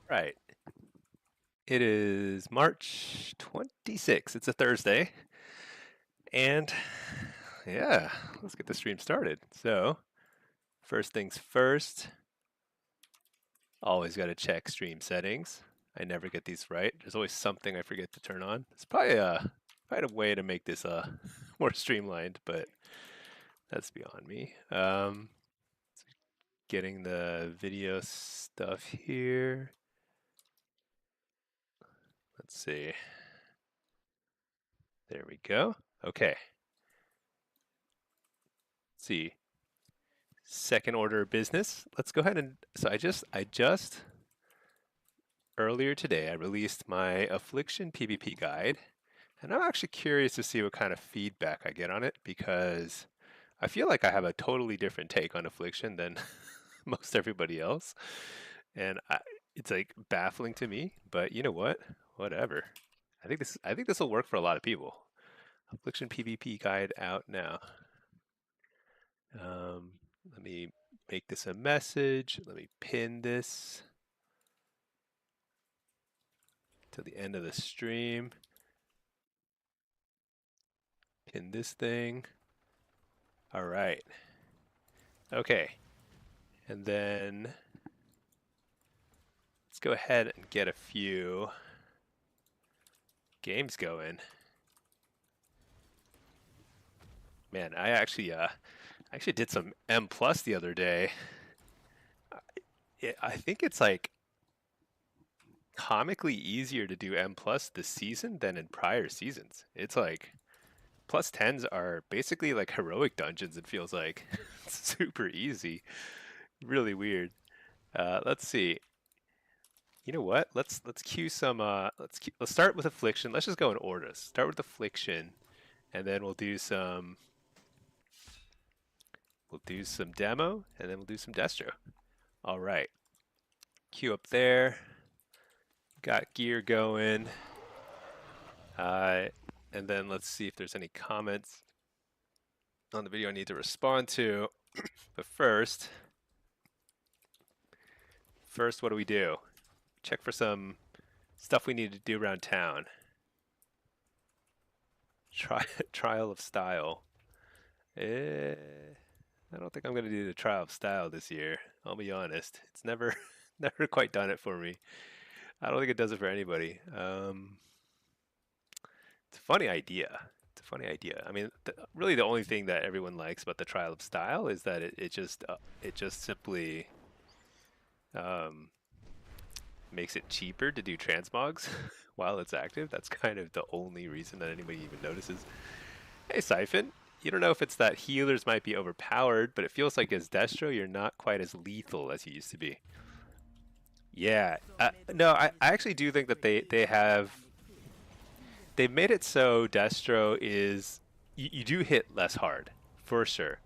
Right. It is March 26th. It's a Thursday. And yeah, let's get the stream started. So, first things first, always got to check stream settings. I never get these right. There's always something I forget to turn on. It's probably a way to make this more streamlined, but that's beyond me. Getting the video stuff here. Let's see. There we go. Okay. Let's see. Second order of business. Let's go ahead and so I just earlier today I released my Affliction PvP guide, and I'm actually curious to see what kind of feedback I get on it because I feel like I have a totally different take on Affliction than most everybody else, and it's like baffling to me. But you know what? Whatever. I think this will work for a lot of people. Affliction PvP guide out now. Let me make this a message. Let me pin this to the end of the stream. Pin this thing. All right. Okay. And then let's go ahead and get a few games going. Man, I actually did some M plus the other day. I think it's like comically easier to do M plus this season than in prior seasons. It's like plus 10s are basically like heroic dungeons, it feels like. It's super easy. Really weird. Let's see. You know what? Let's cue some let's start with Affliction. Let's just go in order. Start with Affliction and then we'll do some demo and then we'll do some destro. All right. Queue up there. Got gear going. And then let's see if there's any comments on the video I need to respond to. But first, what do we do? Check for some stuff we need to do around town. Trial of style. I don't think I'm gonna do the trial of style this year. I'll be honest. It's never quite done it for me. I don't think it does it for anybody. It's a funny idea. It's a funny idea. I mean, really, the only thing that everyone likes about the trial of style is that it just simply makes it cheaper to do transmogs while it's active. That's kind of the only reason that anybody even notices. Hey, Siphon. You don't know if it's that healers might be overpowered, but it feels like as Destro, you're not quite as lethal as you used to be. Yeah. No, I actually do think that they've made it so Destro is you do hit less hard for sure.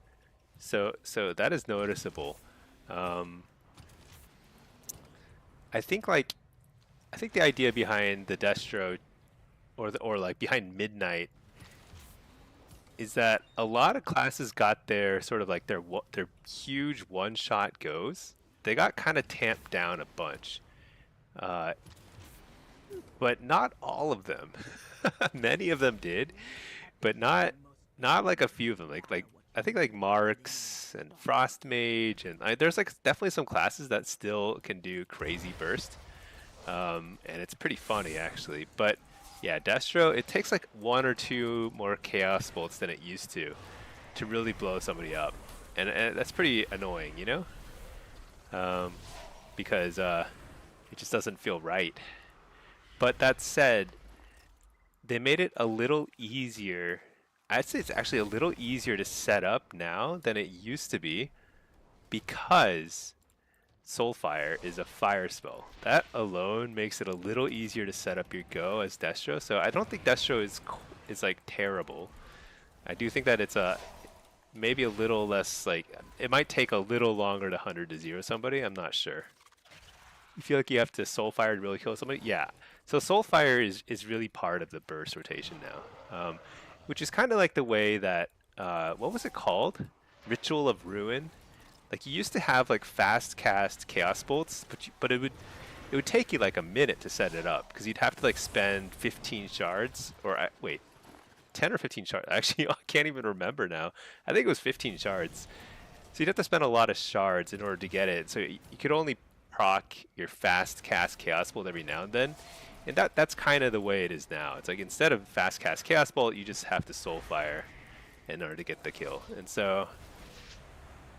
So that is noticeable. I think the idea behind the Destro or like behind Midnight is that a lot of classes got their sort of like their huge one-shot goes. They got kind of tamped down a bunch, but not all of them. Many of them did, but not like a few of them. Like I think like Marks and Frost Mage and there's like definitely some classes that still can do crazy burst, and it's pretty funny actually. But yeah, Destro, it takes like 1 or 2 more Chaos Bolts than it used to really blow somebody up, and that's pretty annoying, you know, because it just doesn't feel right. But that said, they made it a little easier. I'd say it's actually a little easier to set up now than it used to be because Soulfire is a fire spell. That alone makes it a little easier to set up your go as Destro. So I don't think Destro is like terrible. I do think that it's maybe a little less like it might take a little longer to 100 to 0 somebody. I'm not sure. You feel like you have to Soulfire to really kill somebody? Yeah. So Soulfire is really part of the burst rotation now, which is kind of like the way that what was it called? Ritual of Ruin. Like you used to have like fast cast Chaos Bolts, but it would it would take you like a minute to set it up because you'd have to like spend 15 shards or wait, 10 or 15 shards. Actually, I can't even remember now. I think it was 15 shards. So you'd have to spend a lot of shards in order to get it. So you could only proc your fast cast Chaos Bolt every now and then. And that's kind of the way it is now. It's like instead of fast cast Chaos Bolt, you just have to Soulfire in order to get the kill. And so,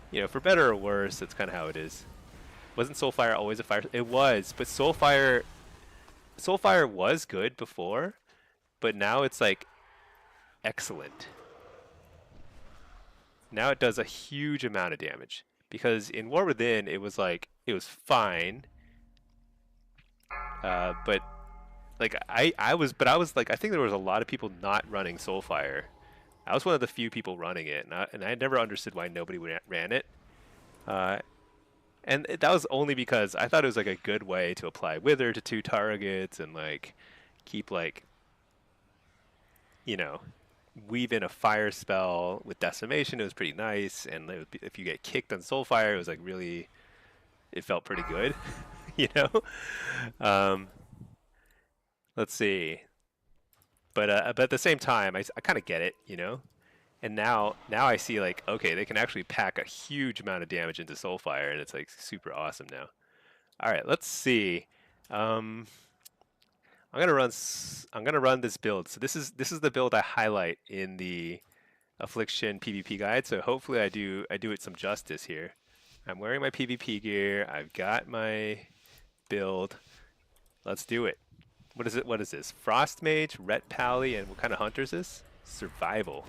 you know, for better or worse, that's kind of how it is. Wasn't Soulfire always a fire? It was, but Soulfire was good before, but now it's like excellent. Now it does a huge amount of damage because in War Within it was like it was fine, but like I was like I think there was a lot of people not running Soulfire. I was one of the few people running it, and I never understood why nobody ran it. And that was only because I thought it was like a good way to apply Wither to 2 targets and like keep like, you know, weave in a fire spell with decimation. It was pretty nice, and it would be, if you get kicked on Soulfire, it was like really, it felt pretty good, you know. Let's see, but at the same time, I kind of get it, you know. And now I see like, okay, they can actually pack a huge amount of damage into Soulfire, and it's like super awesome now. All right, let's see. I'm gonna run this build. So this is the build I highlight in the Affliction PvP guide. So hopefully I do it some justice here. I'm wearing my PvP gear. I've got my build. Let's do it. What is it? What is this? Frost Mage, Ret Pally, and what kind of hunter is this? Survival.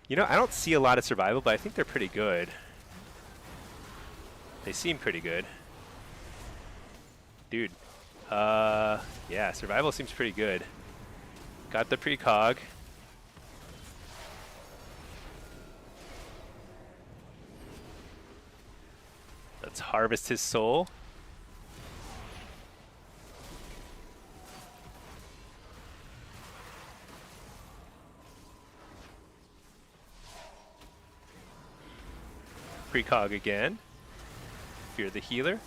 You know, I don't see a lot of survival, but I think they're pretty good. They seem pretty good. Dude. Yeah, survival seems pretty good. Got the precog. Let's harvest his soul. Precog again. Fear the healer.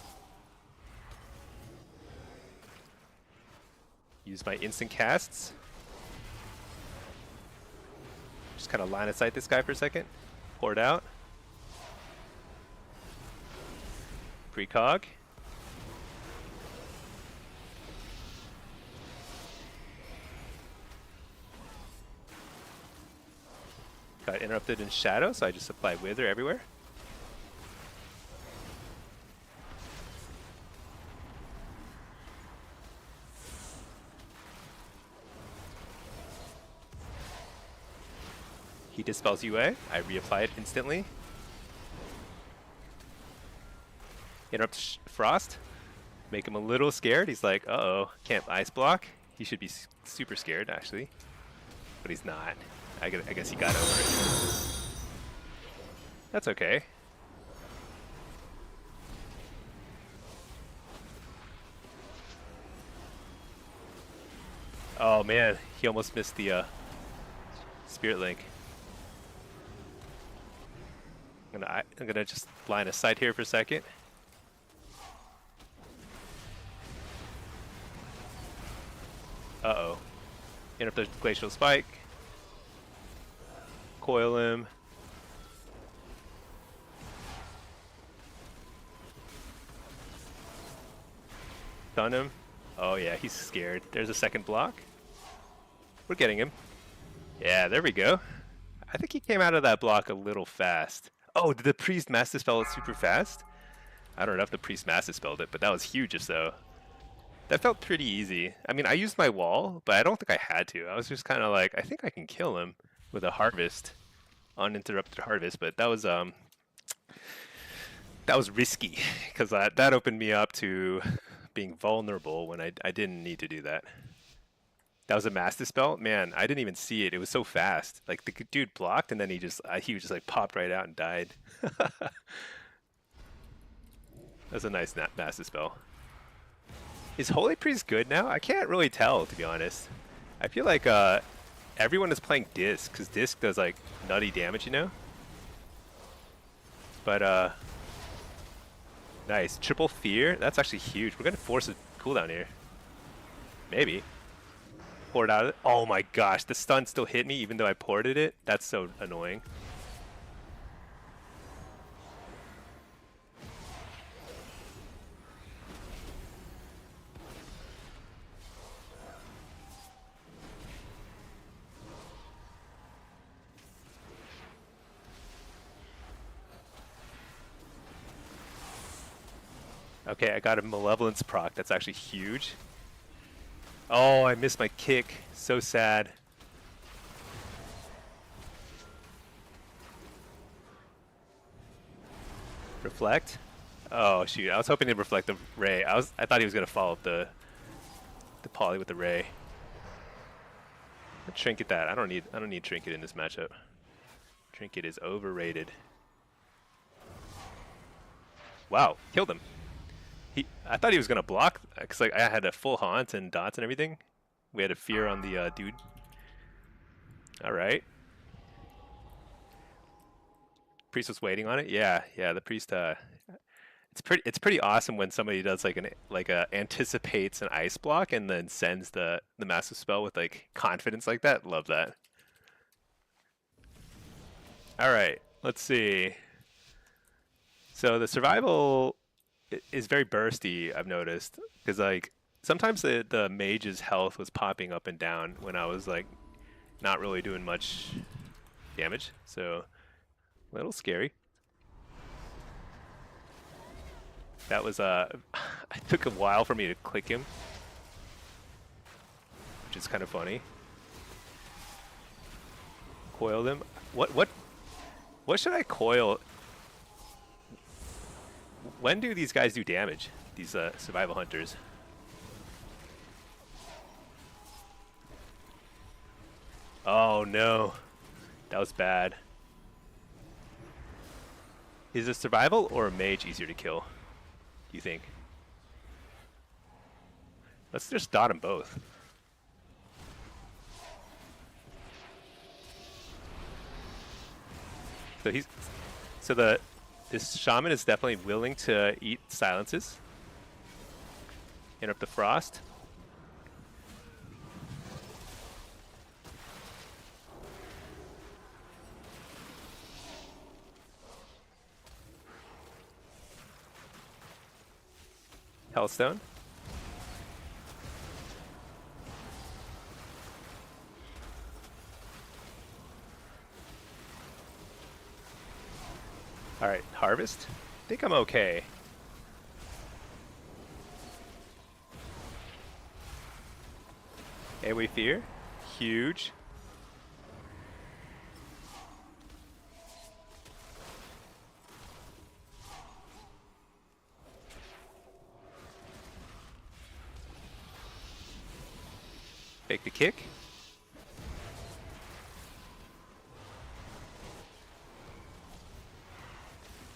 Use my instant casts. Just kind of line of sight this guy for a second. Pour it out. Precog. Got interrupted in shadow, so I just apply Wither everywhere. He dispels UA. I reapply it instantly. Interrupt Frost. Make him a little scared. He's like, uh-oh, can't ice block. He should be super scared, actually. But he's not. I guess he got over it. That's okay. Oh man, he almost missed the Spirit Link. I'm gonna just line of sight here for a second. Uh-oh. Interrupt the Glacial Spike. Coil him. Stun him. Oh yeah, he's scared. There's a second block. We're getting him. Yeah, there we go. I think he came out of that block a little fast. Oh, did the Priest Master spell it super fast? I don't know if the Priest Master spelled it, but that was huge if so. That felt pretty easy. I mean, I used my wall, but I don't think I had to. I was just kind of like, I think I can kill him with a harvest, uninterrupted harvest, but that was risky because that opened me up to being vulnerable when I didn't need to do that. That was a Master spell? Man, I didn't even see it. It was so fast. Like, the dude blocked, and then he just like popped right out and died. That's a nice Master spell. Is Holy Priest good now? I can't really tell, to be honest. I feel like everyone is playing Disc, because Disc does, like, nutty damage, you know? But, Nice. Triple fear? That's actually huge. We're going to force a cooldown here. Maybe. Pour it out of it. Oh my gosh, the stun still hit me even though I ported it. That's so annoying. Okay, I got a Malevolence proc. That's actually huge. Oh, I missed my kick. So sad. Reflect? Oh shoot, I was hoping to reflect the ray. I thought he was gonna follow up the poly with the ray. Let's trinket that. I don't need trinket in this matchup. Trinket is overrated. Wow, killed him. I thought he was gonna block because like I had a full haunt and dots and everything. We had a fear on the dude. All right. Priest was waiting on it. Yeah, the priest. It's pretty awesome when somebody does like anticipates an ice block and then sends the massive spell with like confidence like that. Love that. All right, let's see. So the survival is very bursty, I've noticed, because like sometimes the mage's health was popping up and down when I was like not really doing much damage, so a little scary. That was it took a while for me to click him, which is kind of funny. Coiled him. What should I coil? When do these guys do damage? These survival hunters. Oh no, that was bad. Is a survival or a mage easier to kill, do you think? Let's just dot them both. This shaman is definitely willing to eat silences. Interrupt the frost. Hellstone. Alright, harvest. I think I'm okay. AoE fear. Huge. Fake the kick.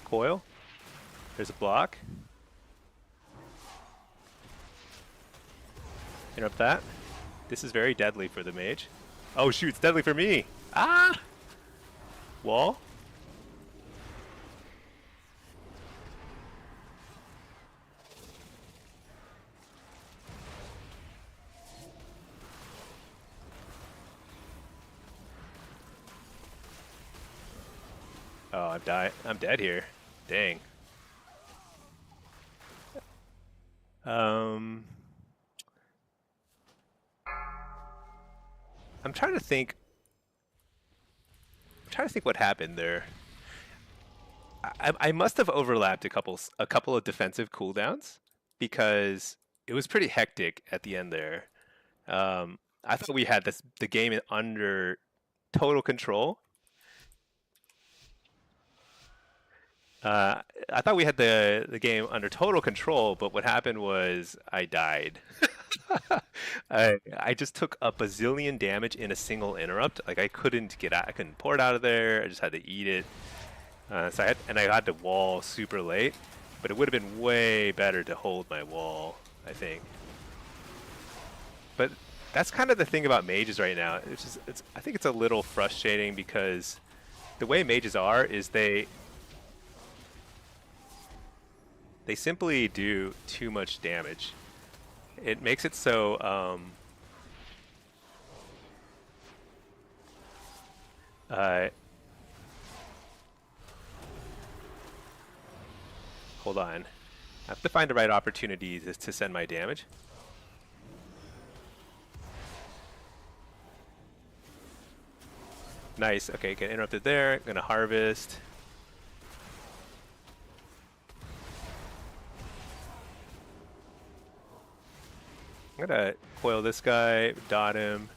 Coil. There's a block. Interrupt that. This is very deadly for the mage. Oh shoot, it's deadly for me! Ah! Wall. Oh, I'm dead here. Dang. I'm trying to think. What happened there. I must have overlapped a couple of defensive cooldowns because it was pretty hectic at the end there. I thought we had the game under total control. I thought we had the game under total control, but what happened was I died. I just took a bazillion damage in a single interrupt. Like I couldn't get out. I couldn't pour it out of there. I just had to eat it. I had to wall super late, but it would have been way better to hold my wall, I think. But that's kind of the thing about mages right now. I think it's a little frustrating because the way mages are is they simply do too much damage. It makes it so hold on. I have to find the right opportunity to send my damage. Nice. Okay, get interrupted there. Gonna harvest. I'm gonna coil this guy, dot him.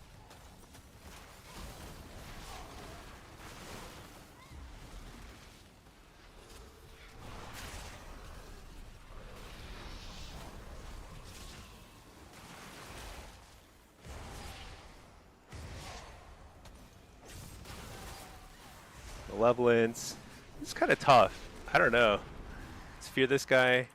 Malevolence. It's kind of tough. I don't know. Let's fear this guy.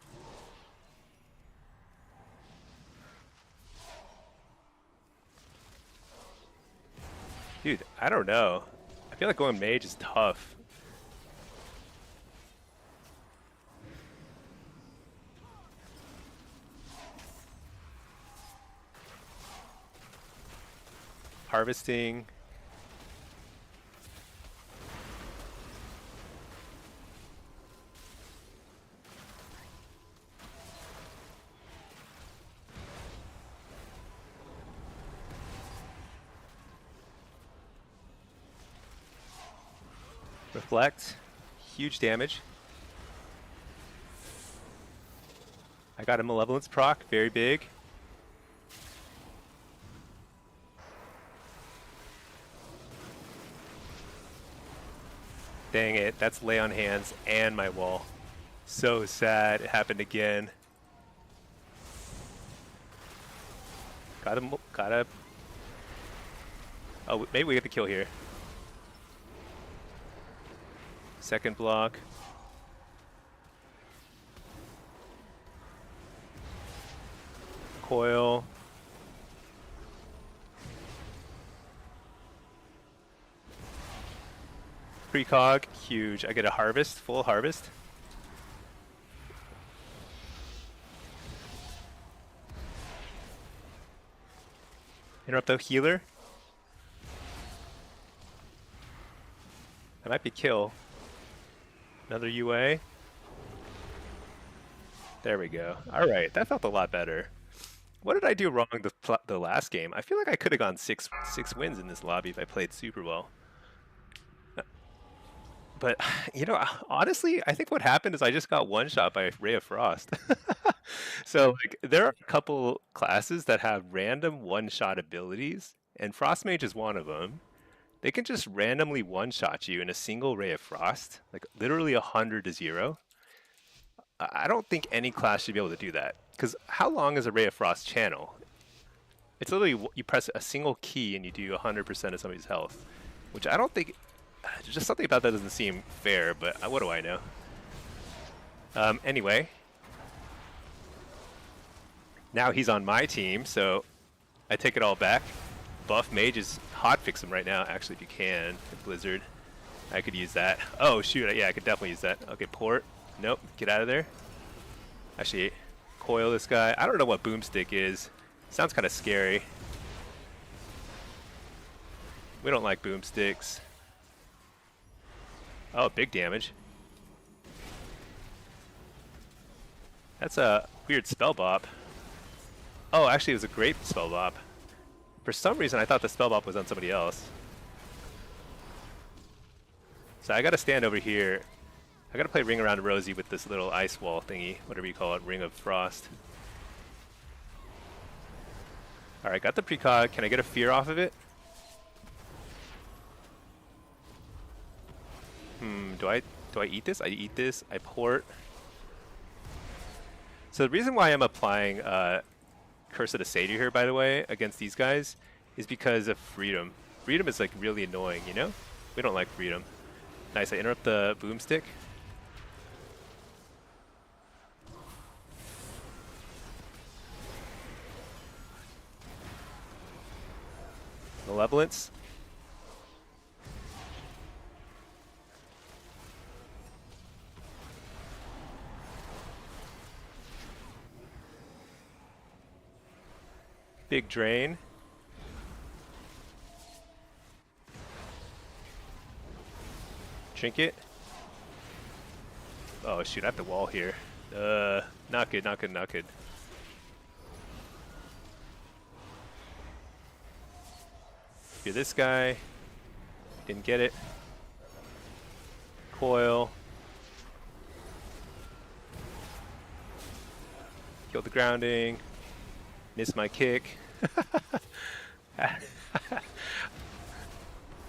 Dude, I don't know. I feel like going mage is tough. Harvesting. Reflect. Huge damage. I got a Malevolence proc, very big. Dang it, that's lay on hands and my wall. So sad, it happened again. Gotta. Oh, maybe we get the kill here. Second block. Coil. Precog, huge. I get a harvest, full harvest. Interrupt the healer. That might be kill. Another UA. There we go. All right, that felt a lot better. What did I do wrong the last game? I feel like I could have gone six wins in this lobby if I played super well. But, you know, honestly, I think what happened is I just got one-shot by Ray of Frost. So, like, there are a couple classes that have random one-shot abilities, and Frost Mage is one of them. They can just randomly one-shot you in a single Ray of Frost, like literally 100 to 0. I don't think any class should be able to do that, because how long is a Ray of Frost channel? It's literally you press a single key and you do 100% of somebody's health, which I don't think. Just something about that doesn't seem fair, but what do I know? Anyway, now he's on my team, so I take it all back. Buff Mage is hotfix him right now, actually, if you can. Blizzard. I could use that. Oh, shoot. Yeah, I could definitely use that. Okay, port. Nope. Get out of there. Actually, coil this guy. I don't know what Boomstick is. Sounds kind of scary. We don't like Boomsticks. Oh, big damage. That's a weird spell bop. Oh, actually, it was a great spell bop. For some reason, I thought the spell bop was on somebody else. So I gotta stand over here. I gotta play Ring Around Rosie with this little ice wall thingy, whatever you call it, Ring of Frost. Alright, got the precog. Can I get a fear off of it? Do I eat this? I eat this. I port. So the reason why I'm applying Curse of the Satyr here, by the way, against these guys, is because of freedom. Freedom is like really annoying, you know? We don't like freedom. Nice, I interrupt the boomstick. Malevolence. Big drain. Trinket. Oh shoot, I have the wall here. Not good, not good, not good. Fear this guy. Didn't get it. Coil. Kill the grounding. Miss my kick.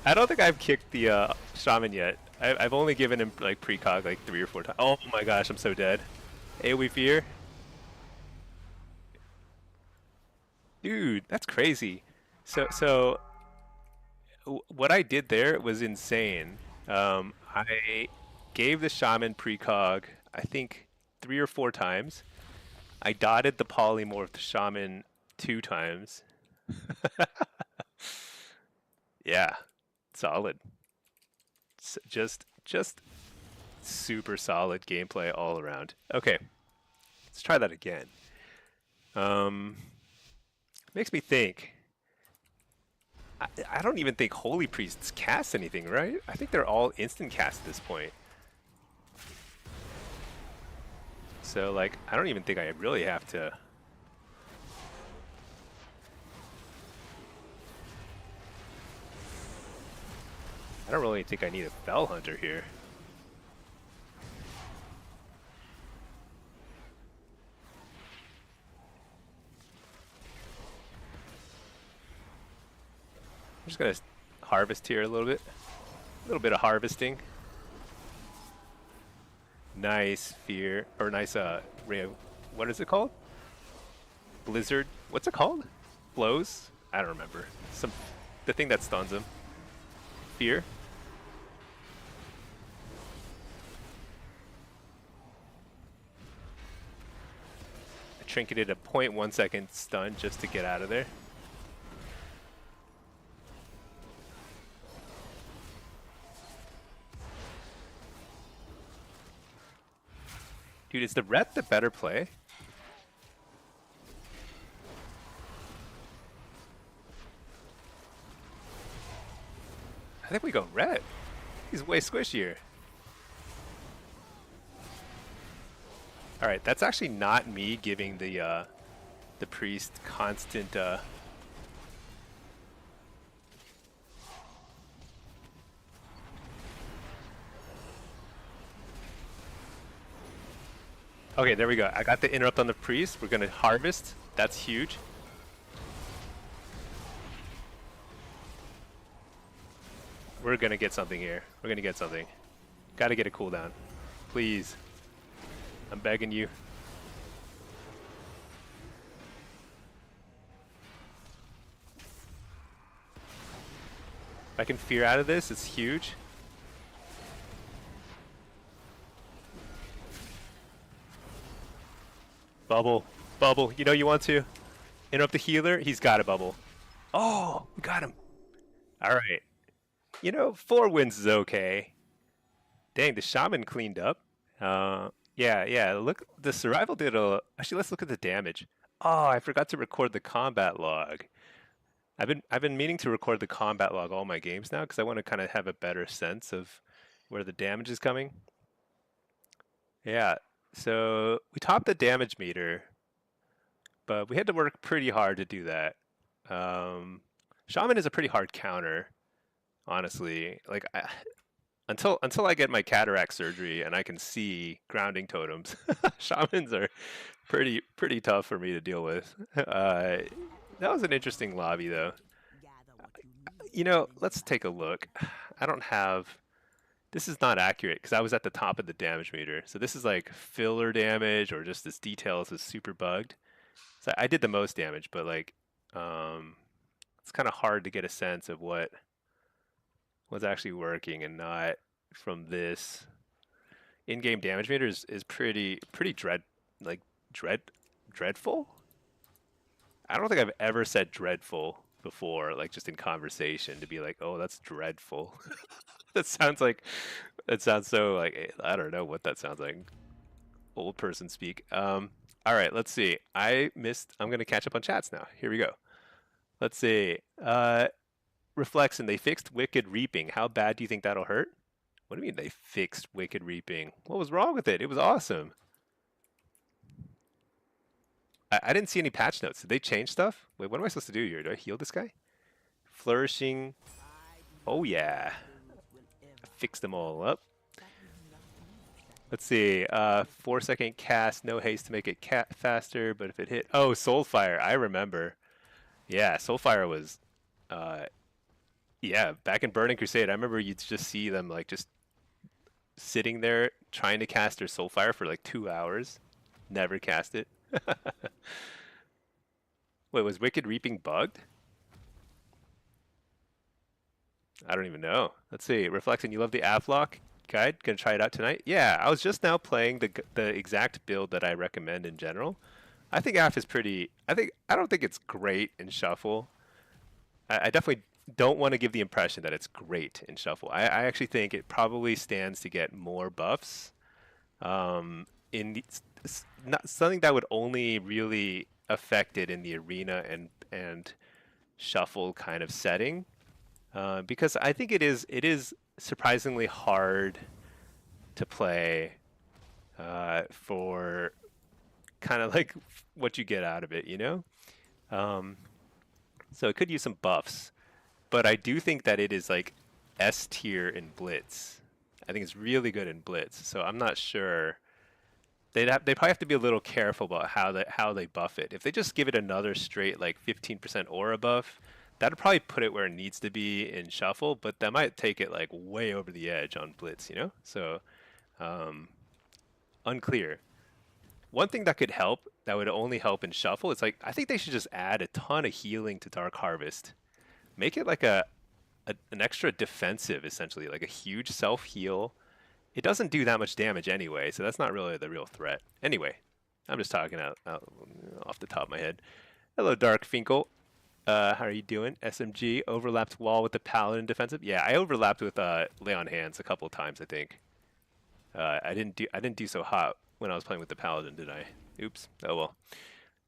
I don't think I've kicked the shaman yet. I've only given him like precog like 3 or 4 times. Oh my gosh, I'm so dead. AoE fear. Dude, that's crazy. So what I did there was insane. I gave the shaman precog, I think 3 or 4 times. I dotted the polymorph shaman 2 times. Yeah, solid. Just super solid gameplay all around. Okay, let's try that again. Makes me think. I don't even think Holy Priests cast anything, right? I think they're all instant cast at this point. So, like, I don't even think I really have to... I don't really think I need a Fell Hunter here. I'm just gonna harvest here a little bit. A little bit of harvesting. Nice fear, or nice ray of, what is it called? Blizzard. What's it called? Blows? I don't remember. The thing that stuns him. Fear. I trinketed a 0.1 second stun just to get out of there. Dude, is the ret the better play? I think we go ret. He's way squishier. All right, that's actually not me giving the priest constant. Okay, there we go. I got the interrupt on the priest. We're gonna harvest. That's huge. We're gonna get something here. We're gonna get something. Gotta get a cooldown. Please. I'm begging you. If I can fear out of this, it's huge. Bubble. Bubble. You know you want to. Interrupt the healer. He's got a bubble. Oh, we got him. All right. You know, 4 wins is okay. Dang, the shaman cleaned up. Yeah. Look, the survival did a... Actually, let's look at the damage. Oh, I forgot to record the combat log. I've been meaning to record the combat log all my games now because I want to kind of have a better sense of where the damage is coming. Yeah, so we topped the damage meter, but we had to work pretty hard to do that. Shaman is a pretty hard counter, honestly. Like until I get my cataract surgery and I can see grounding totems, shamans are pretty tough for me to deal with. That was an interesting lobby, though. You know, let's take a look. I don't have... This is not accurate because I was at the top of the damage meter. So this is like filler damage or just this details is super bugged. So I did the most damage, but like it's kind of hard to get a sense of what was actually working and not from this. In-game damage meter is pretty dreadful. I don't think I've ever said dreadful before, like just in conversation, to be like, oh, that's dreadful. That sounds so like, I don't know what that sounds like. Old person speak. All right, let's see. I'm gonna catch up on chats now. Here we go. Let's see. Reflection, they fixed Wicked Reaping. How bad do you think that'll hurt? What do you mean they fixed Wicked Reaping? What was wrong with it? It was awesome. I didn't see any patch notes. Did they change stuff? Wait, what am I supposed to do here? Do I heal this guy? Flourishing. Oh yeah. Fix them all up. Let's see. 4-second cast, no haste to make it faster, but if it hit... Oh, Soulfire. I remember. Yeah, Soulfire was... yeah, back in Burning Crusade, I remember you'd just see them like just sitting there trying to cast their Soulfire for like 2 hours. Never cast it. Wait, was Wicked Reaping bugged? I don't even know. Let's see. Reflection, you love the Avlock guide? Gonna try it out tonight? Yeah, I was just now playing the exact build that I recommend in general. I think AF is pretty... I don't think it's great in Shuffle. I definitely don't want to give the impression that it's great in Shuffle. I actually think it probably stands to get more buffs. Not something that would only really affect it in the arena and Shuffle kind of setting. Because I think it is surprisingly hard to play for kind of like what you get out of it, you know? So it could use some buffs, but I do think that it is like S tier in Blitz. I think it's really good in Blitz, so I'm not sure. They probably have to be a little careful about how they buff it. If they just give it another straight like 15% aura buff, that'd probably put it where it needs to be in Shuffle, but that might take it like way over the edge on Blitz, you know? So unclear. One thing that could help, that would only help in Shuffle, it's like I think they should just add a ton of healing to Dark Harvest. Make it like an extra defensive, essentially, like a huge self heal. It doesn't do that much damage anyway, so that's not really the real threat. Anyway, I'm just talking out off the top of my head. Hello, Dark Finkel. How are you doing? SMG overlapped wall with the Paladin defensive. Yeah, I overlapped with Lay on Hands a couple of times, I think. I didn't do so hot when I was playing with the Paladin, did I? Oops. Oh well.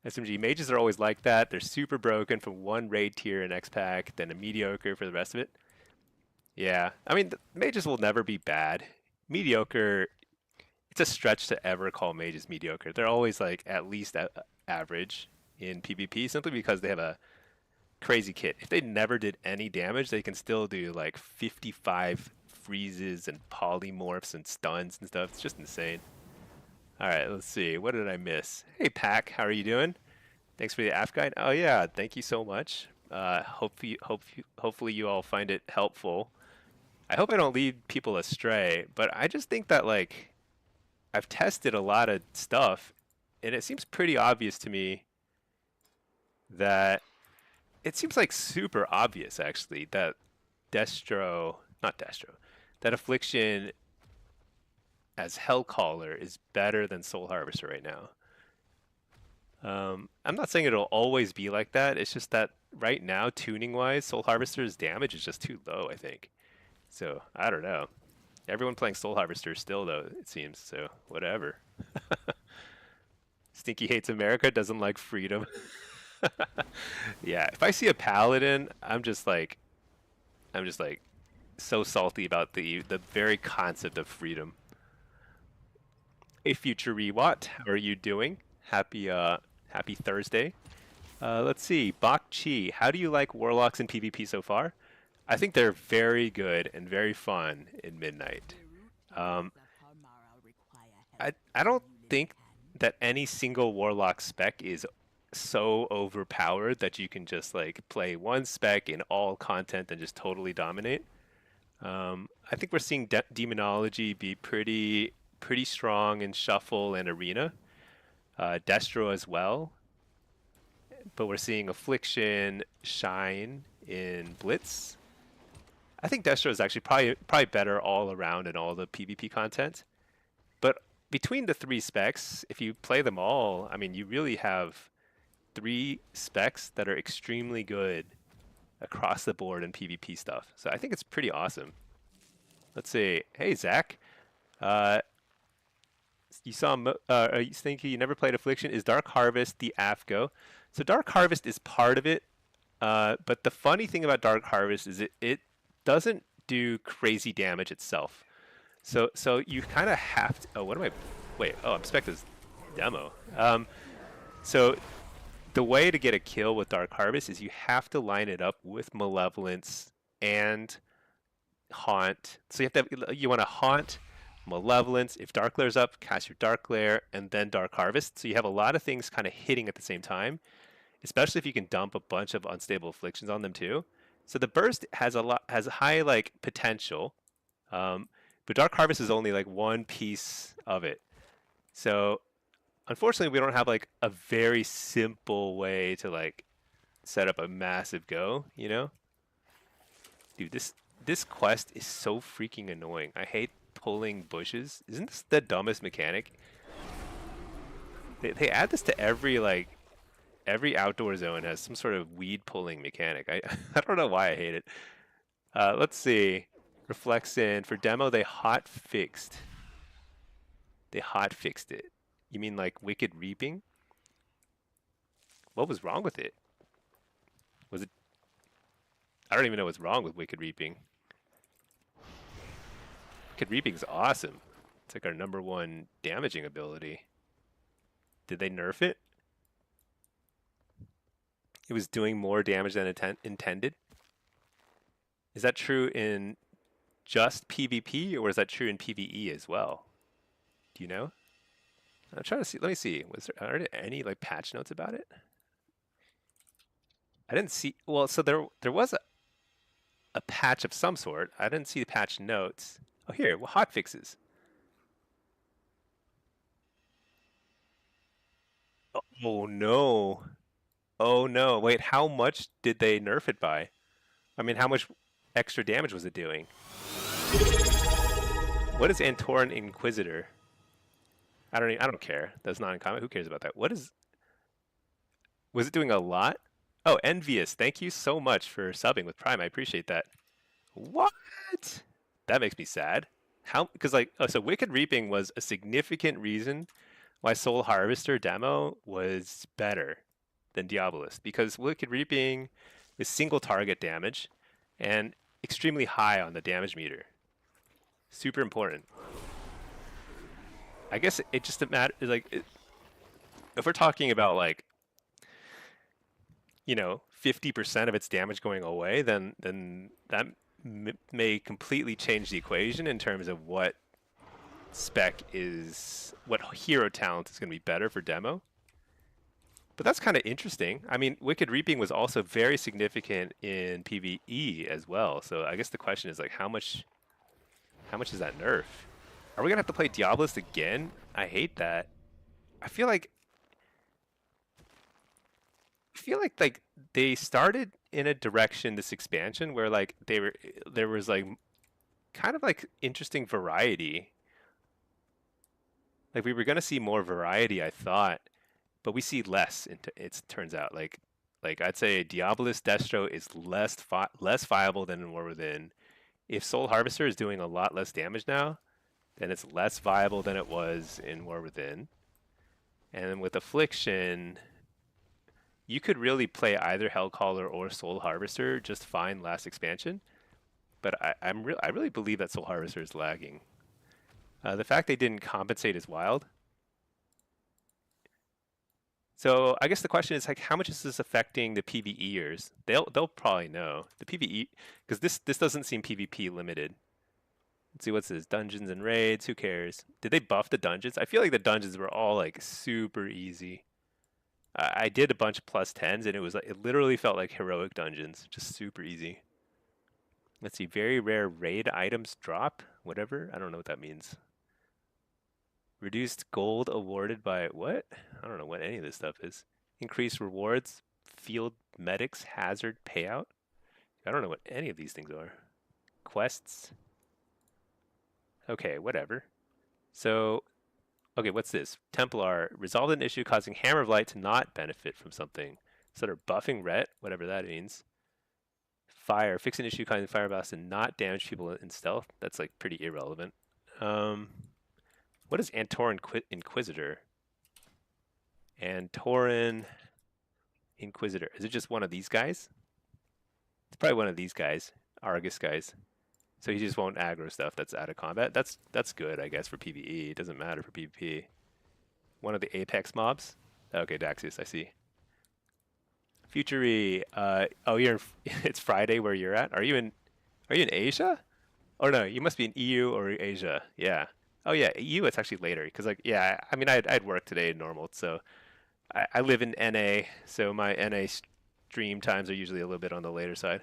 SMG mages are always like that. They're super broken from one raid tier in X-Pack, then a mediocre for the rest of it. Yeah, I mean, mages will never be bad. Mediocre, it's a stretch to ever call mages mediocre. They're always like at least average in PvP simply because they have a crazy kit. If they never did any damage, they can still do like 55 freezes and polymorphs and stuns and stuff. It's just insane. All right, let's see. What did I miss? Hey, Pack, how are you doing? Thanks for the AF guide. Oh yeah, thank you so much. Hopefully you all find it helpful. I hope I don't lead people astray, but I just think that like I've tested a lot of stuff, and it seems pretty obvious to me that it seems like super obvious actually that not Destro, that Affliction as Hellcaller is better than Soul Harvester right now. I'm not saying it'll always be like that. It's just that right now, tuning-wise, Soul Harvester's damage is just too low, I think. So, I don't know. Everyone playing Soul Harvester still, though, it seems. So, whatever. Stinky hates America, doesn't like freedom. Yeah, if I see a Paladin, I'm just like so salty about the very concept of freedom. A future Rewat, how are you doing? Happy Thursday. Let's see, Bak Chi, how do you like Warlocks in PvP so far? I think they're very good and very fun in Midnight. I don't think that any single Warlock spec is so overpowered that you can just like play one spec in all content and just totally dominate. I think we're seeing demonology be pretty strong in Shuffle and Arena. Destro as well, but we're seeing Affliction shine in Blitz. I think Destro is actually probably better all around in all the PvP content. But between the three specs, if you play them all, I mean, you really have three specs that are extremely good across the board in PvP stuff. So I think it's pretty awesome. Let's see. Hey, Zach. You saw, you think you never played Affliction? Is Dark Harvest the AFGO? So Dark Harvest is part of it. But the funny thing about Dark Harvest is it doesn't do crazy damage itself. So you kind of have to. Oh, what am I? Wait. Oh, I'm Specta's demo. So the way to get a kill with Dark Harvest is you have to line it up with Malevolence and Haunt. So you want to Haunt, Malevolence. If Dark Glaire's up, cast your Dark Glare, and then Dark Harvest. So you have a lot of things kind of hitting at the same time, especially if you can dump a bunch of unstable afflictions on them too. So the burst has high like potential, but Dark Harvest is only like one piece of it. So unfortunately, we don't have like a very simple way to like set up a massive go. You know, dude, this quest is so freaking annoying. I hate pulling bushes. Isn't this the dumbest mechanic? They add this to every outdoor zone has some sort of weed pulling mechanic. I don't know why I hate it. Let's see. Reflection for demo they hot fixed. They hot fixed it. You mean like Wicked Reaping? What was wrong with it? Was it? I don't even know what's wrong with Wicked Reaping. Wicked Reaping's awesome. It's like our #1 damaging ability. Did they nerf it? It was doing more damage than intended. Is that true in just PvP, or is that true in PvE as well? Do you know? I'm trying to see. Let me see. Are there any like patch notes about it? I didn't see. Well, so there was a patch of some sort. I didn't see the patch notes. Oh, here, well, hot fixes. Oh no. Oh no. Wait, how much did they nerf it by? I mean, how much extra damage was it doing? What is Antoran Inquisitor? I don't care. That's not in comment. Who cares about that? Was it doing a lot? Oh, Envious. Thank you so much for subbing with Prime. I appreciate that. What? That makes me sad. How? Because like, oh, so Wicked Reaping was a significant reason why Soul Harvester demo was better than Diabolist, because Wicked Reaping is single target damage and extremely high on the damage meter. Super important. I guess it just matters. Like, if we're talking about like, 50% of its damage going away, then that may completely change the equation in terms of what hero talent is going to be better for demo. But that's kind of interesting. I mean, Wicked Reaping was also very significant in PvE as well. So I guess the question is like, how much is that nerf? Are we gonna have to play Diabolist again? I hate that. I feel like like they started in a direction this expansion where like there was like kind of like interesting variety. Like we were gonna see more variety, I thought, but we see less. It turns out like I'd say Diabolist Destro is less viable than in War Within. If Soul Harvester is doing a lot less damage now, then it's less viable than it was in War Within. And then with Affliction, you could really play either Hellcaller or Soul Harvester just fine last expansion. But I really believe that Soul Harvester is lagging. The fact they didn't compensate is wild. So I guess the question is like, how much is this affecting the PvEers? They'll probably know the PvE, because this doesn't seem PvP limited. Let's see, what's this? Dungeons and raids. Who cares? Did they buff the dungeons? I feel like the dungeons were all like super easy. I did a bunch of +10s, and it literally felt like heroic dungeons, just super easy. Let's see, very rare raid items drop, whatever. I don't know what that means. Reduced gold awarded by what? I don't know what any of this stuff is. Increased rewards, field medics, hazard payout. I don't know what any of these things are. Quests. Okay, whatever. So, okay, what's this? Templar resolved an issue causing Hammer of Light to not benefit from something. Sort of buffing Ret, whatever that means. Fire, fix an issue causing Fire Blast to not damage people in stealth. That's like pretty irrelevant. What is Antoran Inquisitor? Antoran Inquisitor. Is it just one of these guys? It's probably one of these guys, Argus guys. So he just won't aggro stuff that's out of combat. That's good, I guess, for PvE. It doesn't matter for PvP. One of the Apex mobs. Okay, Daxius, I see. Futury. Oh, you're in, it's Friday where you're at. Are you in Asia? Oh no, you must be in EU or Asia. Yeah. Oh yeah, EU. It's actually later because like yeah, I mean I'd work today normal, so I live in NA, so my NA stream times are usually a little bit on the later side.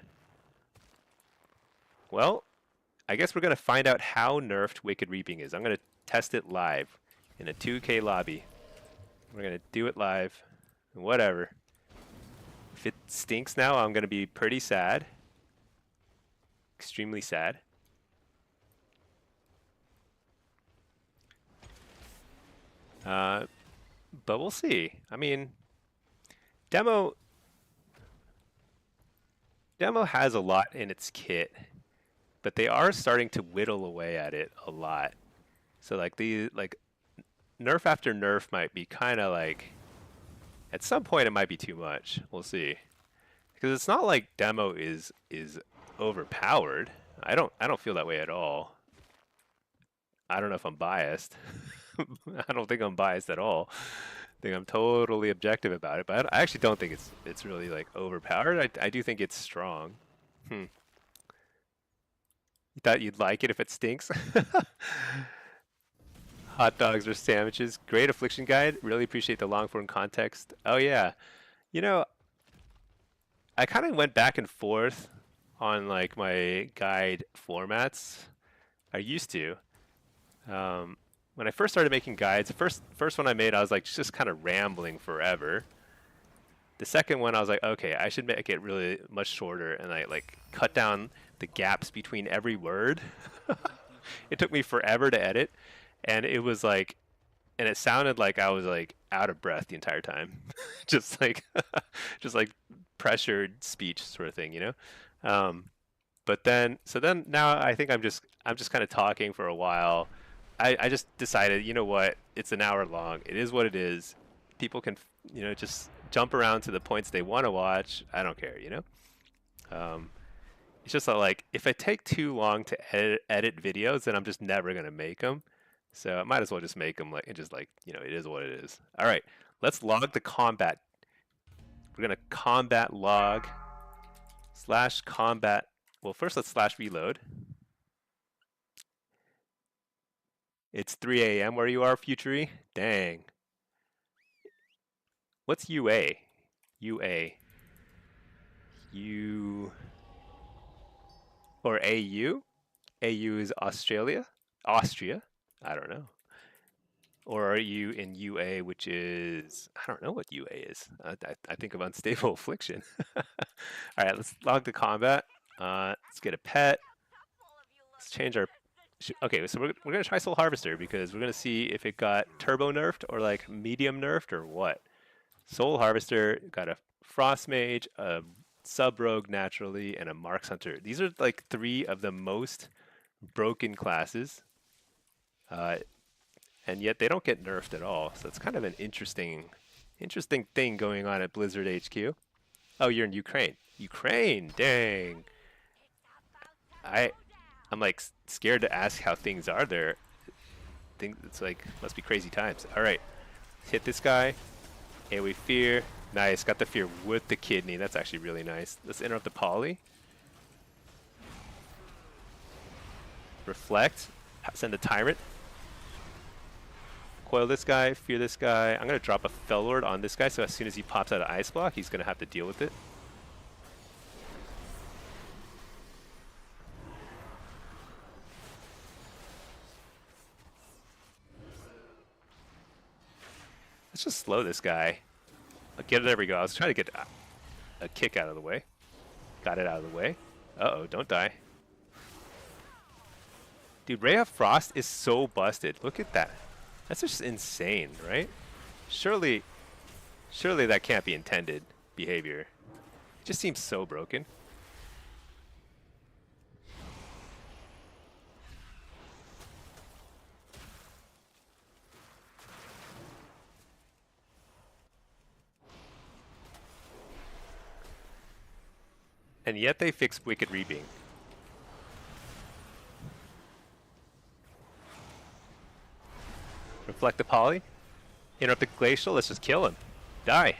Well, I guess we're gonna find out how nerfed Wicked Reaping is. I'm gonna test it live in a 2K lobby. We're gonna do it live. Whatever. If it stinks now, I'm gonna be pretty sad. Extremely sad. But we'll see. I mean, demo has a lot in its kit, but they are starting to whittle away at it a lot. So like nerf after nerf might be kind of like at some point it might be too much. We'll see. Because it's not like demo is overpowered. I don't feel that way at all. I don't know if I'm biased. I don't think I'm biased at all. I think I'm totally objective about it, but I actually don't think it's really like overpowered. I do think it's strong. You thought you'd like it if it stinks? Hot dogs or sandwiches. Great Affliction guide. Really appreciate the long form context. Oh yeah. You know, I kind of went back and forth on like my guide formats. I used to. When I first started making guides, the first one I made, I was like just kind of rambling forever. The second one, I was like, okay, I should make it really much shorter, and I like cut down the gaps between every word. It took me forever to edit, and it was like, and it sounded like I was like out of breath the entire time, just like, just like pressured speech sort of thing, you know. But then, so then now I think I'm just kind of talking for a while. I just decided, you know what? It's an hour long. It is what it is. People can, you know, just jump around to the points they want to watch. I don't care, you know. It's just that, like, if I take too long to edit videos, then I'm just never gonna make them. So I might as well just make them like, and just like, you know, it is what it is. All right, let's log the combat. We're gonna combat log / combat. Well, first let's / reload. It's 3 a.m. where you are, Futury? Dang. What's UA? UA. U... Or AU? AU is Australia? Austria? I don't know. Or are you in UA, which is... I don't know what UA is. I think of Unstable Affliction. Alright, let's log the combat. Let's get a pet. Let's change our... Okay, so we're going to try Soul Harvester because we're going to see if it got turbo nerfed or like medium nerfed or what. Soul Harvester got a Frost Mage, a Sub Rogue naturally, and a Marks Hunter. These are like 3 of the most broken classes. And yet they don't get nerfed at all. So it's kind of an interesting thing going on at Blizzard HQ. Oh, you're in Ukraine. Ukraine, dang. I'm like scared to ask how things are there. Think it's like must be crazy times. All right, hit this guy. AoE fear. Nice, got the fear with the kidney. That's actually really nice. Let's interrupt the poly. Reflect. Send a tyrant. Coil this guy. Fear this guy. I'm gonna drop a Fell Lord on this guy. So as soon as he pops out of ice block, he's gonna have to deal with it. Let's just slow this guy. There we go. I was trying to get a kick out of the way. Got it out of the way. Uh-oh, don't die. Dude, Ray of Frost is so busted. Look at that. That's just insane, right? Surely that can't be intended behavior. It just seems so broken. And yet they fixed Wicked Reaping. Reflect the poly. Interrupt the glacial. Let's just kill him. Die.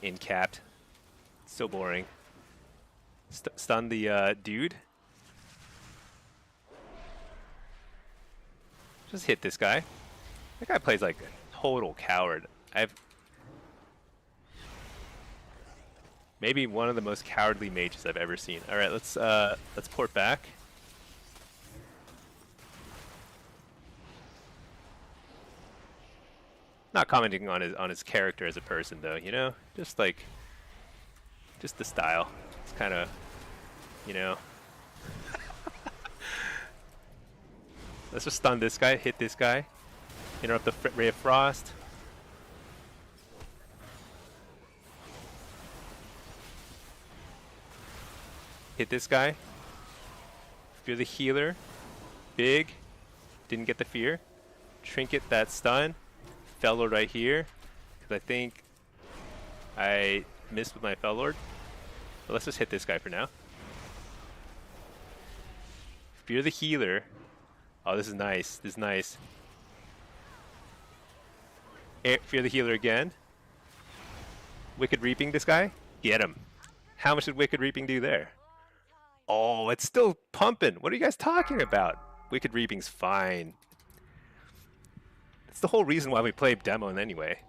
Incapped. So boring. Stun the dude. Just hit this guy. That guy plays like a total coward. Maybe one of the most cowardly mages I've ever seen. All right, let's port back. Not commenting on his character as a person though, you know, just the style. It's kind of, you know. Let's just stun this guy, hit this guy, interrupt the Ray of Frost. Hit this guy. Fear the healer. Big. Didn't get the fear. Trinket that stun. Fellord right here. Because I think I missed with my Fellord. But let's just hit this guy for now. Fear the healer. Oh, this is nice. This is nice. Fear the healer again. Wicked Reaping this guy. Get him. How much did Wicked Reaping do there? Oh, it's still pumping. What are you guys talking about? Wicked Reaping's fine. It's the whole reason why we play demo anyway.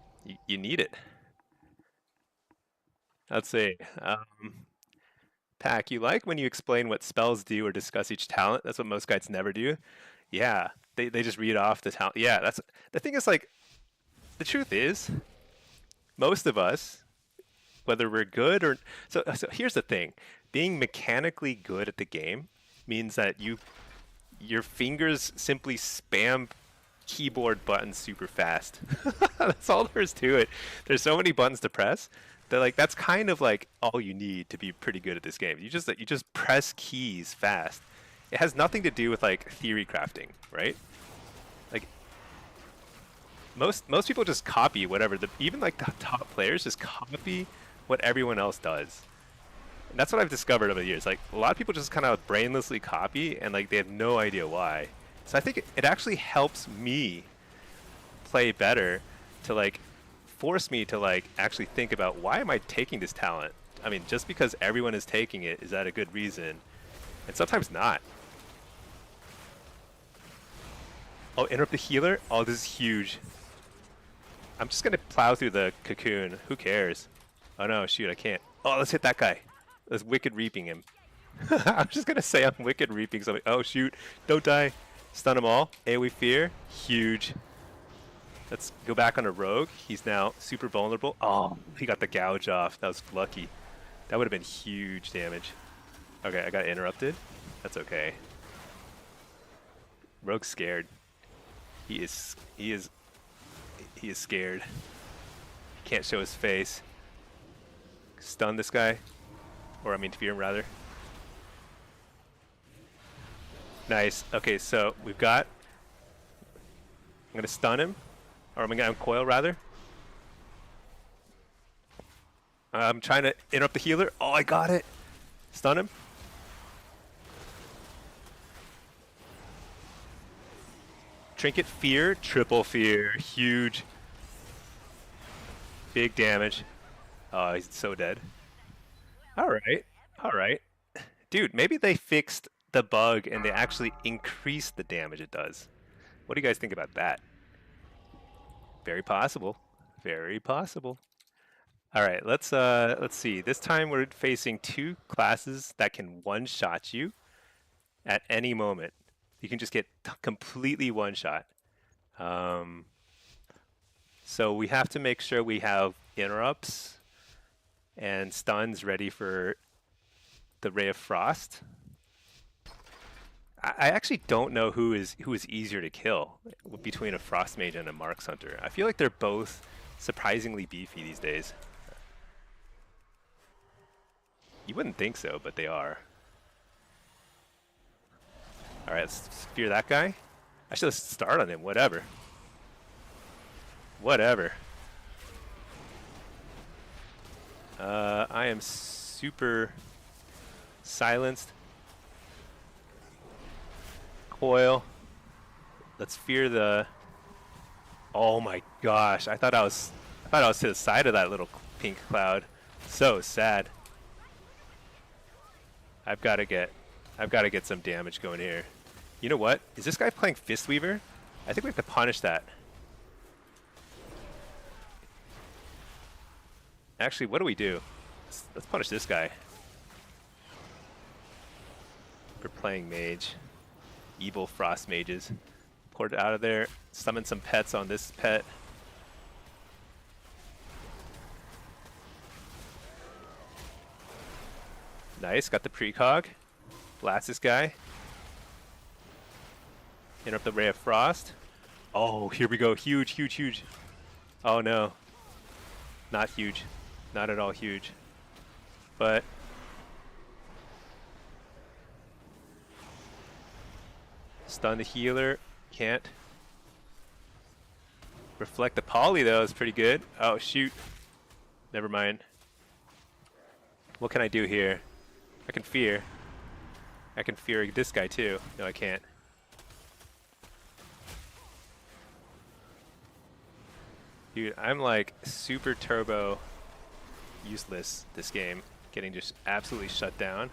You need it. Let's see. Pack, you like when you explain what spells do or discuss each talent? That's what most guides never do. Yeah, they just read off the talent. Yeah, that's the thing is like, the truth is, most of us, whether we're good or so here's the thing. Being mechanically good at the game means that your fingers simply spam keyboard buttons super fast. That's all there is to it. There's so many buttons to press that like that's kind of like all you need to be pretty good at this game. You just press keys fast. It has nothing to do with like theory crafting, right? Like most people just copy whatever even like the top players just copy what everyone else does. And that's what I've discovered over the years. Like a lot of people just kind of brainlessly copy and like they have no idea why. So I think it actually helps me play better to like force me to like actually think about why am I taking this talent? I mean, just because everyone is taking it, is that a good reason? And sometimes not. Oh, interrupt the healer? Oh, this is huge. I'm just gonna plow through the cocoon. Who cares? Oh no, shoot, I can't. Oh, let's hit that guy. Let's Wicked Reaping him. I'm just gonna say I'm Wicked Reaping something. Oh shoot, don't die. Stun them all. AoE Fear, huge. Let's go back on a Rogue. He's now super vulnerable. Oh, he got the gouge off. That was lucky. That would have been huge damage. Okay, I got interrupted. That's okay. Rogue's scared. He is scared. He can't show his face. Stun this guy. Or I mean fear him rather. Nice. Okay, so we've got... I'm gonna stun him. Or I'm gonna uncoil rather. I'm trying to interrupt the healer. Oh, I got it. Stun him. Trinket Fear, triple fear, huge. Big damage. Oh, he's so dead. Alright, alright. Dude, maybe they fixed the bug and they actually increased the damage it does. What do you guys think about that? Very possible. Very possible. Alright, let's see. This time we're facing two classes that can one-shot you at any moment. You can just get completely one-shot. So we have to make sure we have interrupts and stuns ready for the Ray of Frost. I actually don't know who is easier to kill between a Frost Mage and a Marks Hunter. I feel like they're both surprisingly beefy these days. You wouldn't think so, but they are. Alright, let's fear that guy. I should start on him, whatever. Whatever. I am super silenced. Coil. Let's fear the... Oh my gosh, I thought I was to the side of that little pink cloud. So sad. I've got to get some damage going here. You know what? Is this guy playing Fistweaver? I think we have to punish that. Actually, what do we do? Let's punish this guy for playing mage. Evil frost mages. Port it out of there. Summon some pets on this pet. Nice, got the precog. Blast this guy. Interrupt the Ray of Frost. Oh, here we go. Huge, huge, huge. Oh no. Not huge. Not at all huge. But stun the healer. Can't. Reflect the poly though is pretty good. Oh shoot. Never mind. What can I do here? I can fear. I can fear this guy too. No, I can't. Dude, I'm like super turbo useless this game. Getting just absolutely shut down.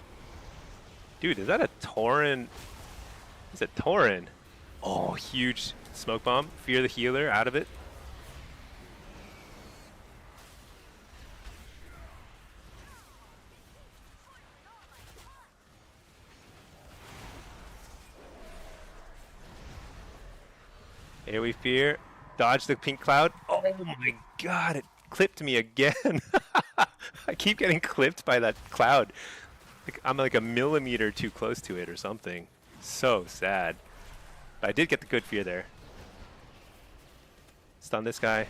Dude, is that a Tauren? Is it Tauren? Oh, huge smoke bomb. Fear the healer out of it. Here we fear. Dodge the pink cloud. Oh my god, it clipped me again. I keep getting clipped by that cloud. Like, I'm like a millimeter too close to it or something. So sad. But I did get the good fear there. Stun this guy.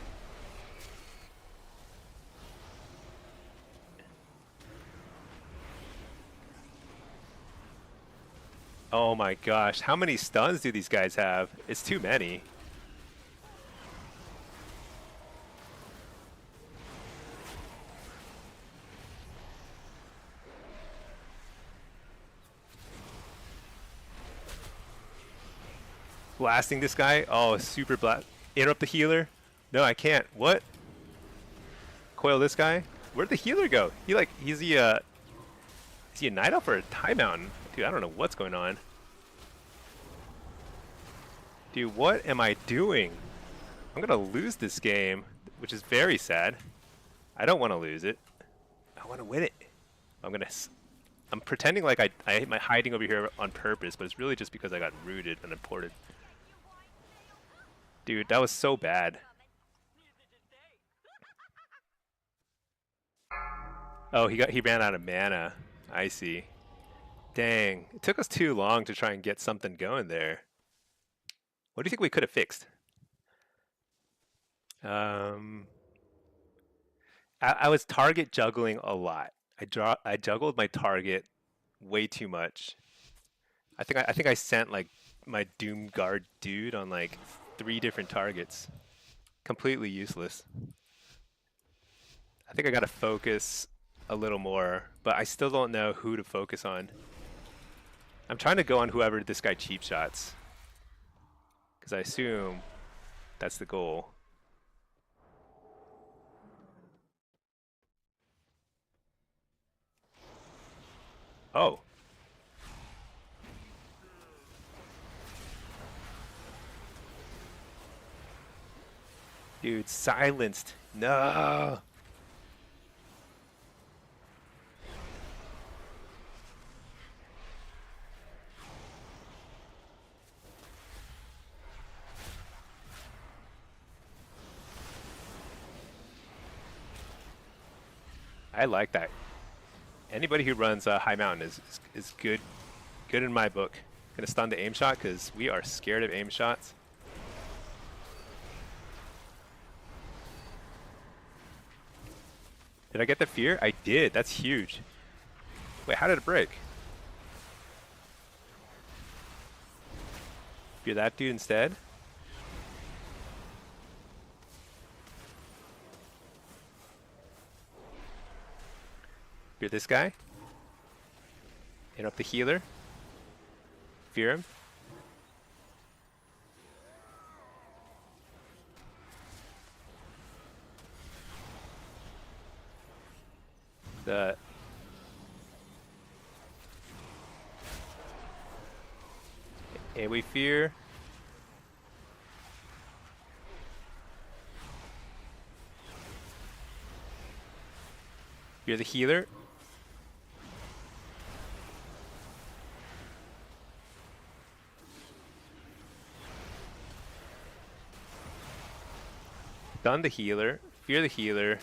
Oh my gosh, how many stuns do these guys have? It's too many. Blasting this guy. Oh, super blast. Interrupt the healer. No, I can't. What? Coil this guy. Where'd the healer go? Is he a night elf or a Tie Mountain? Dude, I don't know what's going on. Dude, what am I doing? I'm gonna lose this game, which is very sad. I don't want to lose it. I want to win it. I'm pretending like I am hiding over here on purpose, but it's really just because I got rooted and imported. Dude, that was so bad. Oh, he ran out of mana. I see. Dang, it took us too long to try and get something going there. What do you think we could have fixed? I was target juggling a lot. I juggled my target way too much. I think I sent like my Doom Guard dude on like 3 different targets. Completely useless. I think I gotta focus a little more, but I still don't know who to focus on. I'm trying to go on whoever this guy cheap shots, because I assume that's the goal. Oh. Dude, silenced. No. I like that. Anybody who runs High Mountain is good in my book. Gonna stun the aim shot because we are scared of aim shots. Did I get the fear? I did. That's huge. Wait, how did it break? Fear that dude instead? Fear this guy. Interrupt the healer. Fear him. And we fear. Fear the healer. Stun the healer. Fear the healer.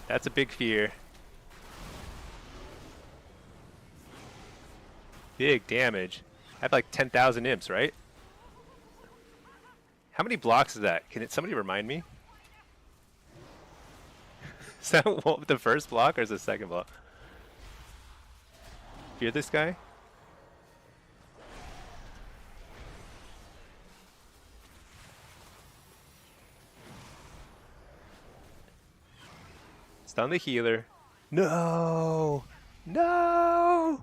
That's a big fear. Big damage. I have like 10,000 imps, right? How many blocks is that? Can somebody remind me? Is that the first block or is it the second block? Fear this guy? Stun the healer. No! No!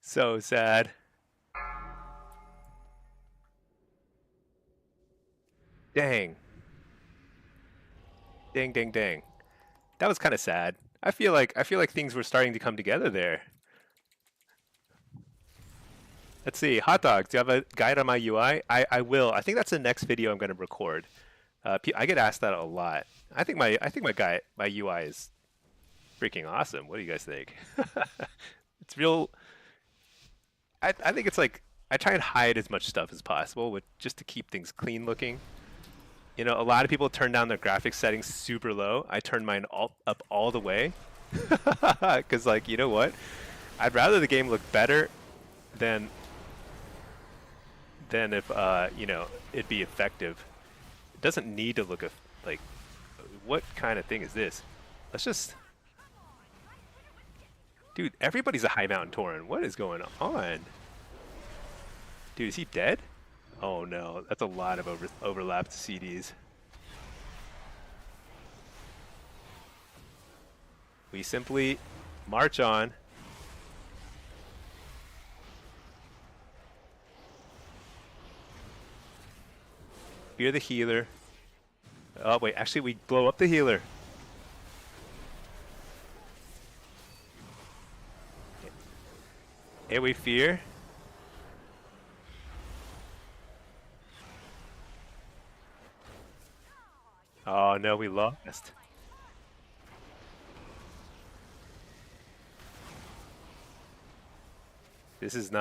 So sad. Dang. Dang, dang, dang. That was kind of sad. I feel like things were starting to come together there. Let's see. Hot Dog, do you have a guide on my UI? I will. I think that's the next video I'm going to record. I get asked that a lot. I think my UI is freaking awesome. What do you guys think? It's real. I think it's like I try and hide as much stuff as possible just to keep things clean looking. You know, a lot of people turn down their graphics settings super low. I turn mine up all the way. Because, like, you know what? I'd rather the game look better than if, you know, it'd be effective. It doesn't need to look like, what kind of thing is this? Let's just... Dude, everybody's a high mountain Tauren. What is going on? Dude, is he dead? Oh no, that's a lot of overlapped CDs. We simply march on. Fear the healer. Oh wait, actually we blow up the healer. And we fear. Oh no, we lost. This is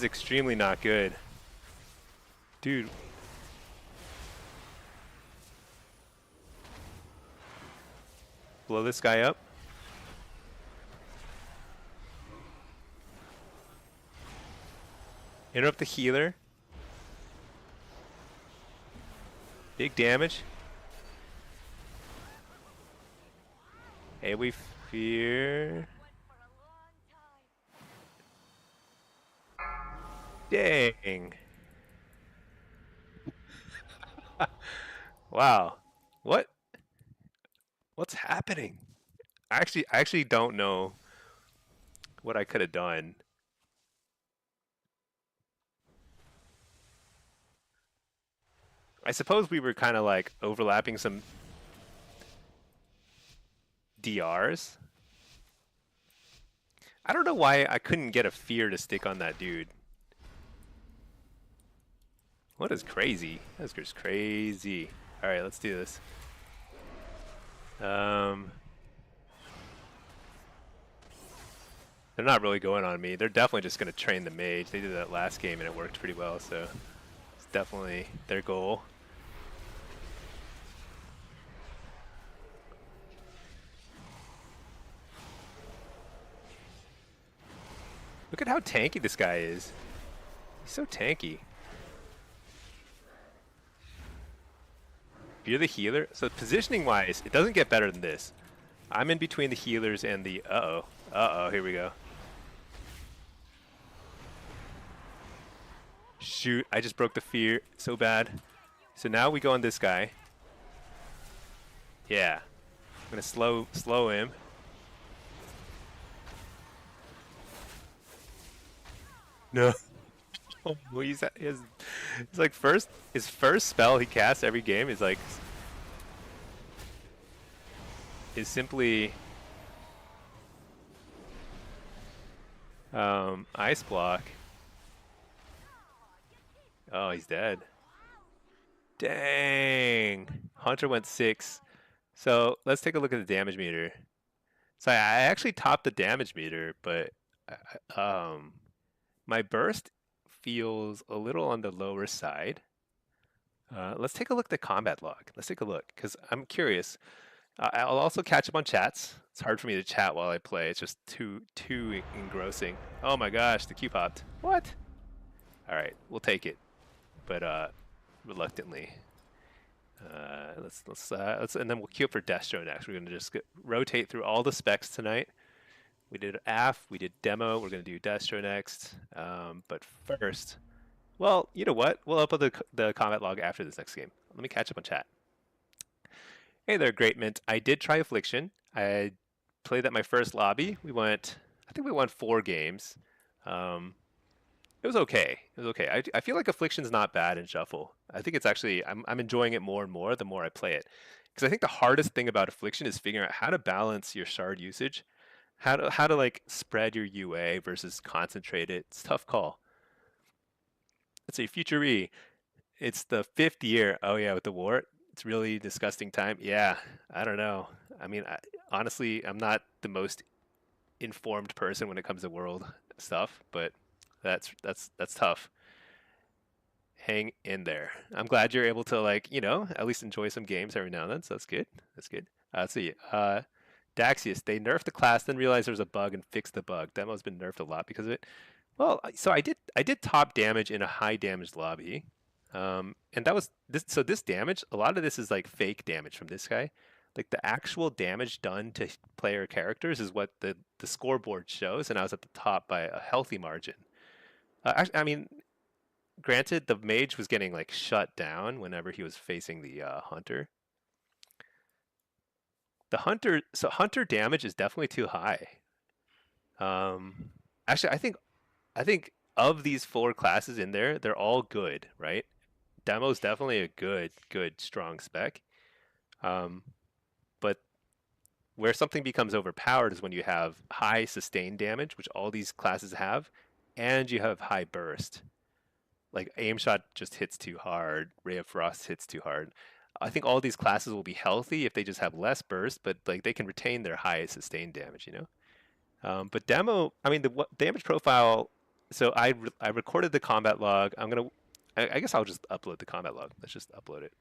extremely not good. Dude. Blow this guy up. Interrupt the healer. Big damage. Hey, we fear. Dang. Wow. What's happening? I actually don't know what I could have done. I suppose we were kind of like overlapping some DRs. I don't know why I couldn't get a fear to stick on that dude. What is crazy? That's just crazy. All right, let's do this. They're not really going on me. They're definitely just going to train the mage. They did that last game and it worked pretty well, so it's definitely their goal. Look at how tanky this guy is. He's so tanky. Fear the healer. So positioning wise, it doesn't get better than this. I'm in between the healers and the uh-oh, here we go. Shoot, I just broke the fear so bad. So now we go on this guy. Yeah. gonna slow him. No. Oh, he's like his first spell he casts every game is simply ice block. Oh, he's dead. Dang. Hunter went 6. So let's take a look at the damage meter. So I actually topped the damage meter, but my burst feels a little on the lower side. Let's take a look at the combat log. Let's take a look because I'm curious. I'll also catch up on chats. It's hard for me to chat while I play. It's just too engrossing. Oh my gosh, the Q popped. What? All right, we'll take it, but reluctantly. Let's and then we'll queue up for Destro next. We're gonna just rotate through all the specs tonight. We did AF, we did demo. We're gonna do Destro next. But first, well, you know what? We'll upload the combat log after this next game. Let me catch up on chat. Hey there, Great Mint. I did try Affliction. I played that my first lobby. I think we won 4 games. It was okay. It was okay. I feel like Affliction's not bad in Shuffle. I think it's actually, I'm enjoying it more and more the more I play it. Because I think the hardest thing about Affliction is figuring out how to balance your shard usage, how to like spread your UA versus concentrate it. It's a tough call. Let's say Future E. It's the 5th year. Oh yeah, with the war. It's really disgusting time. Yeah, I don't know. I mean, honestly, I'm not the most informed person when it comes to world stuff, but that's tough. Hang in there. I'm glad you're able to like, at least enjoy some games every now and then. So that's good. That's good. Let's see. Daxius, they nerfed the class, then realized there was a bug and fixed the bug. Demo's been nerfed a lot because of it. Well, so I did top damage in a high damage lobby. And that was this. So this damage, a lot of this is like fake damage from this guy. Like the actual damage done to player characters is what the scoreboard shows, and I was at the top by a healthy margin. I mean, granted, the mage was getting like shut down whenever he was facing the hunter. So hunter damage is definitely too high. Actually, I think of these 4 classes in there, they're all good, right? Demo's definitely a good strong spec. But where something becomes overpowered is when you have high sustained damage, which all these classes have, and you have high burst. Like aim shot just hits too hard, Ray of Frost hits too hard. I think all these classes will be healthy if they just have less burst, but like they can retain their high sustained damage, But demo, I mean the damage profile. So I recorded the combat log. I guess I'll just upload the combat log. Let's just upload it.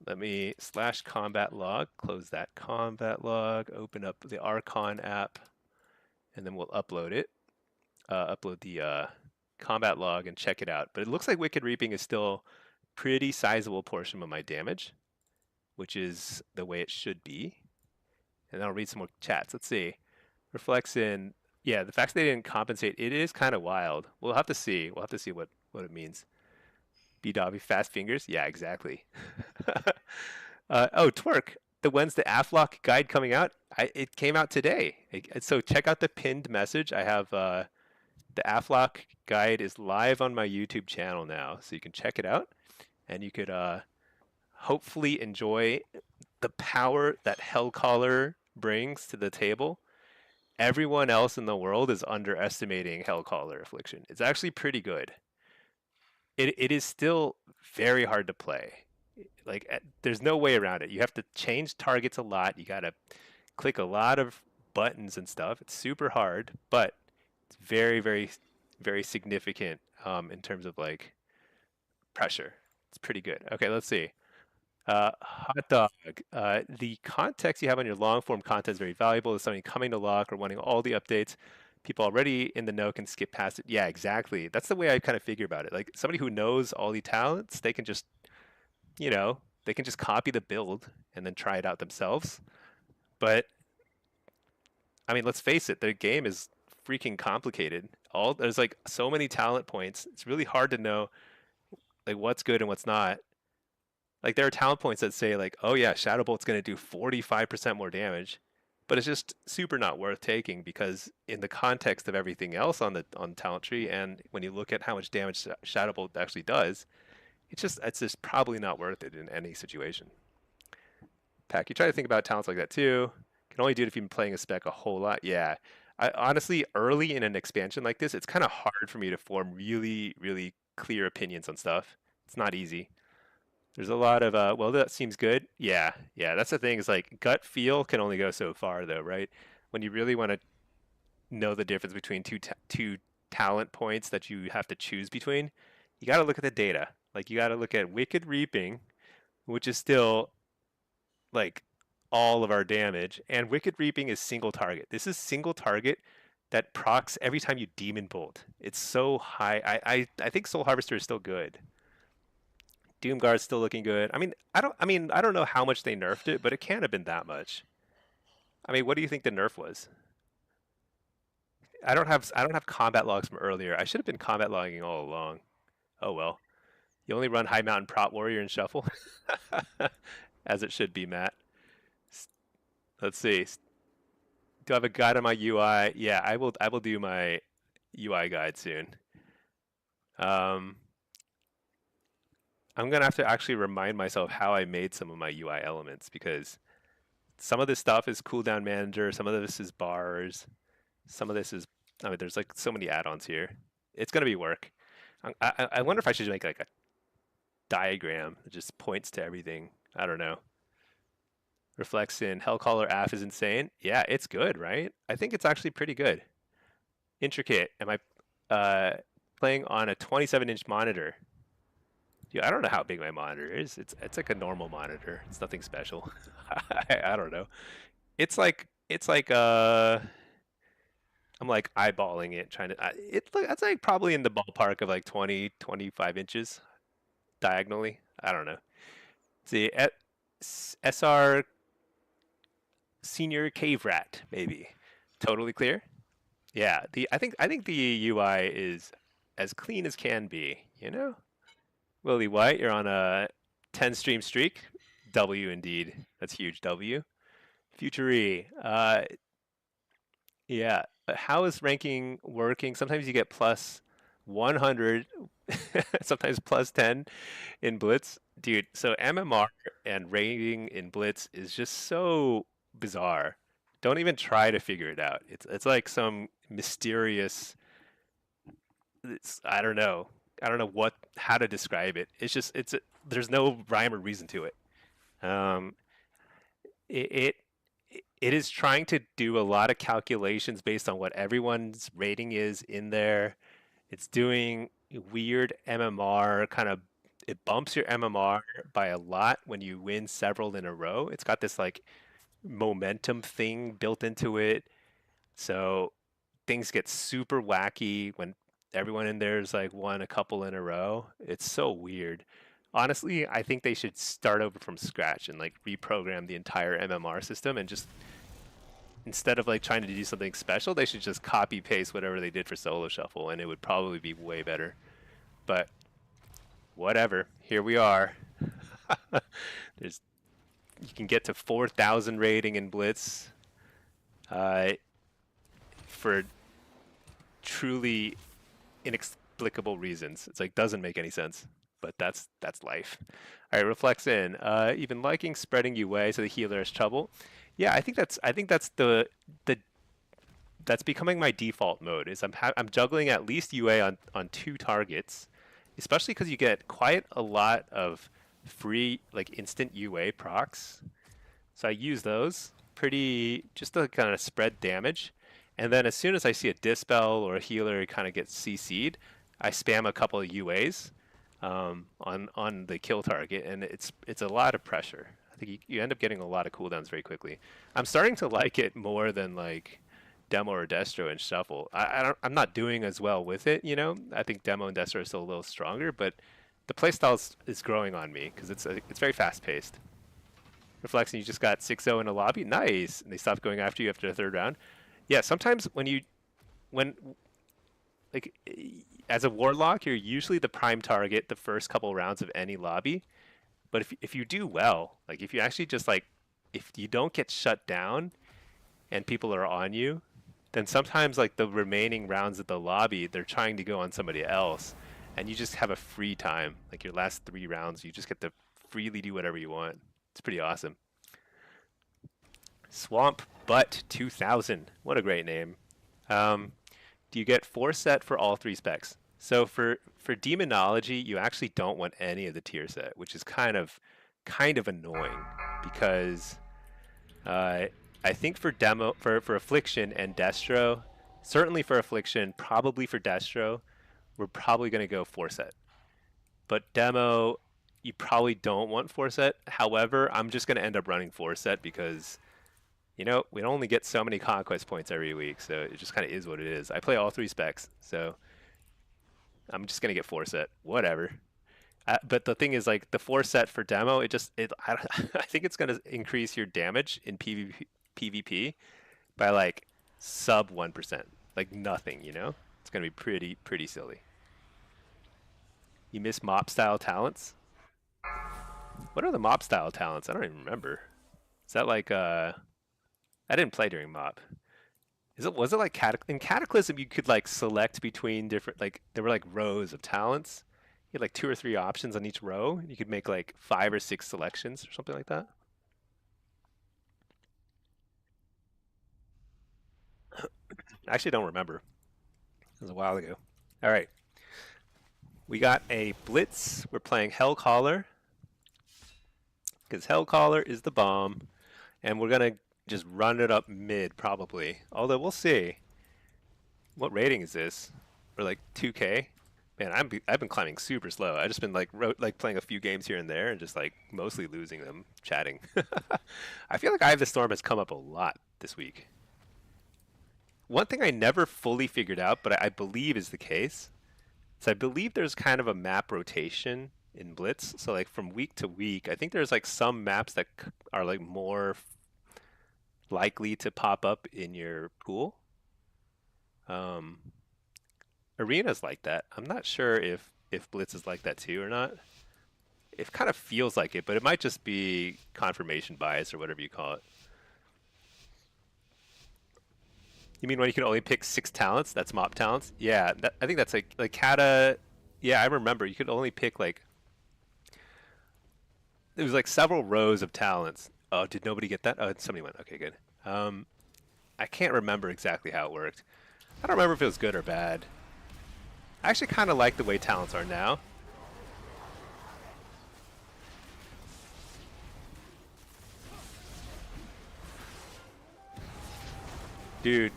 Let me /combat log, close that combat log, open up the Archon app, and then we'll upload it. Upload the combat log and check it out. But it looks like Wicked Reaping is still pretty sizable portion of my damage, which is the way it should be. And I'll read some more chats. Let's see. Reflects in, yeah, the fact that they didn't compensate, it is kind of wild. We'll have to see. We'll have to see what it means. B-Dobby, fast fingers? Yeah, exactly. Oh, Twerk. When's the Affliction guide coming out? It came out today. So check out the pinned message. I have the Affliction guide is live on my YouTube channel now, so you can check it out, and you could hopefully enjoy the power that Hellcaller brings to the table. Everyone else in the world is underestimating Hellcaller Affliction. It's actually pretty good. It is still very hard to play. Like there's no way around it. You have to change targets a lot. You got to click a lot of buttons and stuff. It's super hard, but it's very, very, very significant in terms of like pressure. It's pretty good. Okay, let's see. Hot dog. The context you have on your long form content is very valuable. If somebody coming to lock or wanting all the updates, people already in the know can skip past it. Yeah, exactly. That's the way I kind of figure about it. Like somebody who knows all the talents, they can just, they can just copy the build and then try it out themselves. But I mean, let's face it, the game is freaking complicated. There's like so many talent points. It's really hard to know like what's good and what's not. Like there are talent points that say like, oh yeah, Shadow Bolt's going to do 45% more damage, but it's just super not worth taking because in the context of everything else on the talent tree, and when you look at how much damage Shadow Bolt actually does, it's just probably not worth it in any situation. Pack, you try to think about talents like that too. Can only do it if you've been playing a spec a whole lot. Yeah. I honestly, early in an expansion like this, it's kind of hard for me to form really, really clear opinions on stuff. It's not easy. There's a lot of well, that seems good. Yeah, yeah. That's the thing is like gut feel can only go so far though, right? When you really want to know the difference between two talent points that you have to choose between, you got to look at the data. Like you got to look at Wicked Reaping, which is still like all of our damage, and Wicked Reaping is single target. This is single target that procs every time you Demon Bolt. It's so high. I think Soul Harvester is still good. Doomguard's still looking good. I don't know how much they nerfed it, but it can't have been that much. I mean, what do you think the nerf was? I don't have combat logs from earlier. I should have been combat logging all along. Oh well. You only run High Mountain Prot Warrior and Shuffle. As it should be, Matt. Let's see. Do I have a guide on my UI? Yeah, I will do my UI guide soon. Um, I'm gonna have to actually remind myself how I made some of my UI elements because some of this stuff is cooldown manager, some of this is bars, some of this is. I mean, there's like so many add-ons here. It's gonna be work. I wonder if I should make like a diagram that just points to everything. I don't know. Reflects in Hellcaller AF is insane. Yeah, it's good, right? I think it's actually pretty good. Intricate. Am I playing on a 27-inch monitor? Dude, I don't know how big my monitor is. It's like a normal monitor. It's nothing special. I don't know. It's like I'm like eyeballing it, trying to. That's like probably in the ballpark of like 20, 25 inches diagonally. I don't know. See, SR Senior Cave Rat maybe. Totally clear. Yeah. I think the UI is as clean as can be. You know. Willie White, you're on a 10 stream streak. W indeed. That's huge. W. Futury. Yeah. How is ranking working? Sometimes you get plus 100, sometimes plus 10 in Blitz. Dude, so MMR and rating in Blitz is just so bizarre. Don't even try to figure it out. It's like some mysterious I don't know. I don't know how to describe it. It's just there's no rhyme or reason to it. Um, it it is trying to do a lot of calculations based on what everyone's rating is in there. It's doing weird MMR kind of it bumps your MMR by a lot when you win several in a row. It's got this like momentum thing built into it. So things get super wacky when everyone in there's like won a couple in a row. It's so weird. Honestly, I think they should start over from scratch and like reprogram the entire MMR system and just instead of like trying to do something special, they should just copy paste whatever they did for solo shuffle and it would probably be way better. But whatever. Here we are. There's you can get to 4,000 rating in Blitz for truly inexplicable reasons. It's like doesn't make any sense, but that's life. All right, reflects in. Even liking spreading UA so the healer has trouble. Yeah, I think that's that's becoming my default mode. Is I'm juggling at least UA on two targets, especially because you get quite a lot of free like instant UA procs. So I use those pretty just to kind of spread damage. And then as soon as I see a dispel or a healer kind of gets CC'd, I spam a couple of UAs on the kill target, and it's a lot of pressure. I think you end up getting a lot of cooldowns very quickly. I'm starting to like it more than like Demo or Destro and Shuffle. I'm not doing as well with it, you know. I think Demo and Destro are still a little stronger, but the playstyle is growing on me because it's very fast paced. Reflection, you just got 6-0 in a lobby. Nice. And they stopped going after you after the third round. Yeah, sometimes when like as a warlock, you're usually the prime target the first couple rounds of any lobby. But if you do well, like if you actually just like, if you don't get shut down and people are on you, then sometimes like the remaining rounds of the lobby, they're trying to go on somebody else, and you just have a free time. Like your last 3 rounds, you just get to freely do whatever you want. It's pretty awesome. Swamp Butt 2000. What a great name. Do you get 4 set for all 3 specs? So for demonology, you actually don't want any of the tier set, which is kind of annoying because I think for Affliction and Destro, certainly for Affliction, probably for Destro, we're probably going to go 4 set. But demo, you probably don't want 4 set. However, I'm just going to end up running 4 set because, you know, we only get so many conquest points every week, so it just kind of is what it is. I play all 3 specs, so I'm just going to get 4 set. Whatever. But the thing is, like, the 4 set for demo, I think it's going to increase your damage in PvP by, like, sub 1%. Like, nothing, you know? It's going to be pretty silly. You miss mop-style talents? What are the mop-style talents? I don't even remember. Is that like, I didn't play during mop. Was it like in Cataclysm you could like select between different, like there were like rows of talents. You had like 2 or 3 options on each row, and you could make like 5 or 6 selections or something like that. I actually don't remember. It was a while ago. All right. We got a Blitz. We're playing Hellcaller because Hellcaller is the bomb, and we're gonna just run it up mid probably. Although we'll see. What rating is this? Or like 2K? Man, I've been climbing super slow. I've just been like playing a few games here and there and just like mostly losing them, chatting. I feel like Eye of the Storm has come up a lot this week. One thing I never fully figured out, but I believe is the case, is I believe there's kind of a map rotation in Blitz. So like from week to week, I think there's like some maps that are like more likely to pop up in your pool. Arena's like that. I'm not sure if Blitz is like that too or not. It kind of feels like it, but it might just be confirmation bias or whatever you call it. You mean when you can only pick 6 talents? That's mop talents? Yeah, I think that's like Kata. Yeah, I remember you could only pick like, it was like several rows of talents. Oh, did nobody get that? Oh, somebody went. Okay, good. I can't remember exactly how it worked. I don't remember if it was good or bad. I actually kind of like the way talents are now. Dude.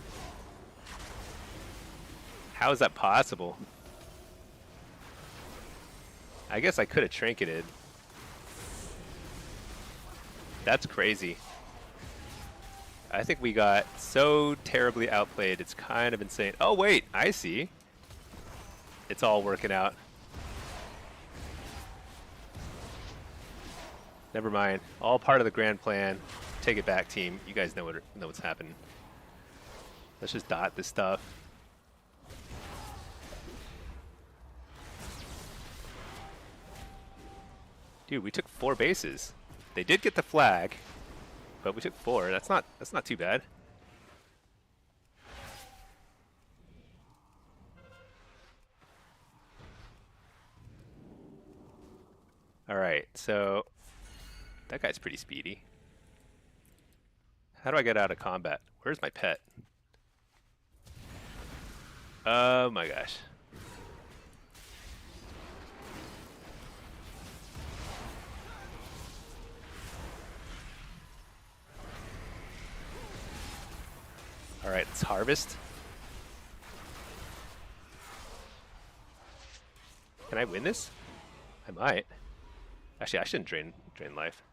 How is that possible? I guess I could have trinketed. That's crazy. I think we got so terribly outplayed, it's kind of insane. Oh wait, I see. It's all working out. Never mind. All part of the grand plan. Take it back, team. You guys know what's happening. Let's just dot this stuff. Dude, we took 4 bases. They did get the flag, but we took 4. That's not too bad. All right, so that guy's pretty speedy. How do I get out of combat? Where's my pet? Oh my gosh. All right, let's harvest. Can I win this? I might. Actually, I shouldn't drain life.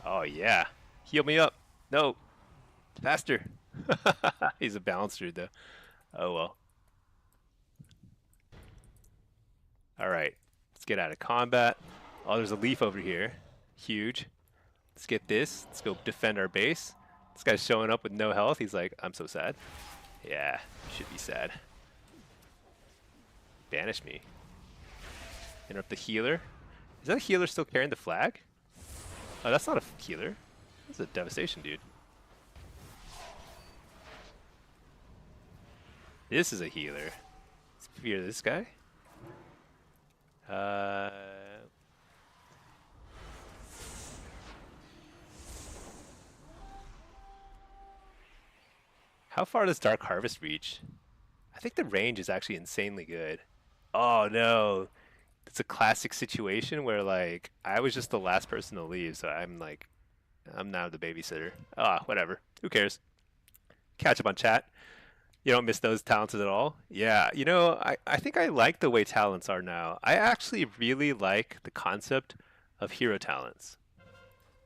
Oh yeah, heal me up. No, faster. He's a balanced dude though. Oh well. All right, let's get out of combat. Oh, there's a leaf over here. Huge. Let's get this. Let's go defend our base. This guy's showing up with no health. He's like, I'm so sad. Yeah, should be sad. Banish me. Interrupt the healer. Is that a healer still carrying the flag? Oh, that's not a healer. That's a devastation, dude. This is a healer. Let's fear this guy. How far does Dark Harvest reach? I think the range is actually insanely good. Oh no. It's a classic situation where like I was just the last person to leave, so I'm now the babysitter. Ah, whatever. Who cares? Catch up on chat. You don't miss those talents at all? Yeah, you know, I think I like the way talents are now. I actually really like the concept of hero talents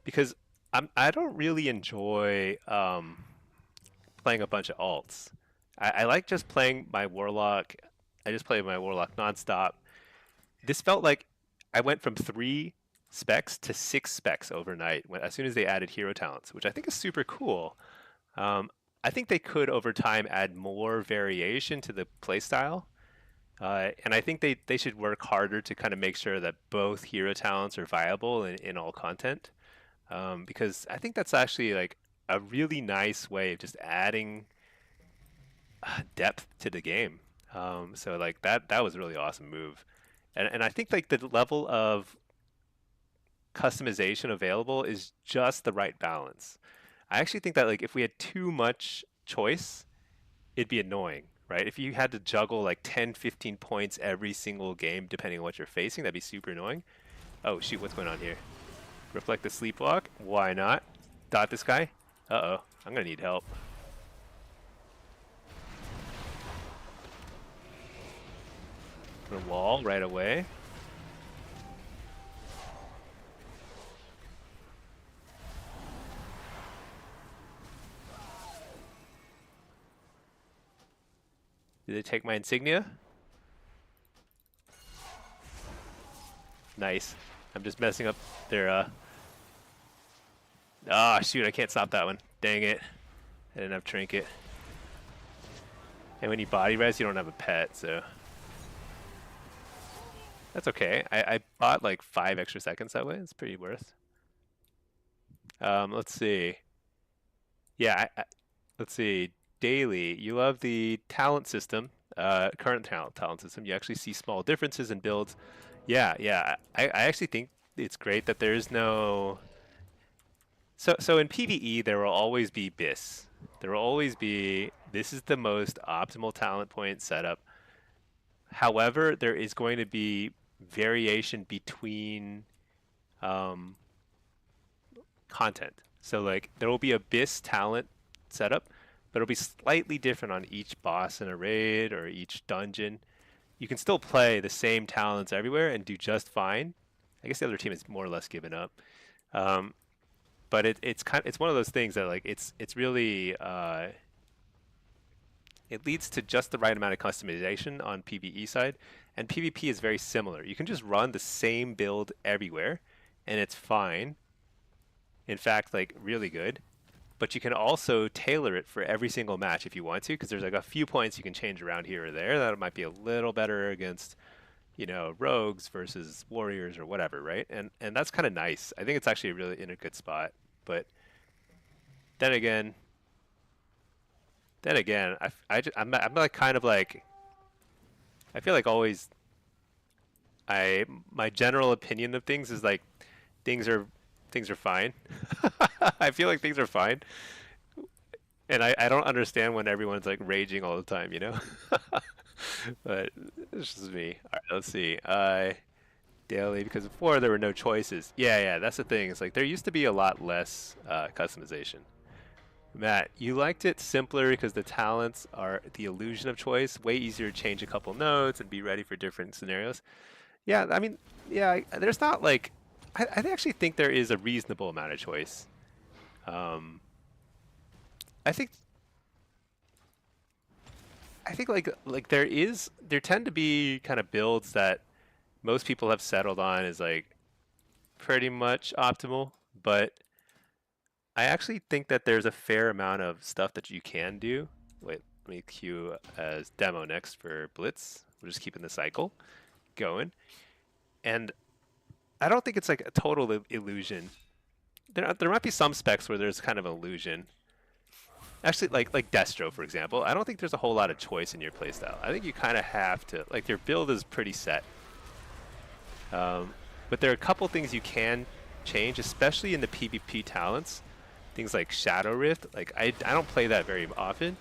because I don't really enjoy playing a bunch of alts. I like just playing my Warlock. I just play my Warlock nonstop. This felt like I went from 3 specs to 6 specs overnight as soon as they added hero talents, which I think is super cool. I think they could over time add more variation to the playstyle. And I think they should work harder to kind of make sure that both hero talents are viable in all content. Because I think that's actually like a really nice way of just adding depth to the game. So like that was a really awesome move. And I think like the level of customization available is just the right balance. I actually think that like if we had too much choice, it'd be annoying, right? If you had to juggle like 10, 15 points every single game depending on what you're facing, that'd be super annoying. Oh shoot, what's going on here? Reflect the sleepwalk? Why not? Dot this guy? Uh-oh, I'm gonna need help. Put a wall right away. Did they take my insignia? Nice. I'm just messing up their Ah, shoot, I can't stop that one. Dang it. I didn't have trinket. And when you body res, you don't have a pet, so that's okay. I bought like 5 extra seconds that way. It's pretty worth. Let's see. Yeah, let's see. Daily, you love the talent system, current talent system. You actually see small differences in builds. Yeah. I actually think it's great that there's no. So in PvE, there will always be BIS. There will always be, this is the most optimal talent point setup. However, there is going to be variation between content. So like there will be a BIS talent setup, but it'll be slightly different on each boss in a raid or each dungeon. You can still play the same talents everywhere and do just fine. I guess the other team is more or less given up. But it's one of those things that like it's really it leads to just the right amount of customization on PvE side, and PvP is very similar. You can just run the same build everywhere, and it's fine. In fact, like really good. But you can also tailor it for every single match if you want to, because there's like a few points you can change around here or there that might be a little better against, you know, rogues versus warriors or whatever, right? And that's kind of nice. I think it's actually really in a good spot. But then again, I'm like kind of like, I feel like always my general opinion of things is like things are fine. I feel like things are fine. And I don't understand when everyone's like raging all the time, you know? But it's just me. All right, let's see. Daily, because before there were no choices. Yeah, that's the thing. It's like there used to be a lot less customization. Matt, you liked it simpler because the talents are the illusion of choice. Way easier to change a couple notes and be ready for different scenarios. Yeah, I mean, yeah, there's not like, I actually think there is a reasonable amount of choice. I think like there tend to be kind of builds that most people have settled on as like pretty much optimal, but I actually think that there's a fair amount of stuff that you can do. Wait, let me queue as demo next for Blitz. We're just keeping the cycle going. And I don't think it's like a total illusion. There might be some specs where there's kind of an illusion. Actually, like Destro, for example, I don't think there's a whole lot of choice in your playstyle. I think you kind of have to, like, your build is pretty set. But there are a couple things you can change, especially in the PvP talents. Things like Shadow Rift, like I don't play that very often,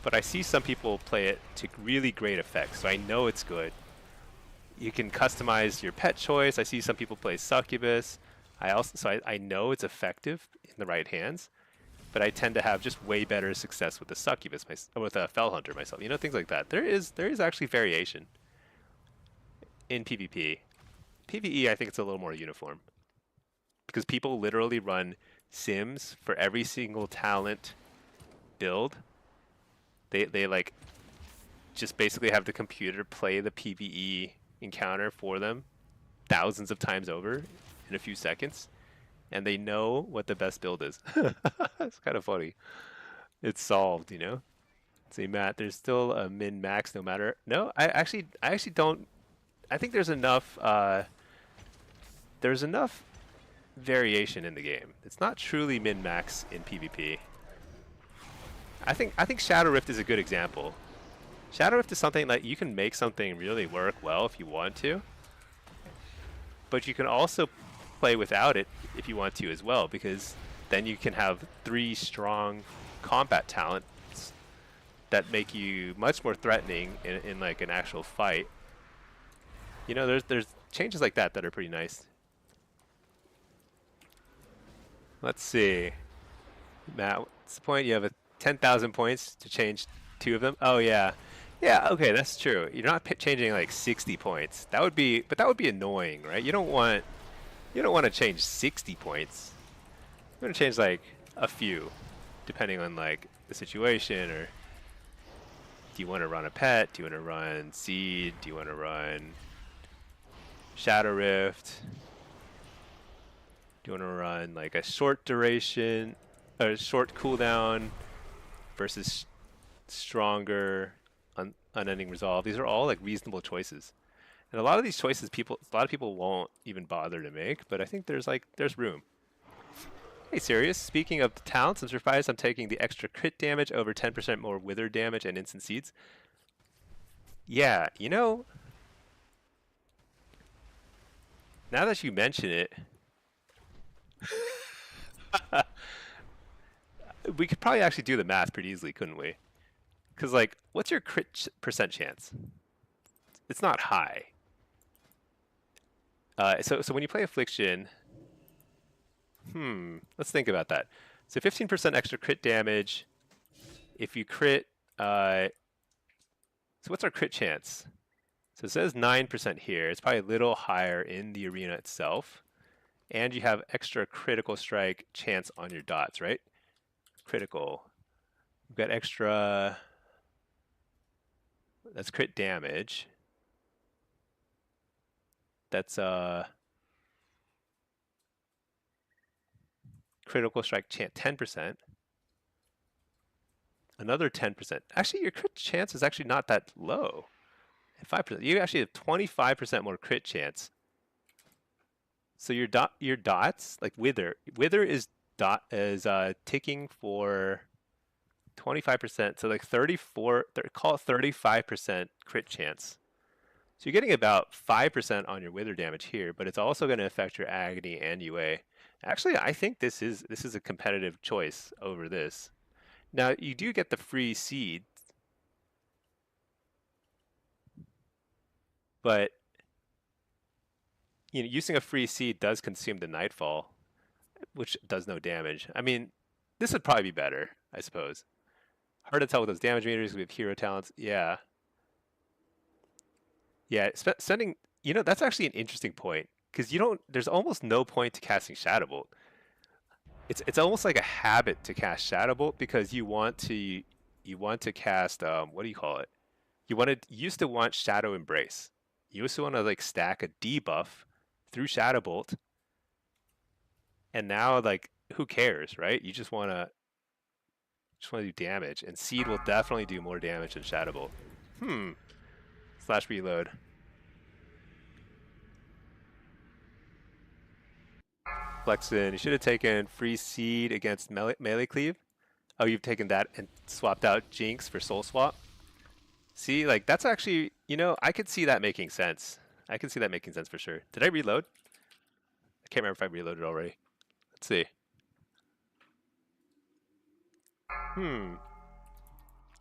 but I see some people play it to really great effect, so I know it's good. You can customize your pet choice. I see some people play Succubus. I know it's effective in the right hands, but I tend to have just way better success with the Succubus, with a Fell Hunter myself. You know, things like that. There is actually variation in PvP. PvE, I think it's a little more uniform because people literally run sims for every single talent build. They like just basically have the computer play the PvE encounter for them thousands of times over in a few seconds, and they know what the best build is. It's kind of funny. It's solved, you know. Say, Matt, there's still a min max no matter. No, I actually don't. I think there's enough. There's enough variation in the game. It's not truly min max in PvP. I think Shadow Rift is a good example. Shadow Rift is something that you can make something really work well if you want to, but you can also play without it if you want to as well, because then you can have 3 strong combat talents that make you much more threatening in like an actual fight. You know, there's changes like that that are pretty nice. Let's see. Matt, what's the point? You have 10,000 points to change 2 of them? Oh yeah. Yeah, okay, that's true. You're not changing like 60 points. That would be, but that would be annoying, right? You don't want to change 60 points. You want to change like a few, depending on like the situation. Or do you want to run a pet? Do you want to run seed? Do you want to run Shadow Rift? Do you want to run like a short duration, a short cooldown versus stronger unending resolve? These are all like reasonable choices, and a lot of these choices a lot of people won't even bother to make, but I think there's room. Hey Sirius, speaking of the talents, I'm surprised I'm taking the extra crit damage over 10% more wither damage and instant seeds. Yeah, you know, now that you mention it, we could probably actually do the math pretty easily, couldn't we? Because, like, what's your crit percent chance? It's not high. So when you play Affliction, let's think about that. So 15% extra crit damage. If you crit, so what's our crit chance? So it says 9% here. It's probably a little higher in the arena itself. And you have extra critical strike chance on your dots, right? Critical. We've got extra. That's crit damage. That's critical strike chance 10%. Another 10%. Actually, your crit chance is actually not that low. At 5%. You actually have 25% more crit chance. So your dots, like Wither is ticking for 25%. So like 34, call it 35% crit chance. So you're getting about 5% on your Wither damage here, but it's also going to affect your Agony and UA. Actually, I think this is a competitive choice over this. Now you do get the free seed, but you know, using a free seed does consume the Nightfall, which does no damage. I mean, this would probably be better, I suppose. Hard to tell with those damage meters. We have hero talents. Yeah. Yeah, spending, you know, that's actually an interesting point, because there's almost no point to casting Shadow Bolt. It's almost like a habit to cast Shadow Bolt, because you want to cast, what do you call it? You used to want Shadow Embrace. You used to want to like stack a debuff through Shadow Bolt, and now like who cares, right? You just want to do damage, and Seed will definitely do more damage than Shadow Bolt. Slash reload. Affliction. You should have taken Free Seed against melee cleave. Oh, you've taken that and swapped out Jinx for Soul Swap. See, like that's actually, I could see that making sense. I can see that making sense for sure. Did I reload? I can't remember if I reloaded already. Let's see. You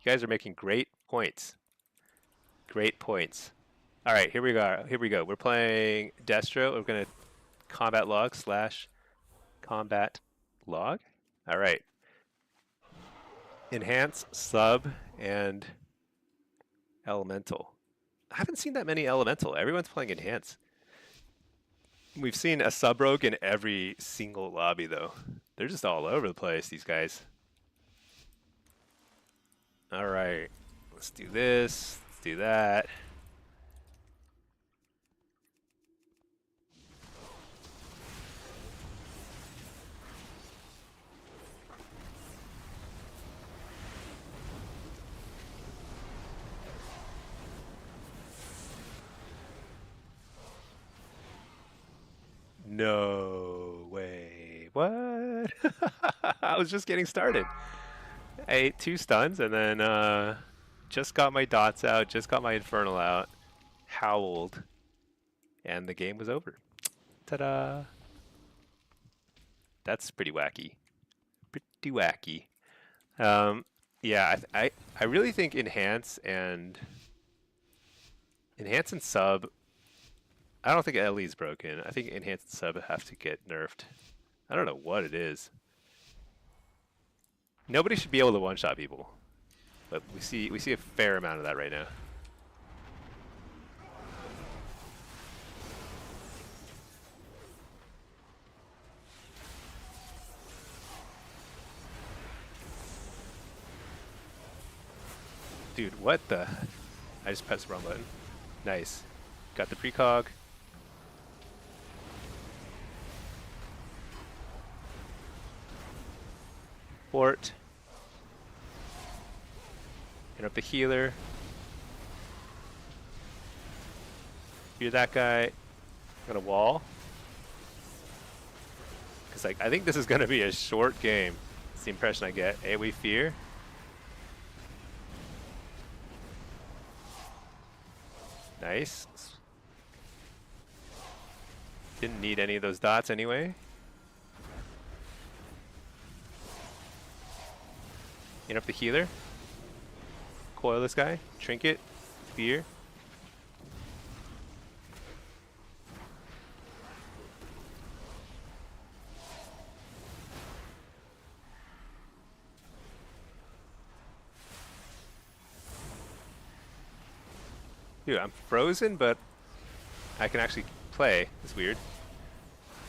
guys are making great points. Great points. All right, here we go. Here we go. We're playing Destro. We're gonna combat log / combat log. All right. Enhance, sub, and elemental. I haven't seen that many elemental. Everyone's playing enhance. We've seen a sub rogue in every single lobby though. They're just all over the place, these guys. All right, let's do this. Let's do that. No way. What? I was just getting started. I ate 2 stuns and then just got my dots out, just got my infernal out, howled, and the game was over. Ta-da! That's pretty wacky. Pretty wacky. Yeah, I really think enhance and sub. I don't think Ellie's broken. I think enhance and sub have to get nerfed. I don't know what it is. Nobody should be able to one-shot people, but we see a fair amount of that right now. Dude, what the? I just pressed the wrong button. Nice. Got the precog. Fort. Hit up the healer. Fear that guy. Got a wall. Cause like I think this is gonna be a short game. That's the impression I get. AoE fear. Nice. Didn't need any of those dots anyway. Hit up the healer. Coil this guy. Trinket. Fear. Dude, I'm frozen, but I can actually play. It's weird.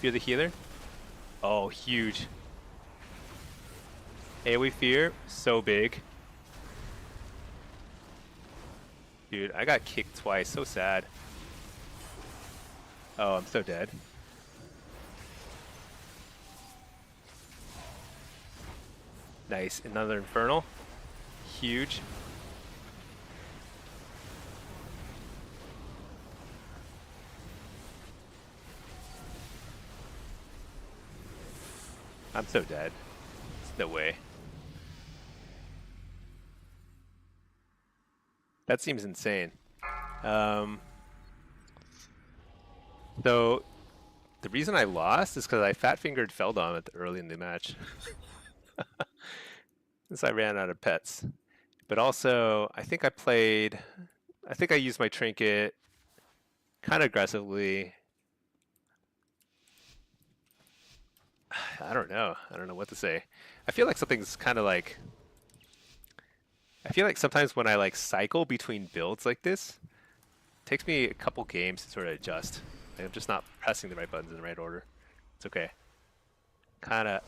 Fear the healer. Oh, huge. AoE fear, so big. Dude, I got kicked twice, so sad. Oh, I'm so dead. Nice, another infernal. Huge. I'm so dead. There's no way. That seems insane. So the reason I lost is because I fat-fingered Feldon at the early in the match. Since I ran out of pets. But also, I think I used my trinket kind of aggressively. I don't know what to say. I feel like something's kind of like... I feel like sometimes when I like cycle between builds like this, it takes me a couple games to sort of adjust. Like, I'm just not pressing the right buttons in the right order. It's okay. Kind of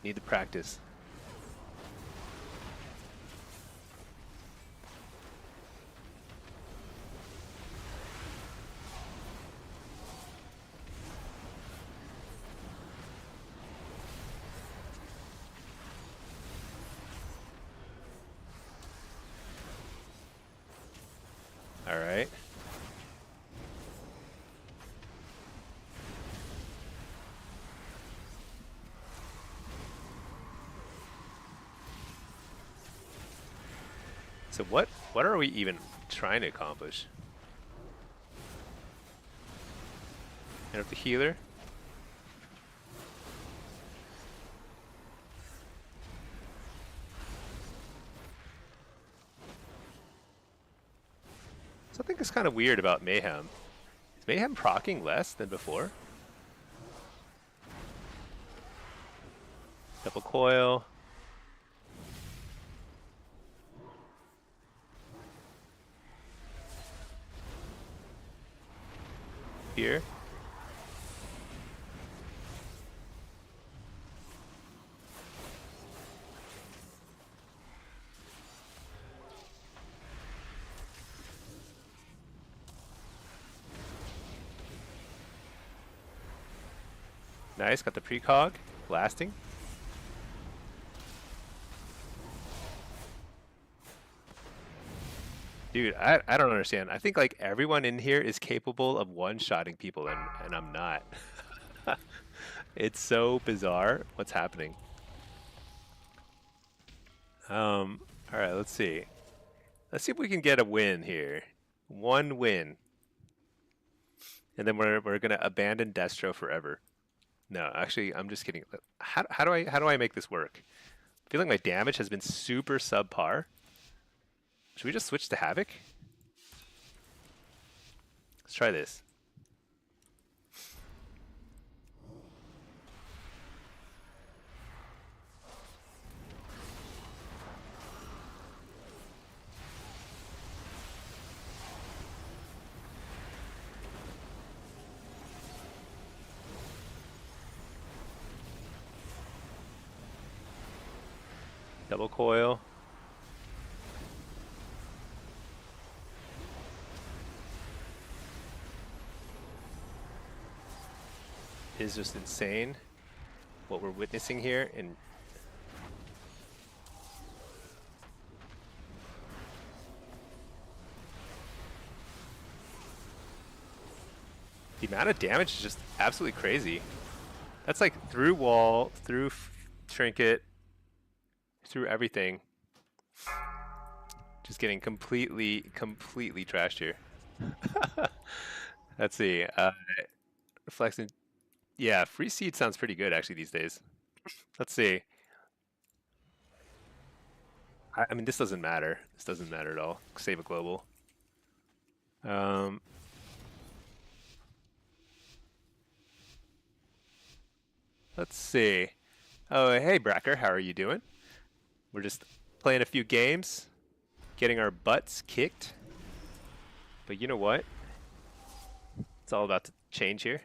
need to practice. All right. So what are we even trying to accomplish? And with the healer. Something is kind of weird about Mayhem. Is Mayhem proccing less than before? Double coil. Here. Nice, got the precog, blasting. Dude, I don't understand. I think like everyone in here is capable of one-shotting people and I'm not. It's so bizarre what's happening. All right, let's see. Let's see if we can get a win here. One win. And then we're gonna abandon Destro forever. No, actually, I'm just kidding. How do I make this work? I feel like my damage has been super subpar. Should we just switch to Havoc? Let's try this. Double coil. Is just insane what we're witnessing here. And the amount of damage is just absolutely crazy. That's like through wall, through trinket, through everything. Just getting completely trashed here. Let's see. Reflection. Yeah, free seed sounds pretty good actually these days. Let's see. I mean, this doesn't matter. This doesn't matter at all. Save a global. Let's see. Oh, hey, Bracker. How are you doing? We're just playing a few games, getting our butts kicked. But you know what? It's all about to change here.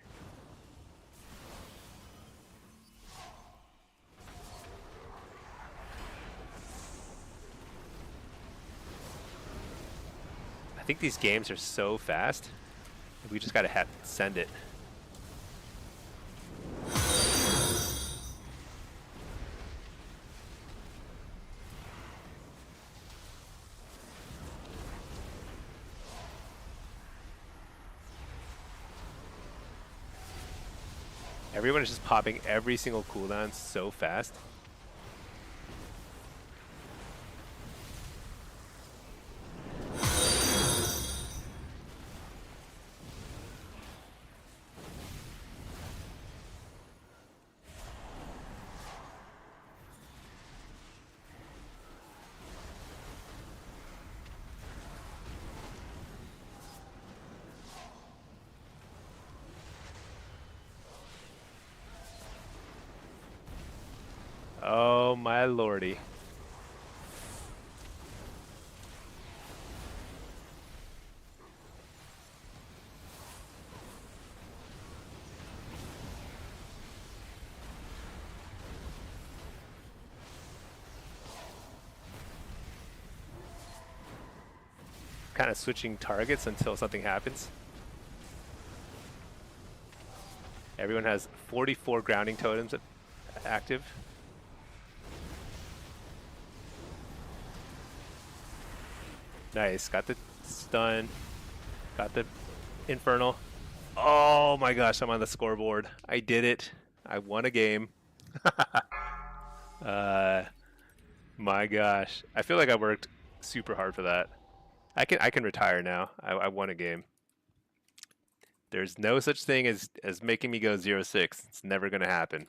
I think these games are so fast. We just gotta send it. Everyone is just popping every single cooldown so fast. Oh my lordy. Kind of switching targets until something happens. Everyone has 44 grounding totems active. Nice, got the stun, got the infernal. Oh my gosh, I'm on the scoreboard. I did it. I won a game. My gosh. I feel like I worked super hard for that. I can retire now. I won a game. There's no such thing as making me go 0-6. It's never gonna happen.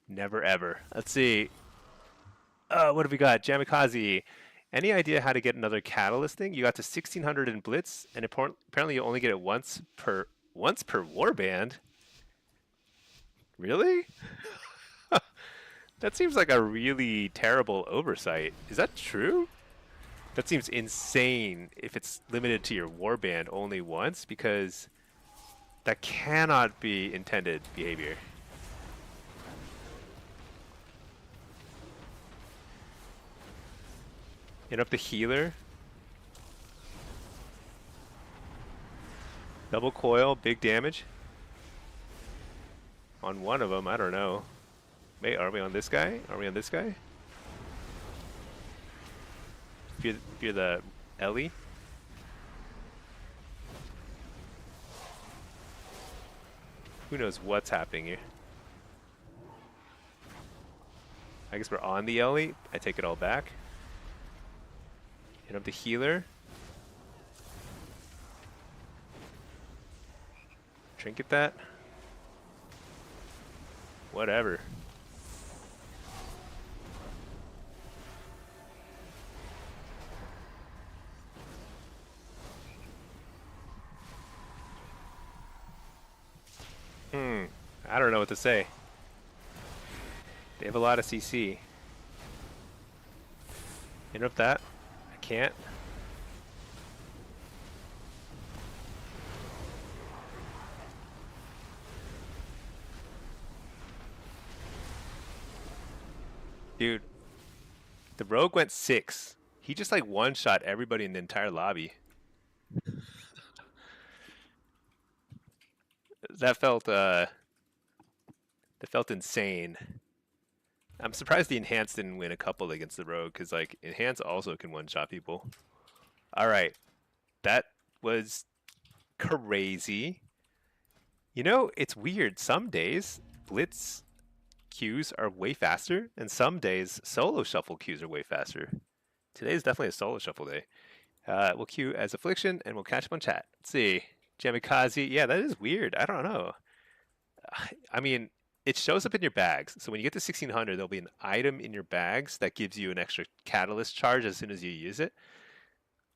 Never ever. Let's see. What have we got? Jamikaze. Any idea how to get another catalyst thing? You got to 1600 in Blitz, and apparently you only get it once per warband. Really? That seems like a really terrible oversight. Is that true? That seems insane if it's limited to your warband only once, because that cannot be intended behavior. Hit up the healer. Double coil, big damage. On one of them, I don't know. Wait, are we on this guy? Are we on this guy? If you're the Ellie. Who knows what's happening here? I guess we're on the Ellie. I take it all back. Hit up the healer. Trinket that. Whatever. I don't know what to say. They have a lot of CC. Interrupt that. I can't. Dude, the rogue went 6. He just like one-shot everybody in the entire lobby. That felt insane. I'm surprised the Enhance didn't win a couple against the rogue, because like Enhance also can one-shot people. All right, that was crazy. You know, it's weird. Some days Blitz queues are way faster, and some days solo shuffle queues are way faster. Today is definitely a solo shuffle day. We'll queue as Affliction, and we'll catch up on chat. Let's see. Jamikaze. Yeah, that is weird. I don't know. I mean, it shows up in your bags. So when you get to 1600, there'll be an item in your bags that gives you an extra catalyst charge as soon as you use it.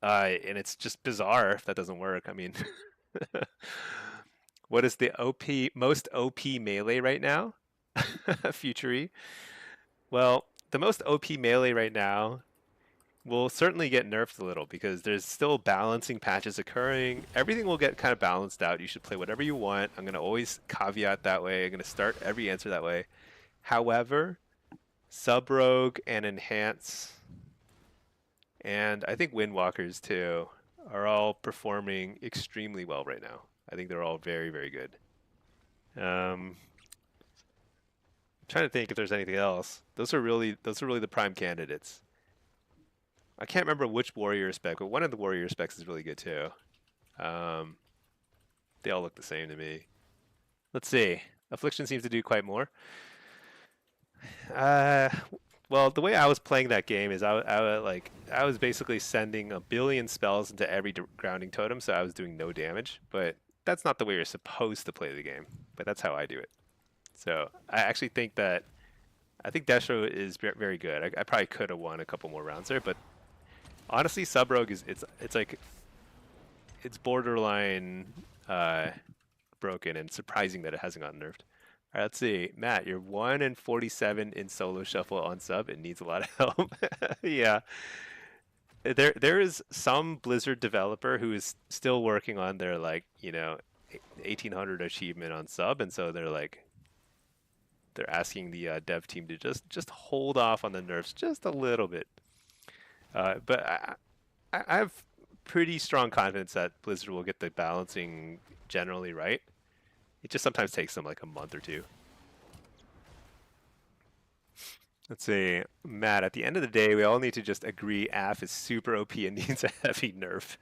And it's just bizarre if that doesn't work. I mean, what is the most OP melee right now? Futury. Well, the most OP melee right now will certainly get nerfed a little, because there's still balancing patches occurring. Everything will get kind of balanced out. You should play whatever you want. I'm going to always caveat that way. I'm going to start every answer that way. However, Sub Rogue and Enhance, and I think Windwalkers too, are all performing extremely well right now. I think they're all very, very good. I'm trying to think if there's anything else. Those are really the prime candidates. I can't remember which warrior spec, but one of the warrior specs is really good too. They all look the same to me. Let's see. Affliction seems to do quite more. Well, the way I was playing that game is I was basically sending a billion spells into every grounding totem, so I was doing no damage. But that's not the way you're supposed to play the game. But that's how I do it. So I actually think Destro is very good. I probably could have won a couple more rounds there, but honestly, Sub Rogue is it's borderline broken, and surprising that it hasn't gotten nerfed. All right, let's see. Matt, you're 1-47 in solo shuffle on sub. It needs a lot of help. Yeah. There is some Blizzard developer who is still working on their 1800 achievement on sub, and so they're asking the dev team to just hold off on the nerfs just a little bit. But I have pretty strong confidence that Blizzard will get the balancing generally right. It just sometimes takes them like a month or two. Let's see. Matt, at the end of the day, we all need to just agree AF is super OP and needs a heavy nerf.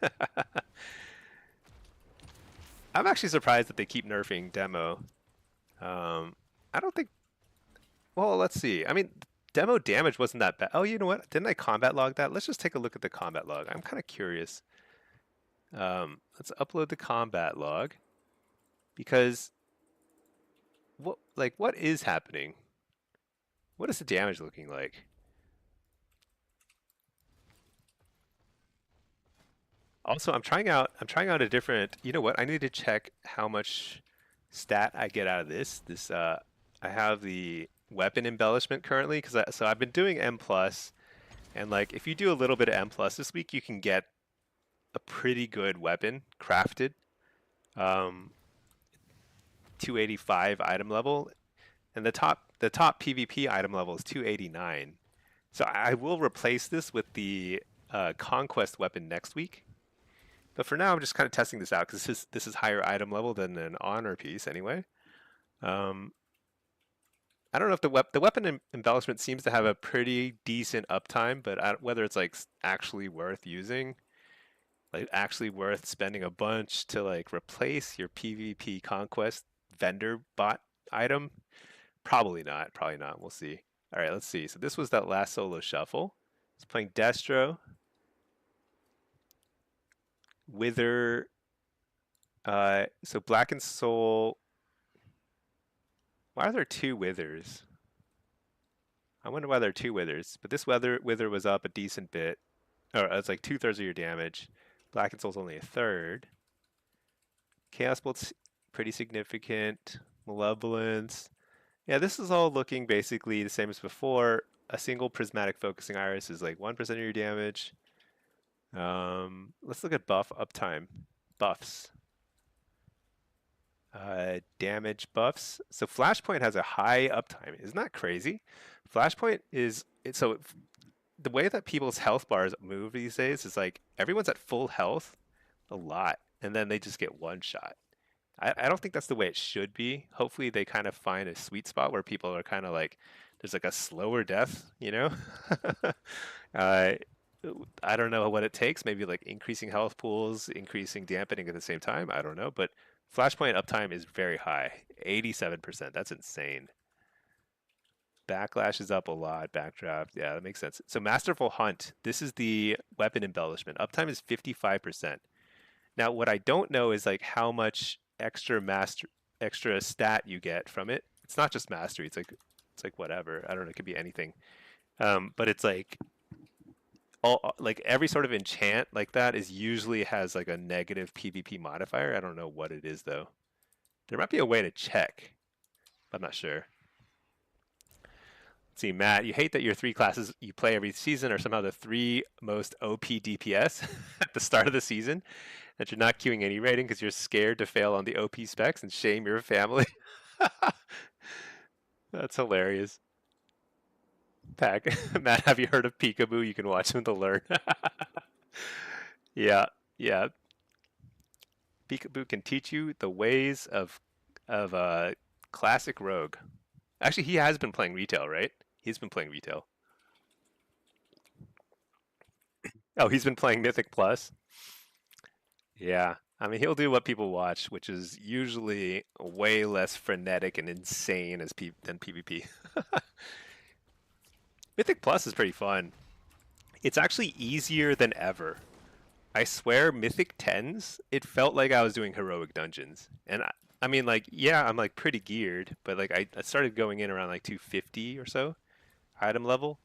I'm actually surprised that they keep nerfing Demo. I don't think... Well, let's see. I mean, demo damage wasn't that bad. Oh, you know what? Didn't I combat log that? Let's just take a look at the combat log. I'm kind of curious. Let's upload the combat log because what is happening? What is the damage looking like? Also, I'm trying out a different, you know what? I need to check how much stat I get out of this. I have the weapon embellishment currently so I've been doing M plus, and like if you do a little bit of M plus this week, you can get a pretty good weapon crafted. Um, 285 item level, and the top PvP item level is 289. So I will replace this with the conquest weapon next week. But for now, I'm just kind of testing this out because this is higher item level than an honor piece anyway. Um, I don't know if the weapon embellishment seems to have a pretty decent uptime, but whether it's like actually worth using, like actually worth spending a bunch to like replace your PvP conquest vendor bot item, probably not. Probably not. We'll see. All right, let's see. So this was that last solo shuffle. It's playing Destro, Wither. So Black and Soul. Why are there two Withers? I wonder why there are two Withers. But this Wither was up a decent bit. Or it's like 2/3 of your damage. Black and Soul's only a third. Chaos Bolt's pretty significant. Malevolence. Yeah, this is all looking basically the same as before. A single prismatic focusing iris is like 1% of your damage. Let's look at buff uptime. Buffs. Damage buffs. So Flashpoint has a high uptime. Isn't that crazy? Flashpoint is so the way that people's health bars move these days is like everyone's at full health a lot, and then they just get one shot. I don't think that's the way it should be. Hopefully they kind of find a sweet spot where people are kind of like there's like a slower death, you know? uh, I don't know what it takes. Maybe like increasing health pools, increasing dampening at the same time. I don't know, but Flashpoint uptime is very high, 87%. That's insane. Backlash is up a lot. Backdraft, yeah, that makes sense. So Masterful Hunt, this is the weapon embellishment. Uptime is 55%. Now, what I don't know is like how much extra stat you get from it. It's not just mastery. It's like whatever. I don't know. It could be anything. But it's like all like every sort of enchant like that is usually has like a negative PvP modifier. I don't know what it is though. There might be a way to check. I'm not sure. Let's see, Matt, you hate that your three classes you play every season are somehow the three most OP DPS at the start of the season. That you're not queuing any rating because you're scared to fail on the OP specs and shame your family. That's hilarious. Pack. Matt, have you heard of Peekaboo? You can watch him to learn. Yeah, yeah. Peekaboo can teach you the ways of classic rogue. Actually, he has been playing retail, right? He's been playing retail. Oh, he's been playing Mythic Plus. Yeah. I mean, he'll do what people watch, which is usually way less frenetic and insane than PvP. Mythic Plus is pretty fun. It's actually easier than ever. I swear, Mythic 10s, it felt like I was doing heroic dungeons. And I mean, like, yeah, I'm like pretty geared, but like I started going in around like 250 or so item level.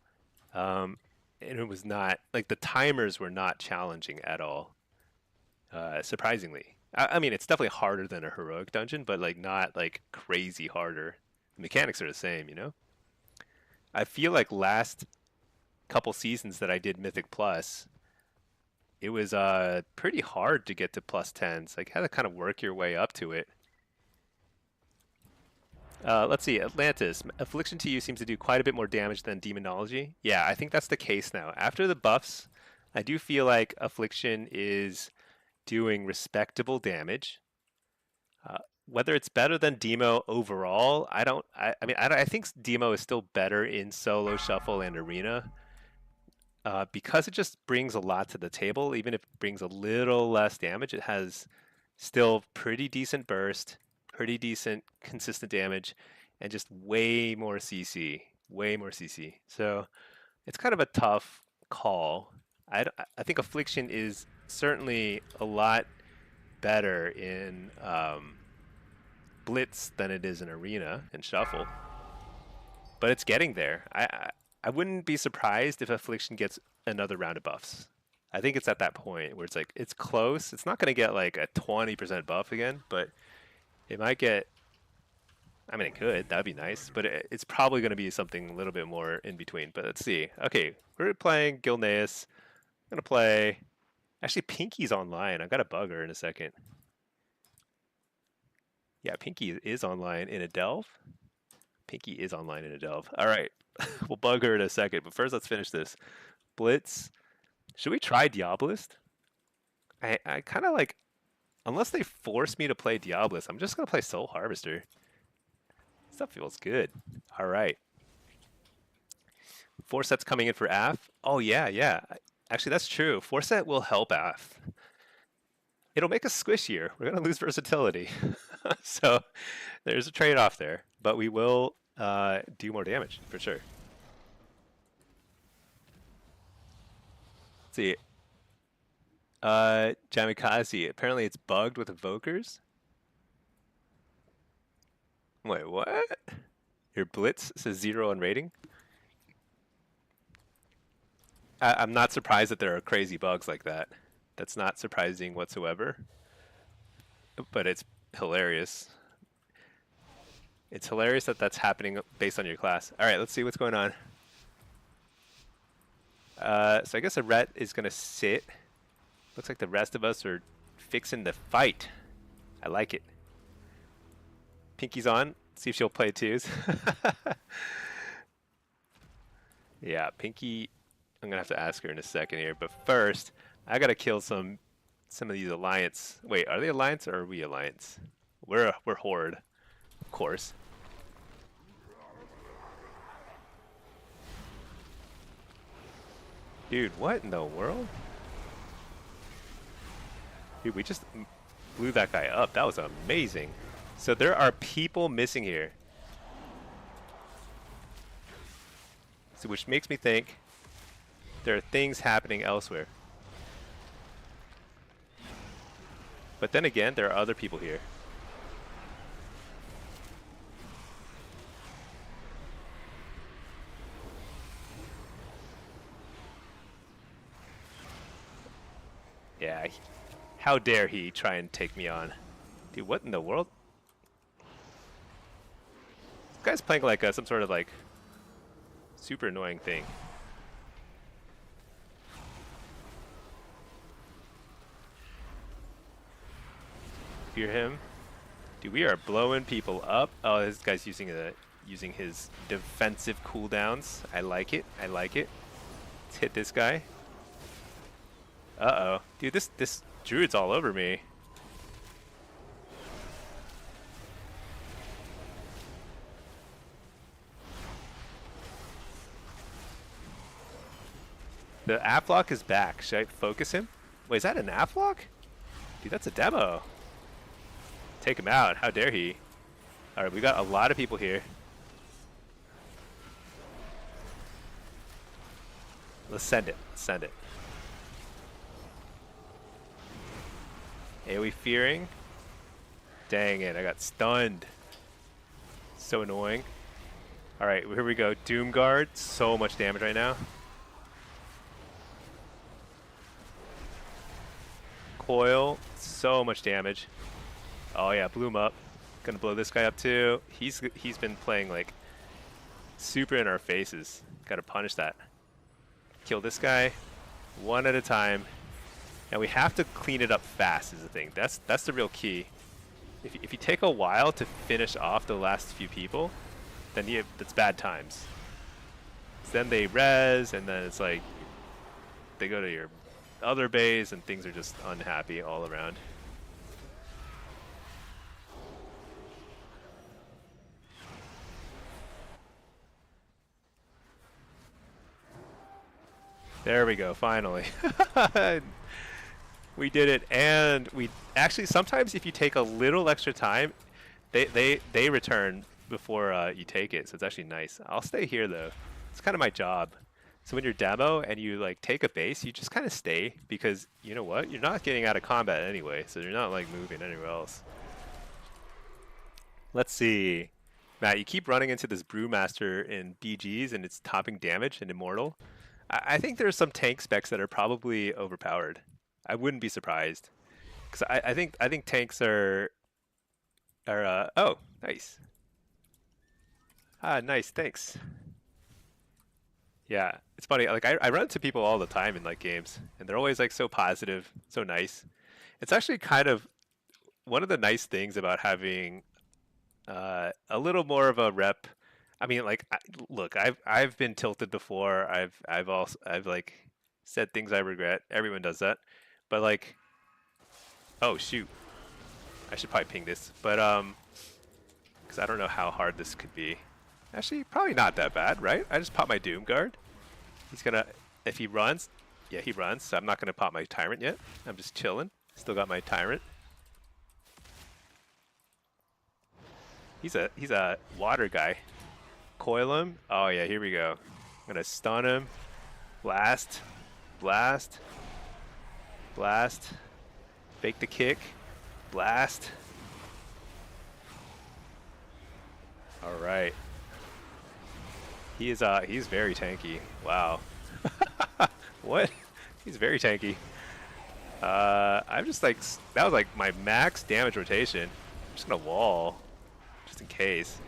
Um, and it was not like the timers were not challenging at all. Surprisingly, I mean, it's definitely harder than a heroic dungeon, but like not like crazy harder. The mechanics are the same, you know. I feel like last couple seasons that I did Mythic Plus, it was pretty hard to get to plus 10s. Like, had to kind of work your way up to it. Let's see, Atlantis. Affliction to you seems to do quite a bit more damage than Demonology. Yeah, I think that's the case now. After the buffs, I do feel like Affliction is doing respectable damage. Whether it's better than Demo overall, I don't. I mean, I think Demo is still better in solo, shuffle, and arena because it just brings a lot to the table. Even if it brings a little less damage, it has still pretty decent burst, pretty decent consistent damage, and just way more CC. way more CC. So it's kind of a tough call. I think Affliction is certainly a lot better in Blitz than it is in Arena and Shuffle, but it's getting there. I wouldn't be surprised if Affliction gets another round of buffs. I think it's at that point where it's like it's close. It's not going to get like a 20% buff again, but it might get. I mean, it could. That'd be nice, but it's probably going to be something a little bit more in between. But let's see. Okay, we're playing Gilneas. I'm gonna play. Actually, Pinky's online. I've got to bug her in a second. Yeah, Pinky is online in a delve. Pinky is online in a delve. All right, we'll bug her in a second. But first, let's finish this. Blitz. Should we try Diabolist? I kind of like, unless they force me to play Diabolist, I'm just gonna play Soul Harvester. Stuff feels good. All right. 4 sets coming in for Aff. Oh yeah, yeah. Actually, that's true. 4 set will help Aff. It'll make us squishier. We're gonna lose versatility, so there's a trade-off there. But we will do more damage for sure. Let's see. Jamikaze. Apparently, it's bugged with evokers. Wait, what? Your Blitz says 0 on rating? I'm not surprised that there are crazy bugs like that. That's not surprising whatsoever. But it's hilarious. It's hilarious that that's happening based on your class. All right, let's see what's going on. So I guess a Ret is going to sit. Looks like the rest of us are fixing the fight. I like it. Pinky's on. See if she'll play twos. Yeah, Pinky. I'm gonna have to ask her in a second here, but first I gotta kill some of these alliance. Wait, are they alliance or are we alliance? We're horde, of course. Dude, what in the world? Dude, we just blew that guy up. That was amazing. So there are people missing here. So which makes me think there are things happening elsewhere. But then again, there are other people here. Yeah, how dare he try and take me on. Dude, what in the world? This guy's playing like some sort of like super annoying thing. Hear him? Dude, we are blowing people up. Oh, this guy's using his defensive cooldowns. I like it. I like it. Let's hit this guy. Uh-oh. Dude, this druid's all over me. The Afflock is back. Should I focus him? Wait, is that an Afflock? Dude, that's a demo. Take him out. How dare he? Alright, we got a lot of people here. Let's send it. Let's send it. AoE fearing. Dang it, I got stunned. So annoying. Alright, here we go. Doomguard. So much damage right now. Coil. So much damage. Oh yeah, blew him up. Gonna blow this guy up too. He's been playing like super in our faces. Gotta punish that. Kill this guy one at a time. And we have to clean it up fast is the thing. That's the real key. If you take a while to finish off the last few people, then it's bad times. So then they res, and then it's like they go to your other base, and things are just unhappy all around. There we go, finally. We did it, and we actually sometimes if you take a little extra time, they return before you take it, so it's actually nice. I'll stay here though. It's kind of my job. So when you're demo and you like take a base, you just kind of stay because you know what? You're not getting out of combat anyway, so you're not like moving anywhere else. Let's see. Matt, you keep running into this Brewmaster in BGs and it's topping damage and immortal. I think there's some tank specs that are probably overpowered. I wouldn't be surprised because I think tanks are oh nice nice thanks. Yeah, it's funny. Like I run into people all the time in like games, and they're always like so positive, so nice. It's actually kind of one of the nice things about having a little more of a rep. I mean, like, look, I've been tilted before. I've like said things I regret. Everyone does that, but like, oh shoot, I should probably ping this, but because I don't know how hard this could be. Actually, probably not that bad, right? I just pop my Doom Guard. He's gonna, if he runs, yeah, he runs. So I'm not gonna pop my Tyrant yet. I'm just chilling. Still got my Tyrant. He's a water guy. Coil him. Oh yeah, here we go. I'm gonna stun him. Blast, blast, blast. Fake the kick. Blast. All right. He's very tanky. Wow. What? He's very tanky. I'm just like that was like my max damage rotation. I'm just gonna wall, just in case.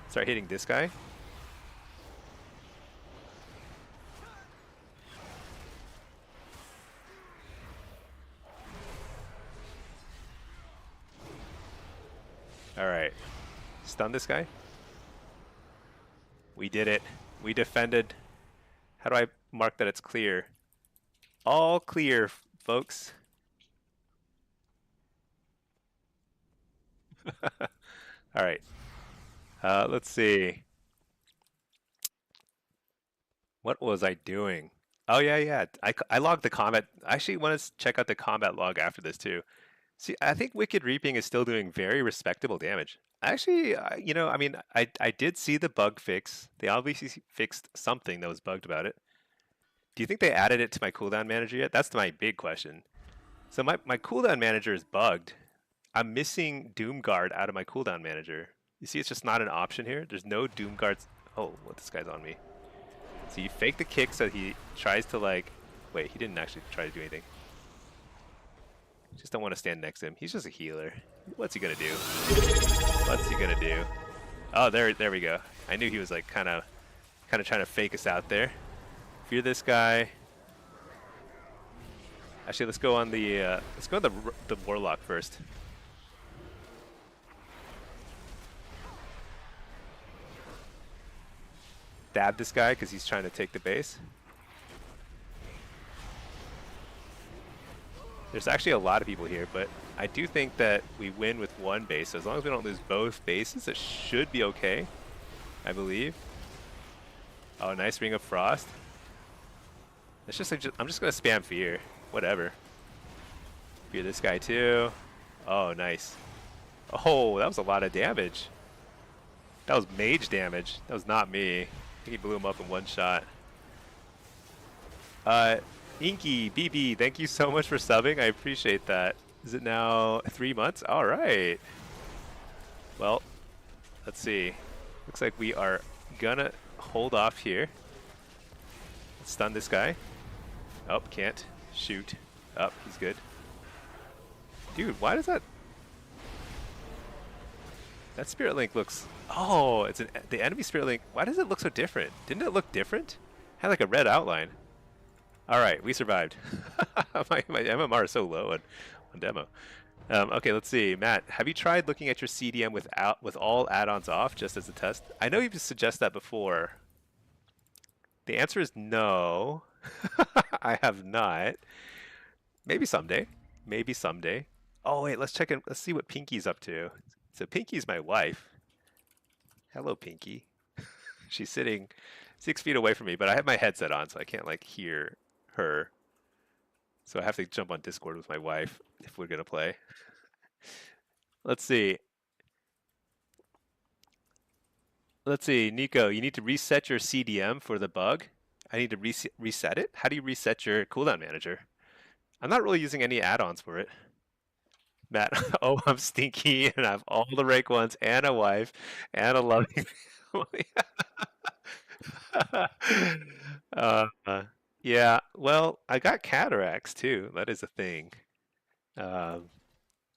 Start hitting this guy. All right, stun this guy. We did it. We defended. How do I mark that it's clear? All clear, folks. All right. Let's see. What was I doing? Oh yeah, yeah. I logged the combat. I actually want to check out the combat log after this too. See, I think Wicked Reaping is still doing very respectable damage. Actually, you know, I mean, I did see the bug fix. They obviously fixed something that was bugged about it. Do you think they added it to my cooldown manager yet? That's my big question. So my cooldown manager is bugged. I'm missing Doom Guard out of my cooldown manager. You see, it's just not an option here. There's no Doom Guards. Oh, what, this guy's on me. So you fake the kick so he tries to like, wait, he didn't actually try to do anything. Just don't want to stand next to him. He's just a healer. What's he gonna do? What's he gonna do? Oh, there we go. I knew he was like kind of trying to fake us out there. Fear this guy. Actually, let's go on the Warlock first. Dab this guy because he's trying to take the base. There's actually a lot of people here, but I do think that we win with one base. So as long as we don't lose both bases, it should be okay, I believe. Oh, nice Ring of Frost. It's just like, I'm just going to spam Fear. Whatever. Fear this guy too. Oh, nice. Oh, that was a lot of damage. That was mage damage. That was not me. I think he blew him up in one shot. Inky, BB, thank you so much for subbing. I appreciate that. Is it now 3 months? All right. Well, let's see. Looks like we are gonna hold off here. Let's stun this guy. Oh, can't. Shoot. Oh, he's good. Dude, why does that... That Spirit Link looks... Oh, it's the enemy Spirit Link. Why does it look so different? Didn't it look different? It had like a red outline. All right, we survived. my MMR is so low on demo. Okay, let's see. Matt, have you tried looking at your CDM with all add-ons off just as a test? I know you've suggested that before. The answer is no. I have not. Maybe someday. Maybe someday. Oh wait, let's check in. Let's see what Pinky's up to. So Pinky's my wife. Hello, Pinky. She's sitting 6 feet away from me, but I have my headset on, so I can't like hear her. So I have to jump on Discord with my wife if we're gonna play. Let's see. Let's see, Nico, you need to reset your CDM for the bug. I need to reset it. How do you reset your cooldown manager? I'm not really using any add-ons for it. Matt, oh, I'm stinky and I have all the rake ones and a wife and a loving family. uh, yeah, well, I got cataracts too. That is a thing. Um,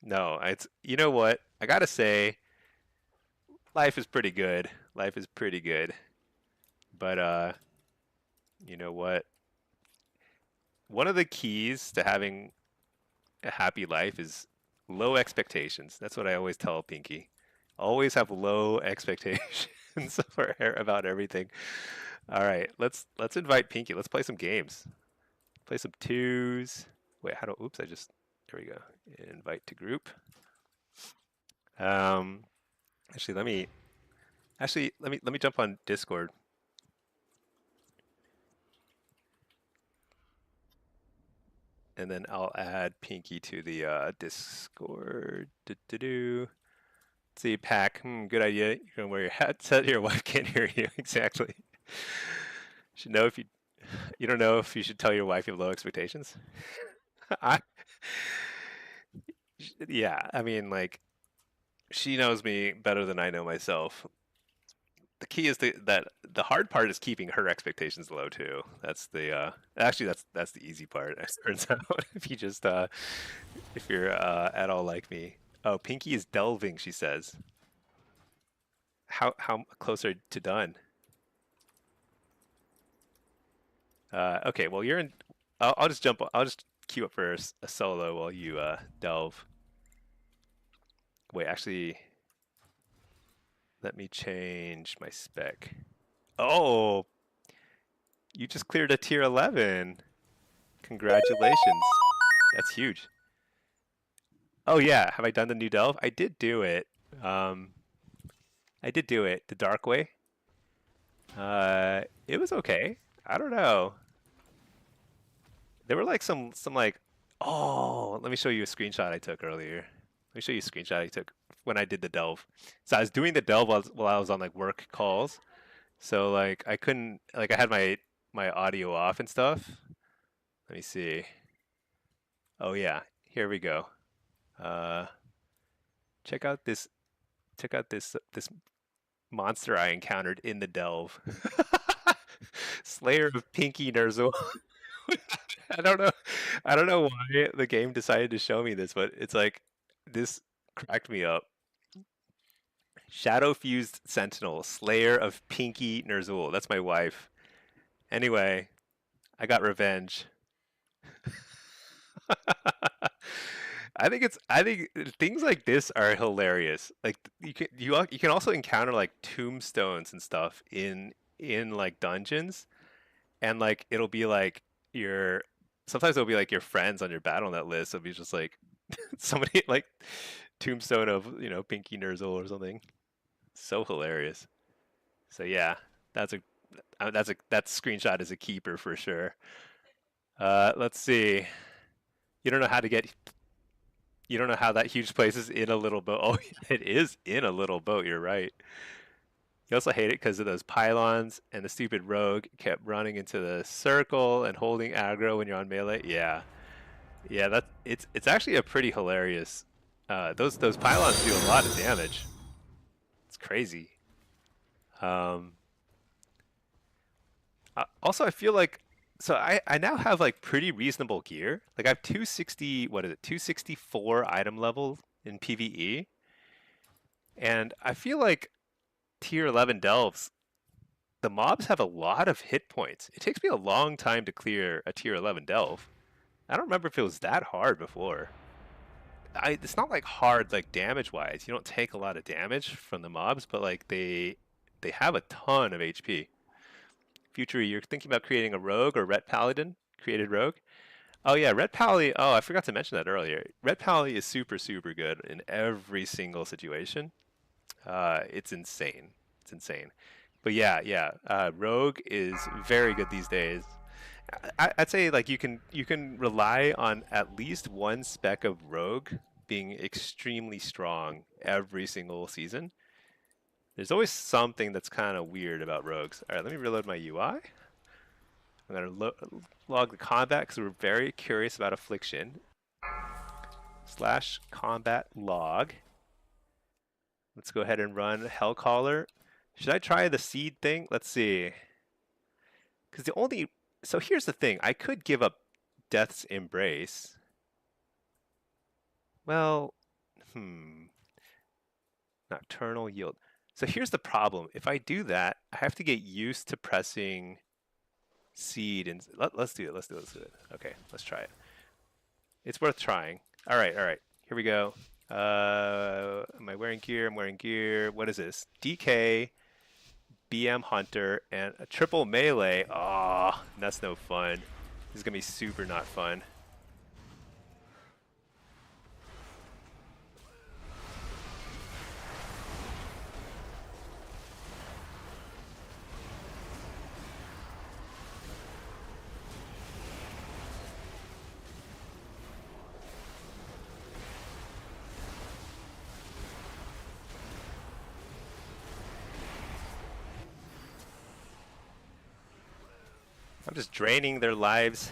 no, it's you know what? I gotta say, life is pretty good. Life is pretty good. But you know what? One of the keys to having a happy life is low expectations. That's what I always tell Pinky. Always have low expectations about everything. All right, let's invite Pinky. Let's play some games. Play some twos. Wait, how do? Oops, I just there we go. Invite to group. Um, actually, let me jump on Discord. And then I'll add Pinky to the Discord. Do. See, Pack. Good idea. You're gonna wear your headset. Your wife can't hear you. Exactly. Should know if you don't know if you should tell your wife you have low expectations. I yeah. I mean, like she knows me better than I know myself. The key is that the hard part is keeping her expectations low too. That's the actually that's the easy part. It turns out if you just if you're at all like me. Oh, Pinky is delving. She says. How close are to done? Okay, well you're in. I'll just jump. I'll just queue up for a solo while you delve. Wait, actually, let me change my spec. Oh, you just cleared a tier 11. Congratulations. That's huge. Oh yeah, have I done the new delve? I did do it. I did do it the dark way. It was okay. I don't know. There were like some like, oh, let me show you a screenshot I took earlier. Let me show you a screenshot I took when I did the delve. So I was doing the delve while I was on like work calls. So like I couldn't like I had my audio off and stuff. Let me see. Oh yeah, here we go. Uh, check out this monster I encountered in the delve. Slayer of Pinky Nerzel. I don't know. I don't know why the game decided to show me this, but it's like this cracked me up. Shadow Fused Sentinel, Slayer of Pinky Ner'zhul. That's my wife. Anyway, I got revenge. I think things like this are hilarious. Like you can also encounter like tombstones and stuff in like dungeons, and like it'll be like your sometimes it'll be like your friends on your BattleNet list. It'll be just like somebody like tombstone of Pinky Ner'zhul or something. So hilarious. So yeah, that's a that screenshot is a keeper for sure. Let's see. You don't know how to get. You don't know how that huge place is in a little boat. Oh, it is in a little boat. You're right. You also hate it because of those pylons and the stupid rogue kept running into the circle and holding aggro when you're on melee. Yeah, yeah. It's actually a pretty hilarious. Those pylons do a lot of damage. It's crazy. Um, Also, I feel like so I now have like pretty reasonable gear. Like I have 260, what is it, 264 item level in PvE, and I feel like tier 11 delves, the mobs have a lot of hit points. It takes me a long time to clear a tier 11 delve. I don't remember if it was that hard before. It's not like hard like damage wise. You don't take a lot of damage from the mobs, but like they have a ton of HP. Future, you're thinking about creating a rogue or ret paladin? Created rogue? Oh yeah, ret pally. Oh, I forgot to mention that earlier. Ret pally is super good in every single situation. It's insane. It's insane. But yeah. Rogue is very good these days. I'd say like you can rely on at least one spec of rogue being extremely strong every single season. There's always something that's kind of weird about rogues. All right, let me reload my UI. I'm going to log the combat because we're very curious about Affliction. / combat log. Let's go ahead and run Hellcaller. Should I try the seed thing? Let's see. Because so here's the thing. I could give up Death's Embrace. Well, Nocturnal Yield. So here's the problem. If I do that, I have to get used to pressing seed. And let's do it. Let's do it. Okay, let's try it. It's worth trying. All right. Here we go. Am I wearing gear? I'm wearing gear. What is this? DK, BM Hunter, and a triple melee. Oh, that's no fun. This is going to be super not fun. I'm just draining their lives.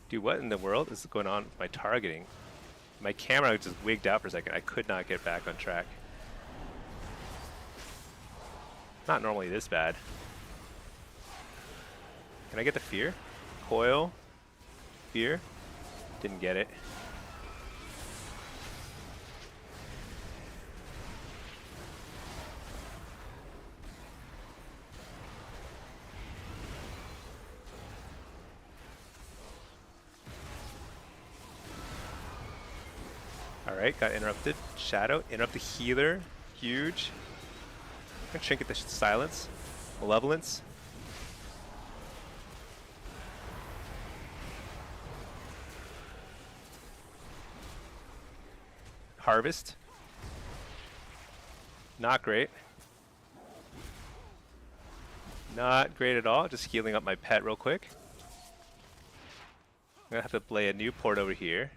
Dude, what in the world is going on with my targeting? My camera just wigged out for a second. I could not get back on track. Not normally this bad. Can I get the fear? Coil? Fear? Didn't get it. Alright, got interrupted. Shadow, interrupt the healer. Huge. I'm gonna trinket the silence. Malevolence. Harvest. Not great. Not great at all. Just healing up my pet real quick. I'm gonna have to play a new port over here.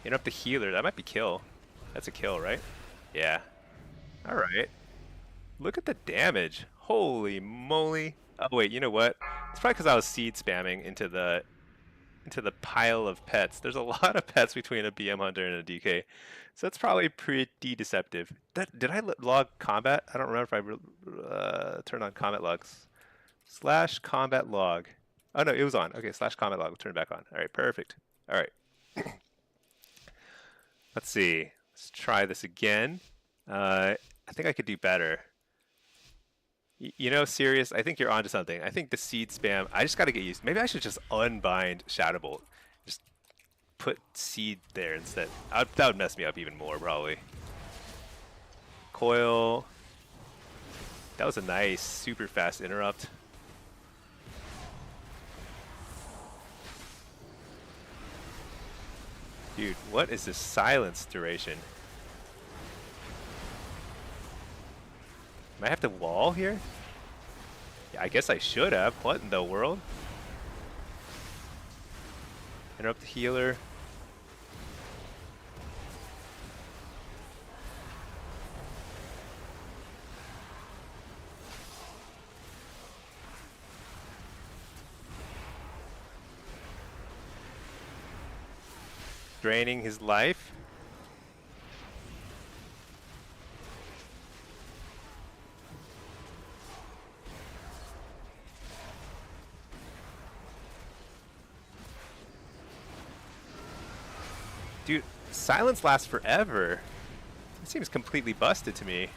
Interrupt the healer. That might be kill. That's a kill, right? Yeah. Alright. Look at the damage. Holy moly. Oh wait, you know what? It's probably because I was seed spamming into the pile of pets. There's a lot of pets between a BM Hunter and a DK. So that's probably pretty deceptive. Did I log combat? I don't remember if I turned on combat logs. / combat log. Oh no, it was on. Okay, / combat log. We'll turn it back on. Alright, perfect. Alright. Let's see. Let's try this again. I think I could do better. You know, Sirius, I think you're onto something. I think the seed spam, I just got to get used. Maybe I should just unbind Shadowbolt. Just put seed there instead. That would mess me up even more, probably. Coil. That was a nice, super fast interrupt. Dude, what is this silence duration? Might have to wall here? Yeah, I guess I should have. What in the world? Interrupt the healer. Draining his life. Dude, silence lasts forever. It seems completely busted to me.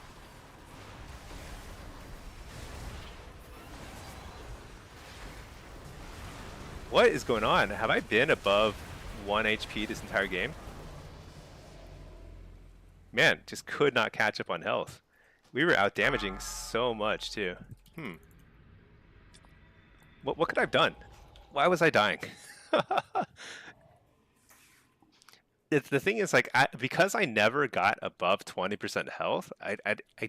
What is going on? Have I been above 1 HP this entire game? Man, just could not catch up on health. We were out damaging so much too. What could I have done? Why was I dying? The thing is, like, because I never got above 20% health, I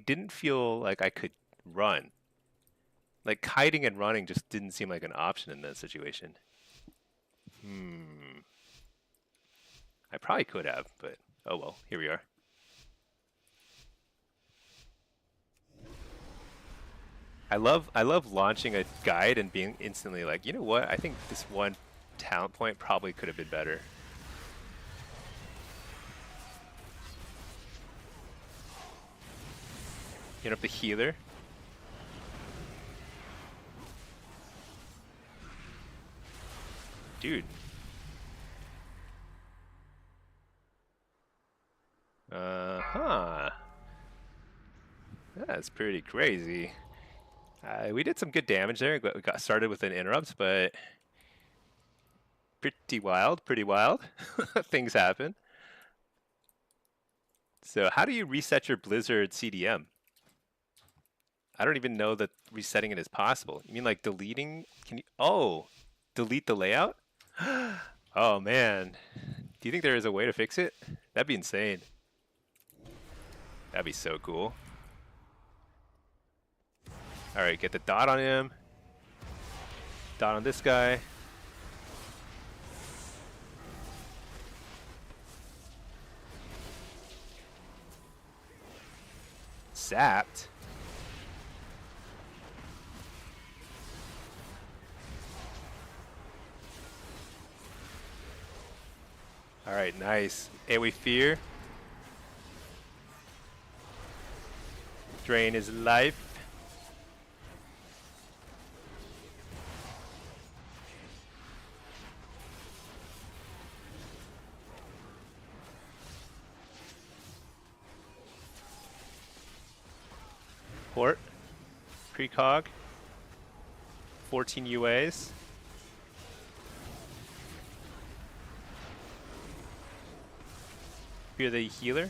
didn't feel like I could run. Like, kiting and running just didn't seem like an option in that situation. I probably could have, but oh well, here we are. I love launching a guide and being instantly like, you know what? I think this one talent point probably could have been better. You know, the healer. Dude. Huh. That's pretty crazy. We did some good damage there. We got started with an interrupt, but pretty wild, pretty wild. Things happen. So how do you reset your Blizzard CDM? I don't even know that resetting it is possible. You mean like deleting? Can you? Oh, delete the layout? Oh man. Do you think there is a way to fix it? That'd be insane. That'd be so cool. All right, get the dot on him. Dot on this guy. Zapped. All right, nice. AoE Fear. Drain his life. Port. Precog. 14 UAs. Fear the healer.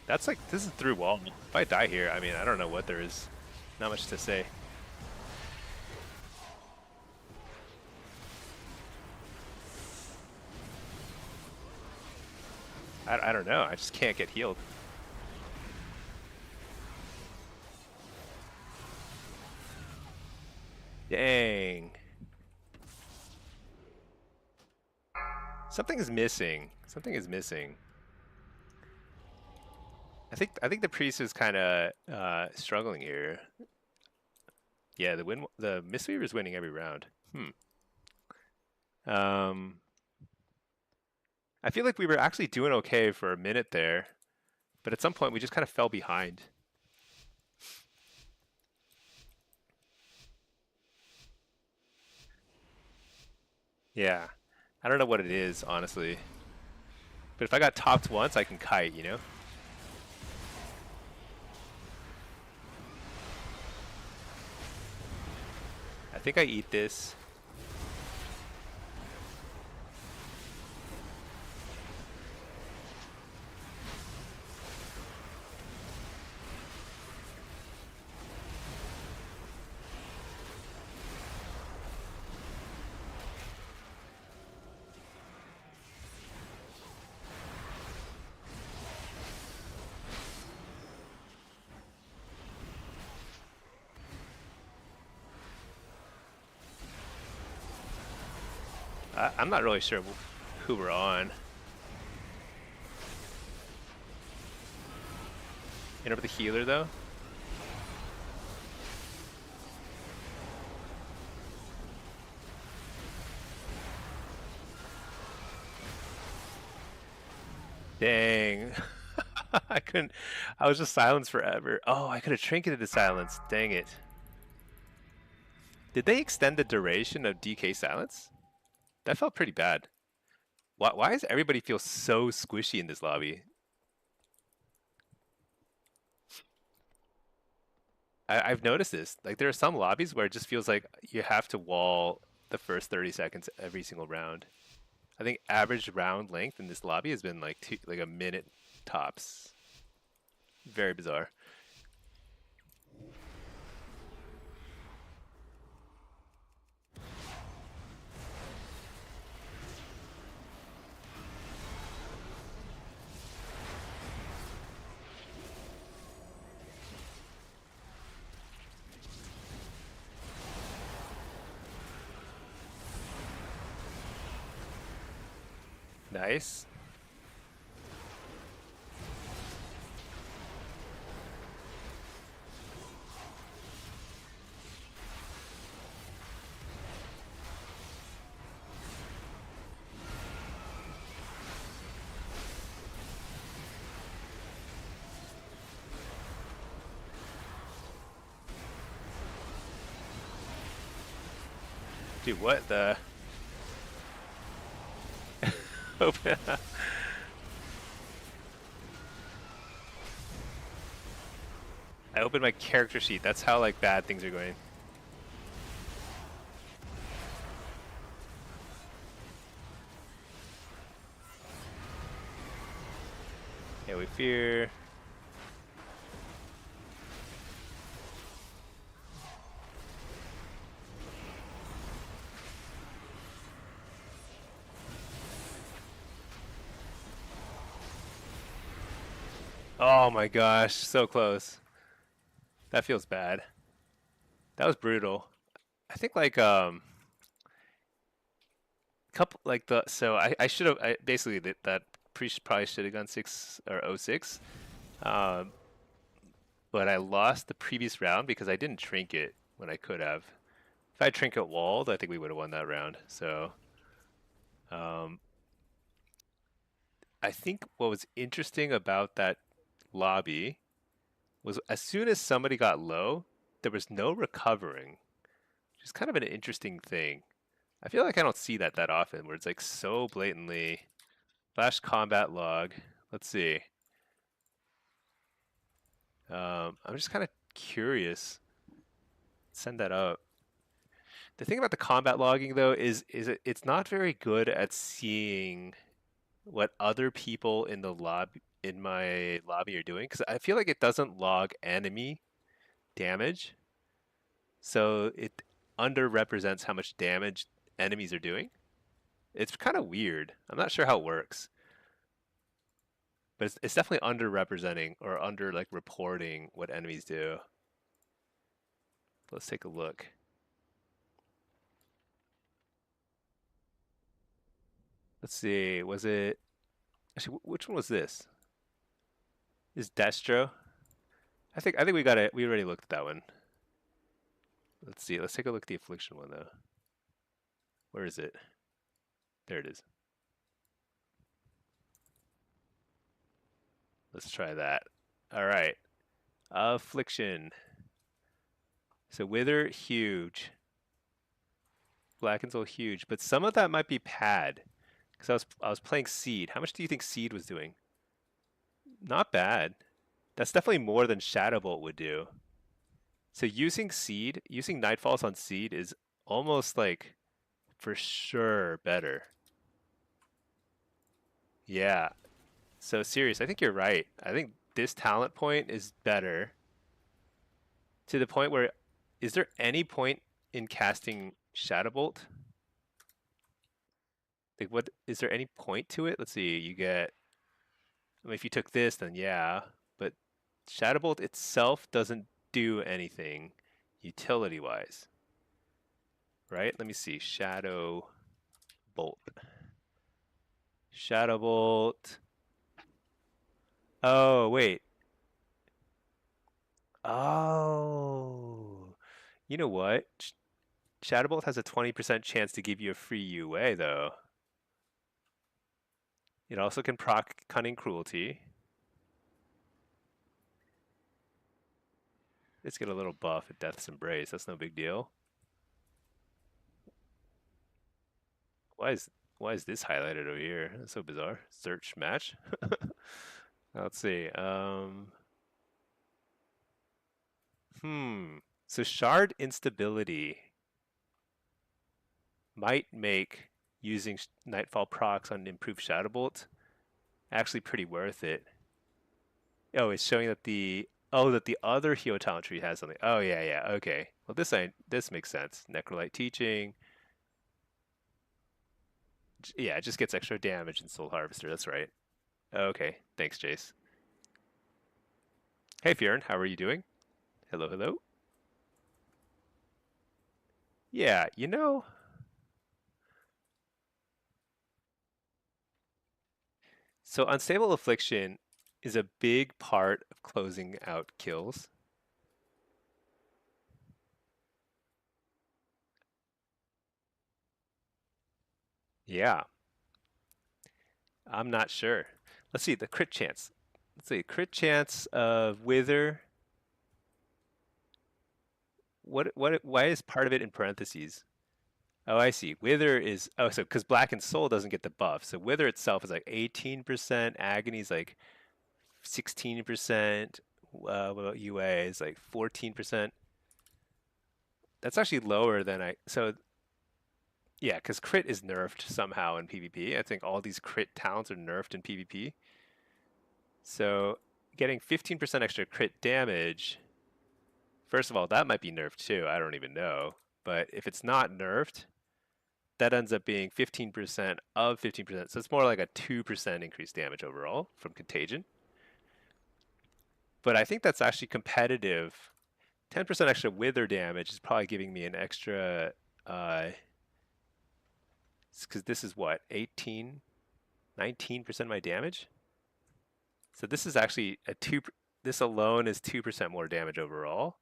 That's like, this is through wall. If I die here, I mean, I don't know what there is. Not much to say. I don't know. I just can't get healed. Dang. Something is missing. Something is missing. I think the priest is kind of struggling here. Yeah, the Mistweaver is winning every round. I feel like we were actually doing okay for a minute there, but at some point we just kind of fell behind. Yeah, I don't know what it is, honestly. But if I got topped once, I can kite, you know? I think I eat this. I'm not really sure who we're on. You know, the healer though. Dang. I couldn't. I was just silenced forever. Oh, I could have trinketed the silence. Dang it. Did they extend the duration of DK silence? That felt pretty bad. Why does everybody feel so squishy in this lobby? I've noticed this. Like, there are some lobbies where it just feels like you have to wall the first 30 seconds every single round. I think average round length in this lobby has been like like a minute tops. Very bizarre. Nice. Dude, what the? Open. I opened my character sheet. That's how like bad things are going. Yeah, we fear. Oh my gosh, so close. That feels bad. That was brutal. I think like couple like the so I should have basically that priest probably should have gone 6 or 06. Um, but I lost the previous round because I didn't trinket when I could have. If I trinket walled, I think we would have won that round. So um, I think what was interesting about that lobby was as soon as somebody got low, there was no recovering, which is kind of an interesting thing. I feel like I don't see that that often, where it's like so blatantly flash combat log. Let's see. I'm just kind of curious. Send that up. The thing about the combat logging though is it's not very good at seeing what other people in the lobby in my lobby are doing because I feel like it doesn't log enemy damage, so it underrepresents how much damage enemies are doing. It's kind of weird. I'm not sure how it works, but it's definitely underrepresenting or under like reporting what enemies do. Let's take a look. Let's see. Was it actually which one was this? Is Destro? I think we got it. We already looked at that one. Let's see. Let's take a look at the Affliction one though. Where is it? There it is. Let's try that. All right. Affliction. So Wither huge. Black and Soul huge, but some of that might be pad because I was playing Seed. How much do you think Seed was doing? Not bad. That's definitely more than Shadowbolt would do. So using Seed, using Nightfalls on Seed is almost like for sure better. Yeah. So serious, I think you're right. I think this talent point is better to the point where is there any point in casting Shadowbolt? Like what is there any point to it? Let's see, you get I mean if you took this then yeah, but Shadowbolt itself doesn't do anything utility wise. Right? Let me see. Shadowbolt. Shadowbolt. Oh, wait. Oh. You know what? Shadowbolt has a 20% chance to give you a free UA, though. It also can proc Cunning Cruelty. Let's get a little buff at Death's Embrace. That's no big deal. Why is why is this highlighted over here? That's so bizarre. Search match. Let's see. So shard instability might make using Nightfall procs on improved Shadowbolt actually pretty worth it. Oh, it's showing that the other Hero talent tree has something. Oh yeah, yeah, okay. Well, this makes sense. Necrolite teaching. Yeah, it just gets extra damage in Soul Harvester. That's right. Okay, thanks, Jace. Hey, Fjern, how are you doing? Hello, hello. Yeah, So unstable affliction is a big part of closing out kills. Yeah, I'm not sure. Let's see the crit chance. Let's see crit chance of wither. Why is part of it in parentheses? Oh, I see. Wither is so because Black and Soul doesn't get the buff. So Wither itself is like 18%. Agony is like 16%. What about UA is like 14%. That's actually lower than I. So yeah, because crit is nerfed somehow in PvP. I think all these crit talents are nerfed in PvP. So getting 15% extra crit damage. First of all, that might be nerfed too. I don't even know. But if it's not nerfed, that ends up being 15% of 15%. So it's more like a 2% increased damage overall from Contagion. But I think that's actually competitive. 10% extra wither damage is probably giving me an extra, because this is what, 18, 19% of my damage? So this is actually this alone is 2% more damage overall.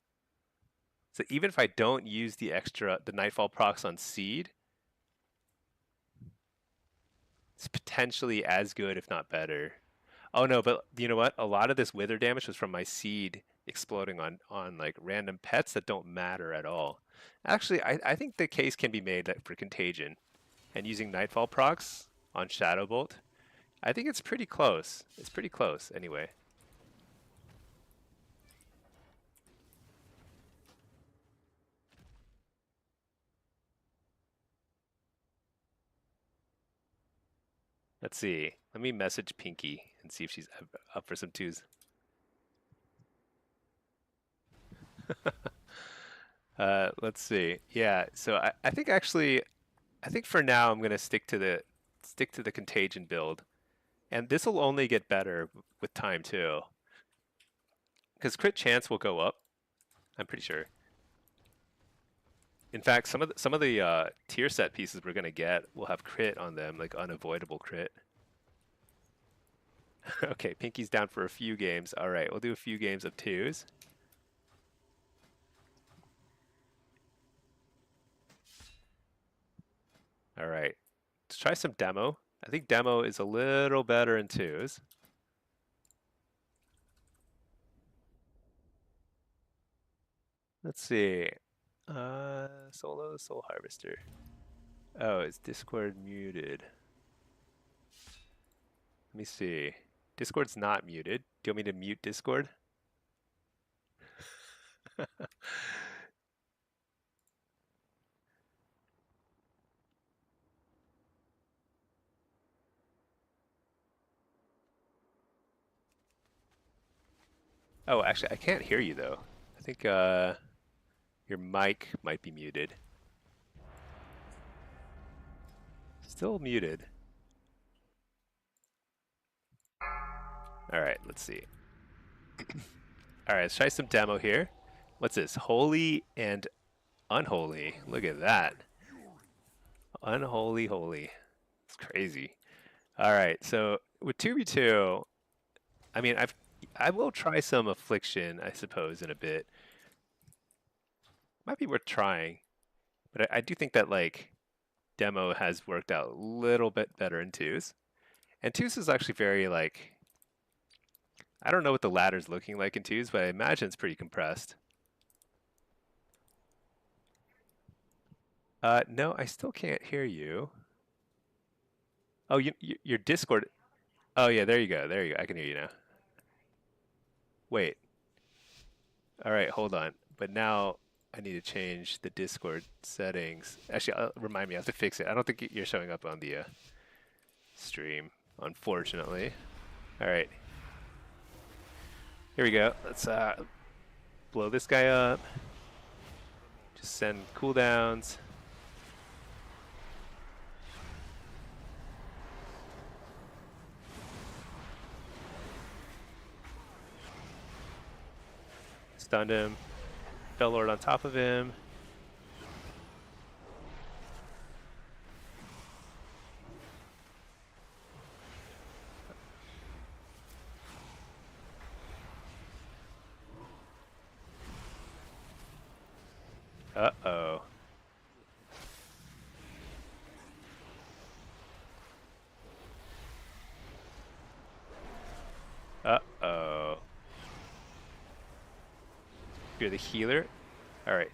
So even if I don't use the Nightfall procs on Seed, it's potentially as good, if not better. Oh no, but you know what? A lot of this wither damage was from my Seed exploding on like random pets that don't matter at all. Actually, I think the case can be made that for Contagion and using Nightfall procs on Shadowbolt, I think it's pretty close. It's pretty close anyway. Let's see. Let me message Pinky and see if she's up for some twos. Let's see. Yeah, so I think actually, I think for now I'm gonna stick to the Contagion build, and this will only get better with time too, because crit chance will go up. I'm pretty sure. In fact, some of the tier set pieces we're gonna get will have crit on them, like unavoidable crit. Okay, Pinky's down for a few games. All right, we'll do a few games of twos. All right, let's try some demo. I think demo is a little better in twos. Let's see. Solo Soul Harvester. Oh, is Discord muted? Let me see. Discord's not muted. Do you want me to mute Discord? Oh, actually, I can't hear you though. I think your mic might be muted. Still muted. All right, let's see. All right, let's try some demo here. What's this? Holy and unholy. Look at that. Unholy, holy. It's crazy. All right, so with 2v2, I mean, I will try some Affliction, I suppose, in a bit. Might be worth trying, but I do think that like demo has worked out a little bit better in twos, and twos is actually very like I don't know what the ladder's looking like in twos, but I imagine it's pretty compressed. No, I still can't hear you. Oh, your Discord. Oh yeah, there you go. There you go. I can hear you now. Wait. All right, hold on. But now I need to change the Discord settings. Actually, remind me, I have to fix it. I don't think you're showing up on the stream, unfortunately. All right. Here we go. Let's blow this guy up. Just send cooldowns. Stunned him. Bellord on top of him. Uh-oh. Uh-oh. You're the healer. All right.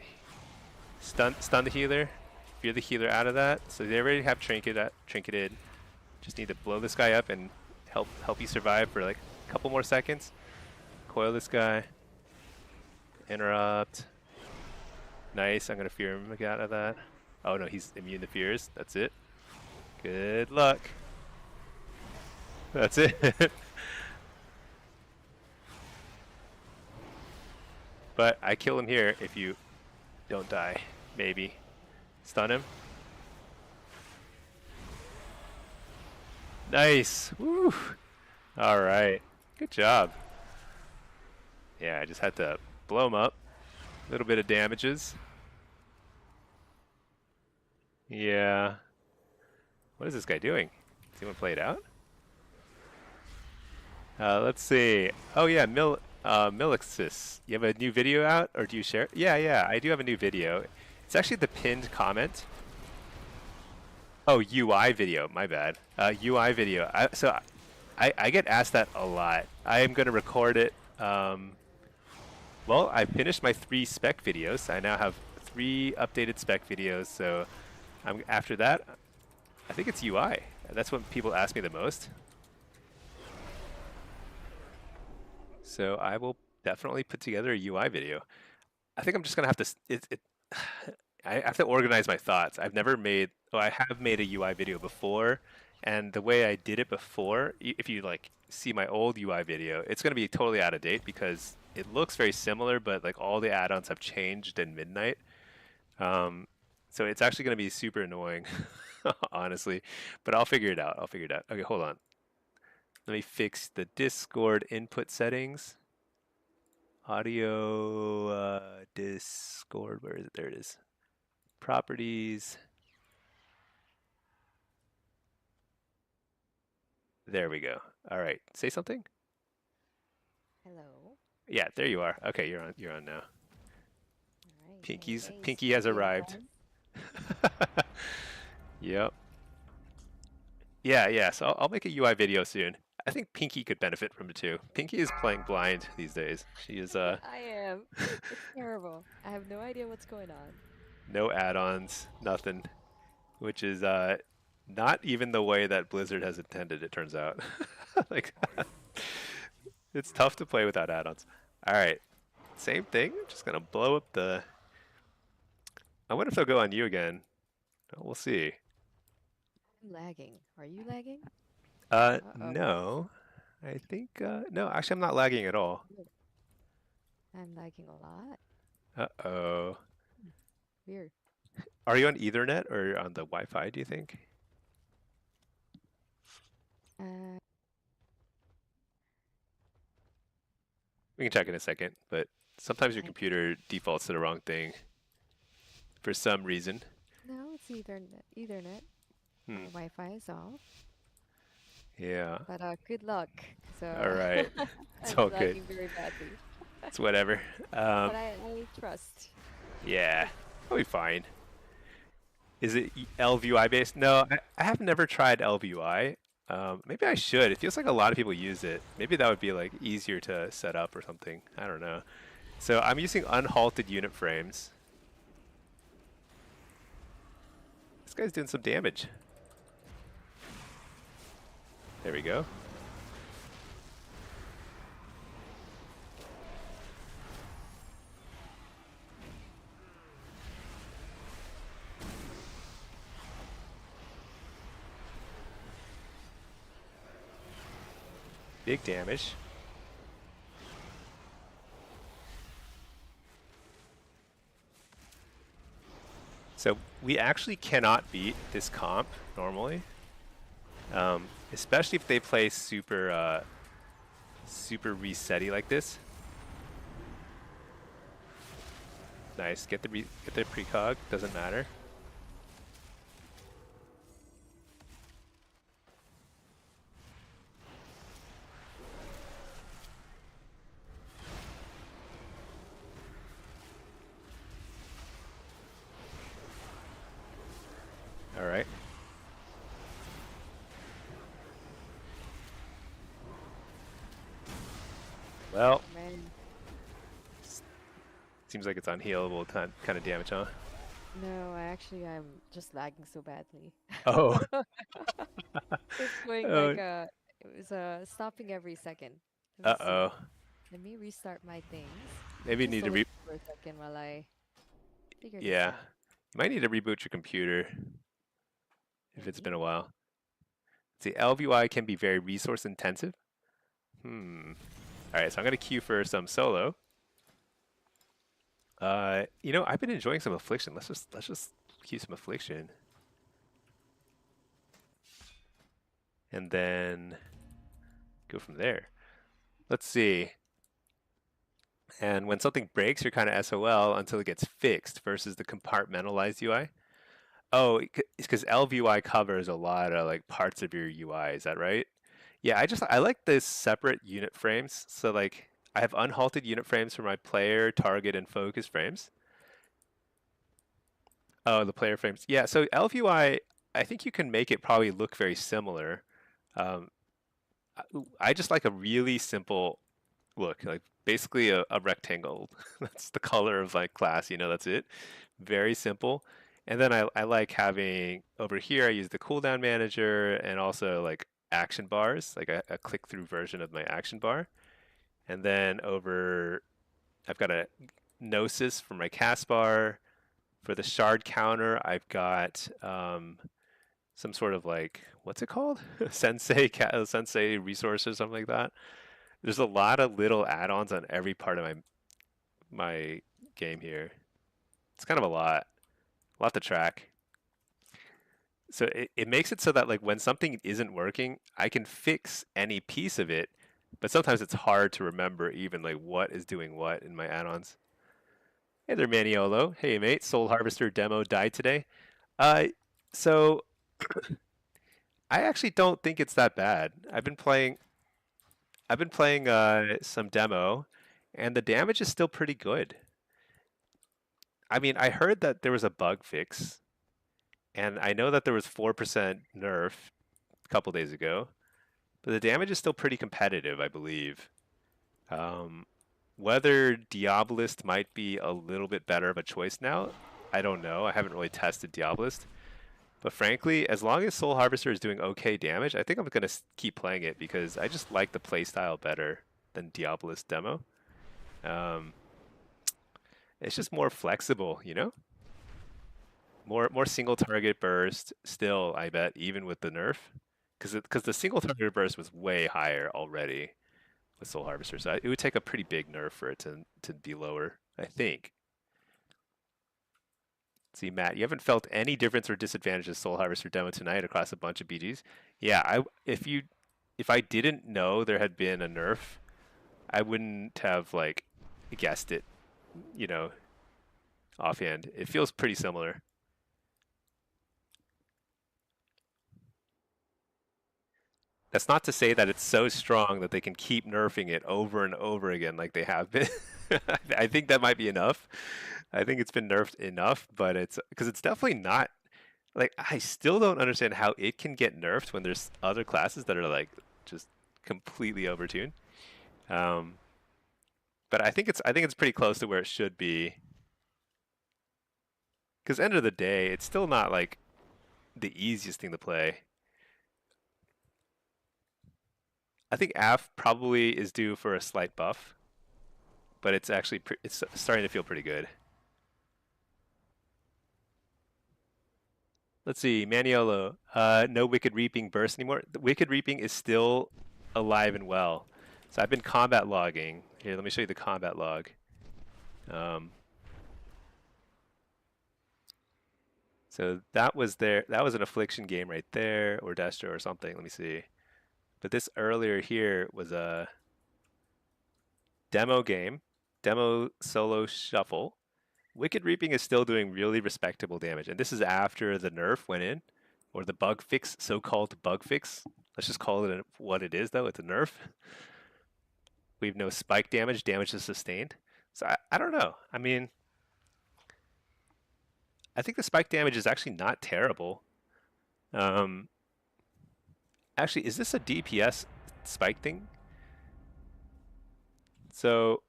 Stun the healer. You're the healer out of that. So they already have trinketed. Just need to blow this guy up and help you survive for like a couple more seconds. Coil this guy. Interrupt. Nice. I'm gonna fear him out of that. Oh no, he's immune to fears. That's it. Good luck. That's it. But I kill him here if you don't die. Maybe. Stun him. Nice. Woo. All right. Good job. Yeah, I just had to blow him up. A little bit of damages. Yeah. What is this guy doing? Does he want to play it out? Let's see. Oh yeah, Milixis. You have a new video out, or do you share? Yeah, I do have a new video. It's actually the pinned comment. Oh, UI video. My bad. UI video. I get asked that a lot. I am going to record it. Well, I finished my 3 spec videos. I now have 3 updated spec videos. So after that, I think it's UI. That's what people ask me the most. So I will definitely put together a UI video. I think I'm just gonna have to. I have to organize my thoughts. I've never made. Oh, I have made a UI video before, and the way I did it before, if you like see my old UI video, it's gonna be totally out of date because it looks very similar, but like all the add-ons have changed in midnight. So it's actually gonna be super annoying, honestly. But I'll figure it out. Okay, hold on. Let me fix the Discord input settings. Audio, Discord, where is it? There it is. Properties. There we go. All right, say something. Hello. Yeah, there you are. Okay, you're on. You're on now. All right. Hey, Pinky has arrived. Yep. Yeah. So I'll make a UI video soon. I think Pinky could benefit from it too. Pinky is playing blind these days. She is I am. It's terrible. I have no idea what's going on. no add-ons, nothing, which is not even the way that Blizzard has intended, it turns out. Like it's tough to play without add-ons. All right. Same thing. Just going to blow up the I wonder if they'll go on you again. We'll see. I'm lagging. Are you lagging? No. I think no, actually I'm not lagging at all. I'm lagging a lot. Uh-oh. Weird. Are you on Ethernet or on the Wi-Fi, do you think? Uh, We can check in a second, but sometimes your I, computer defaults to the wrong thing for some reason. no, it's Ethernet. Ethernet. My Hmm. Wi-Fi is off. Yeah. But good luck. So All right. It's I'm all good. lagging very badly. It's whatever. But I trust. Yeah. I'll be fine. Is it LVUI based? No, I have never tried LVUI. Maybe I should. It feels like a lot of people use it. Maybe that would be like easier to set up or something. I don't know. So I'm using unhalted unit frames. This guy's doing some damage. There we go. Big damage. So we actually cannot beat this comp normally, especially if they play super super resetty like this. Nice. Get the precog. Doesn't matter. Well, Man, seems like it's unhealable kind of damage, huh? no, I'm just lagging so badly. Oh. It's going Oh. like it was stopping every second. Let's see. Uh-oh. Let me restart my things. Maybe you Just need hold to on for a second while I figure this yeah. out. You might need to reboot your computer if it's been Maybe. a while. See, LVY can be very resource intensive. Hmm. All right, so I'm gonna queue for some solo. I've been enjoying some Affliction. Let's just queue some Affliction, and then go from there. Let's see. And when something breaks, you're kind of SOL until it gets fixed versus the compartmentalized UI. Oh, it's because LVY covers a lot of like parts of your UI. Is that right? Yeah, I like the separate unit frames. So like I have unhalted unit frames for my player, target, and focus frames. Oh, the player frames. Yeah, so I think you can make it probably look very similar. Um, I just like a really simple look, like basically a rectangle. That's the color of my class, that's it. Very simple. And then I like having over here, I use the cooldown manager and also like action bars, like a click through version of my action bar. And then I've got a Gnosis for my cast bar. For the shard counter, I've got some sort of like, what's it called? Sensei resource or something like that. There's a lot of little add-ons on every part of my game here. It's kind of a lot to track. So it makes it so that like when something isn't working, I can fix any piece of it, but sometimes it's hard to remember even like what is doing what in my add-ons. Hey there, Maniolo. Hey mate, Soul Harvester demo died today. Uh, so I actually don't think it's that bad. I've been playing some demo, and the damage is still pretty good. I mean, I heard that there was a bug fix, and I know that there was 4% nerf a couple days ago, but the damage is still pretty competitive, I believe. Um, whether Diabolist might be a little bit better of a choice now, I don't know. I haven't really tested Diabolist. But frankly, as long as Soul Harvester is doing okay damage, I think I'm going to keep playing it because I just like the playstyle better than Diabolist demo. Um, it's just more flexible, More single target burst still, I bet, even with the nerf. Because the single target burst was way higher already with Soul Harvester. So it would take a pretty big nerf for it to be lower, I think. See, Matt, you haven't felt any difference or disadvantage of Soul Harvester demo tonight across a bunch of BGs. Yeah, if I didn't know there had been a nerf, I wouldn't have like guessed it, you know, offhand. It feels pretty similar. That's not to say that it's so strong that they can keep nerfing it over and over again like they have been. I think that might be enough. I think it's been nerfed enough, but it's because it's definitely not like I still don't understand how it can get nerfed when there's other classes that are like just completely overtuned. Um, but I think it's pretty close to where it should be. Because end of the day, it's still not like the easiest thing to play. I think AF probably is due for a slight buff, but it's actually it's starting to feel pretty good. Let's see, Maniolo. No Wicked Reaping burst anymore. The Wicked Reaping is still alive and well. So I've been combat logging. Here, let me show you the combat log. Um, so that was there. That was an Affliction game right there, or Destro or something. Let me see. But this earlier here was a demo game, demo solo shuffle. Wicked Reaping is still doing really respectable damage, and this is after the nerf went in, or the bug fix, so-called bug fix. Let's just call it what it is, though. It's a nerf. We have no spike damage. Damage is sustained. So I don't know. I mean, I think the spike damage is actually not terrible. Um, actually, is this a DPS spike thing? So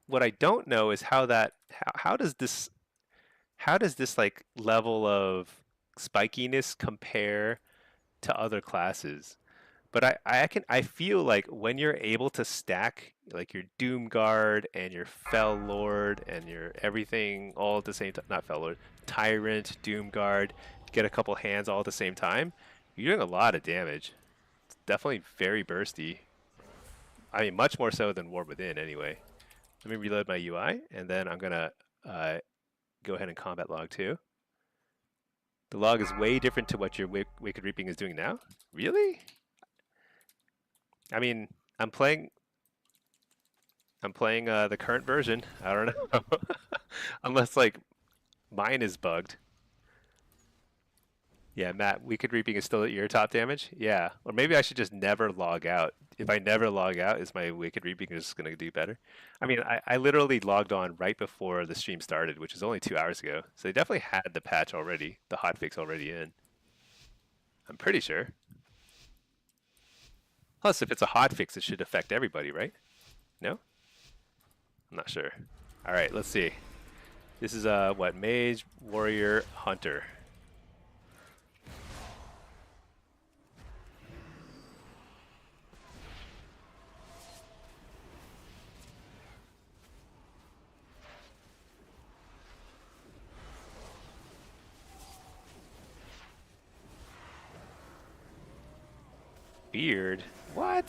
what I don't know is how does this like level of spikiness compare to other classes? But I feel like when you're able to stack like your Doom Guard and your Fel Lord and your everything all at the same time, not Fel Lord, Tyrant, Doom Guard, get a couple hands all at the same time, you're doing a lot of damage. It's definitely very bursty. I mean, much more so than War Within anyway. Let me reload my UI and then I'm gonna uh, go ahead and combat log too. The log is way different to what your Wicked Reaping is doing now. Really? I mean, I'm playing the current version. I don't know. Unless like mine is bugged. Yeah, Matt, Wicked Reaping is still at your top damage? Yeah. Or maybe I should just never log out. If I never log out, is my Wicked Reaping just going to do better? I mean, I literally logged on right before the stream started, which is only 2 hours ago. So they definitely had the patch already, the hotfix already in. I'm pretty sure. Plus, if it's a hotfix, it should affect everybody, right? No? I'm not sure. All right, let's see. This is what? Mage, Warrior, Hunter. Beard? What?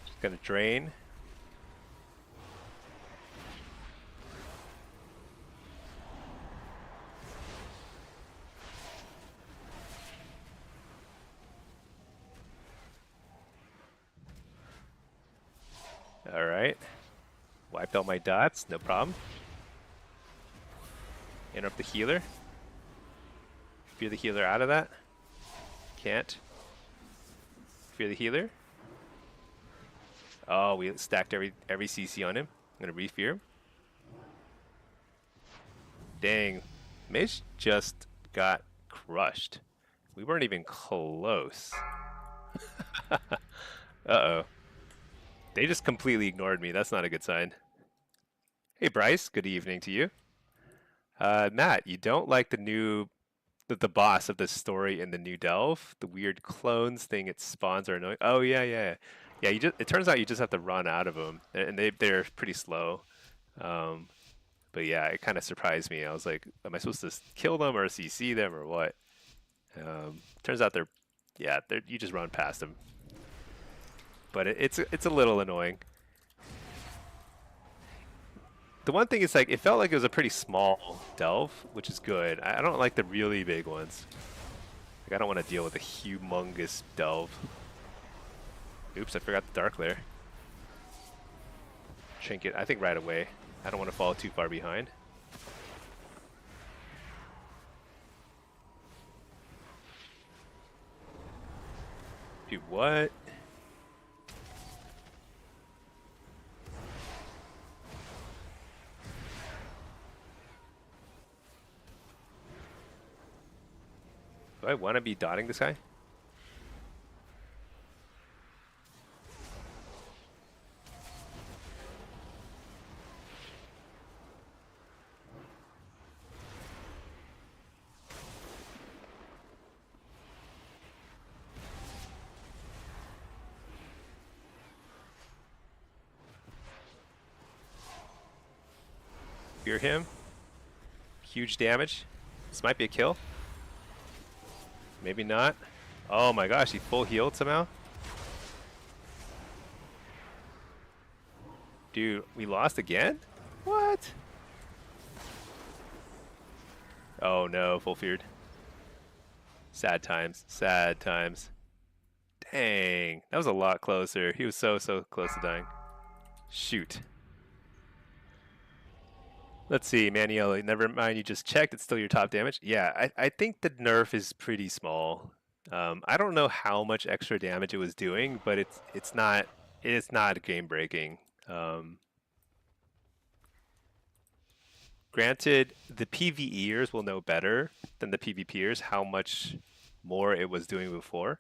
Just gonna drain. All right. Wiped all my dots, no problem. Interrupt the healer. Fear the healer out of that. Can't. Fear the healer. Oh, we stacked every CC on him. I'm gonna refear him. Dang, Mage just got crushed. We weren't even close. Uh-oh. They just completely ignored me. That's not a good sign. Hey, Bryce. Good evening to you. Matt, you don't like the boss of the story in the new Delve? The weird clones thing it spawns are annoying. Oh, yeah, yeah. Yeah, it turns out you just have to run out of them, and they're pretty slow. Um, but yeah, it kind of surprised me. I was like, am I supposed to kill them or CC them or what? Turns out you just run past them. But it's a little annoying. The one thing is like it felt like it was a pretty small delve, which is good. I don't like the really big ones. Like I don't want to deal with a humongous delve. Oops, I forgot the dark layer. Trinket, I think right away. I don't want to fall too far behind. Dude, what? Do I want to be dotting this guy? Fear him. Huge damage. This might be a kill. Maybe not. Oh my gosh, he full healed somehow. Dude, we lost again? What? Oh no, full feared. Sad times. Sad times. Dang. That was a lot closer. He was so close to dying. Shoot. Let's see, Maniello. Never mind, you just checked. It's still your top damage. Yeah, I think the nerf is pretty small. I don't know how much extra damage it was doing, but it's not game breaking. Granted, the PvEers will know better than the PvPers how much more it was doing before.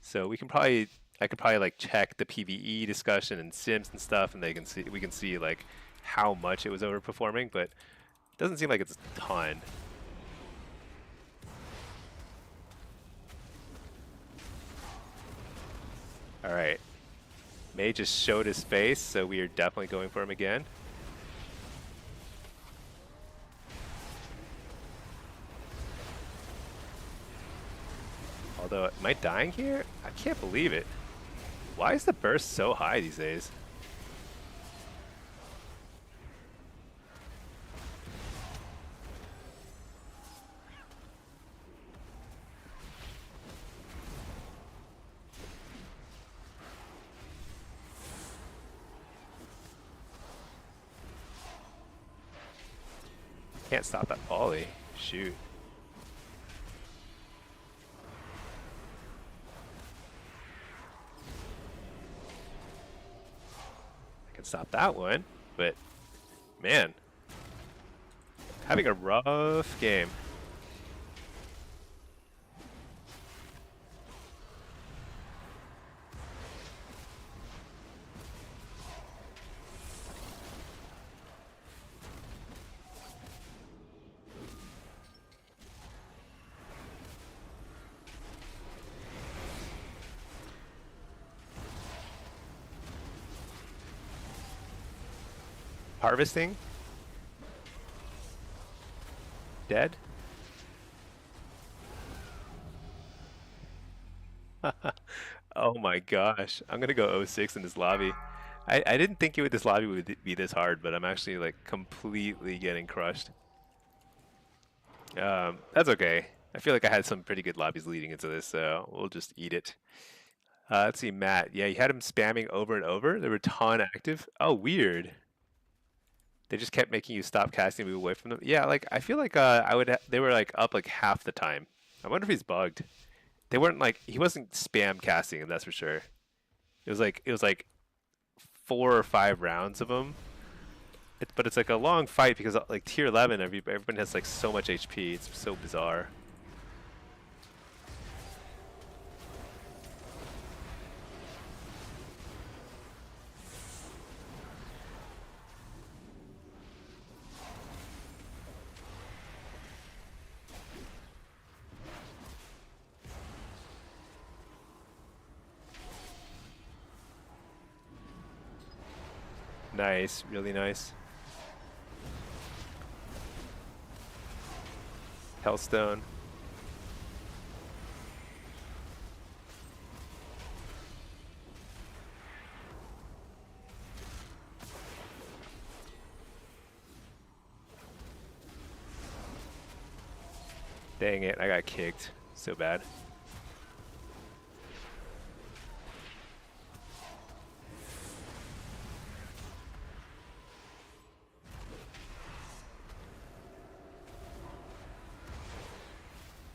So I could probably like check the PvE discussion and sims and stuff, and we can see like how much it was overperforming, but it doesn't seem like it's a ton. All right, May just showed his face, so we are definitely going for him again. Although, am I dying here? I can't believe it. Why is the burst so high these days? Can't stop that volley. Shoot. I can stop that one, but man, having a rough game. Harvesting? Dead? Oh my gosh. I'm gonna go 06 in this lobby. I didn't think this lobby would be this hard, but I'm actually like completely getting crushed. That's okay. I feel like I had some pretty good lobbies leading into this, so we'll just eat it. Let's see, Matt. Yeah, you had him spamming over and over. There were a ton active. Oh, weird. They just kept making you stop casting, move away from them. Yeah, like I feel like they were like up like half the time. I wonder if he's bugged. They weren't like he wasn't spam casting, and that's for sure. It was like 4 or 5 rounds of them. But it's like a long fight because like tier 11, everyone has like so much HP. It's so bizarre. Nice, really nice. Hellstone. Dang it, I got kicked. So bad.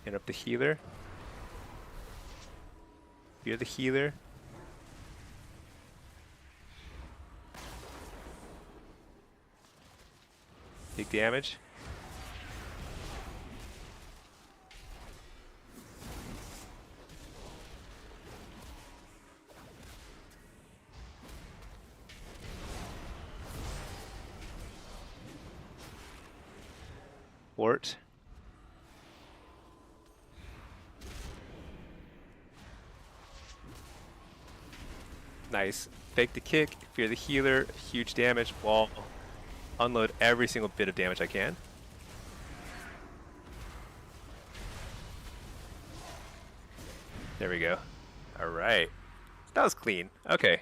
Interrupt the healer. You're the healer. Big damage. Wart. Nice. Fake the kick. Fear the healer. Huge damage. Wall. Unload every single bit of damage I can. There we go. All right. That was clean. Okay.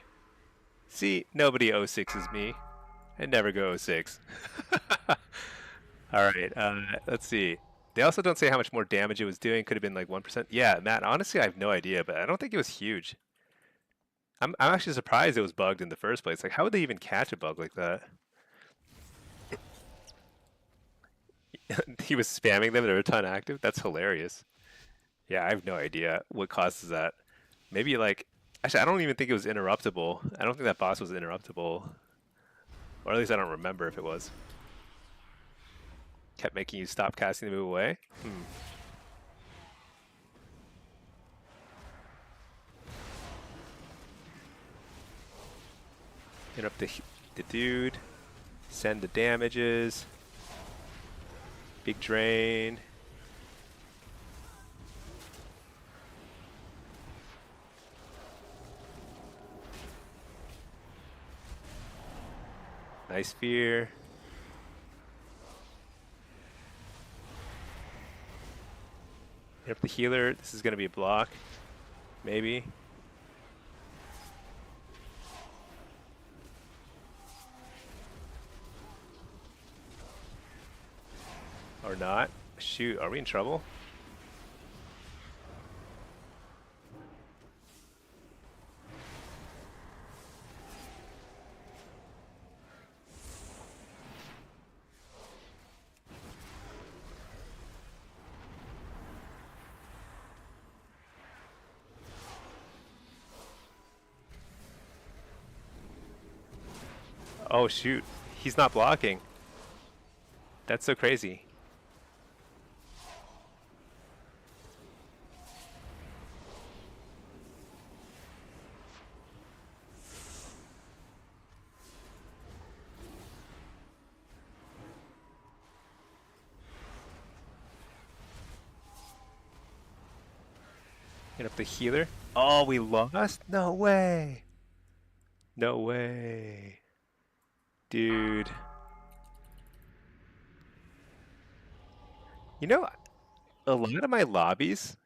See, nobody 06s me. I never go 06. All right. Let's see. They also don't say how much more damage it was doing. Could have been like 1%. Yeah, Matt, honestly, I have no idea, but I don't think it was huge. I'm actually surprised it was bugged in the first place. Like, how would they even catch a bug like that? He was spamming them. There were a ton active. That's hilarious. Yeah, I have no idea what causes that. Maybe like, actually, I don't even think it was interruptible. I don't think that boss was interruptible, or at least I don't remember if it was. Kept making you stop casting the move away. Interrupt the dude. Send the damages. Big drain. Nice fear. Hit up the healer. This is going to be a block. Maybe. Or not. Shoot, are we in trouble? Oh shoot, he's not blocking. That's so crazy. Hit up the healer. Oh, we lost? No way. No way. Dude. You know, a lot of my lobbies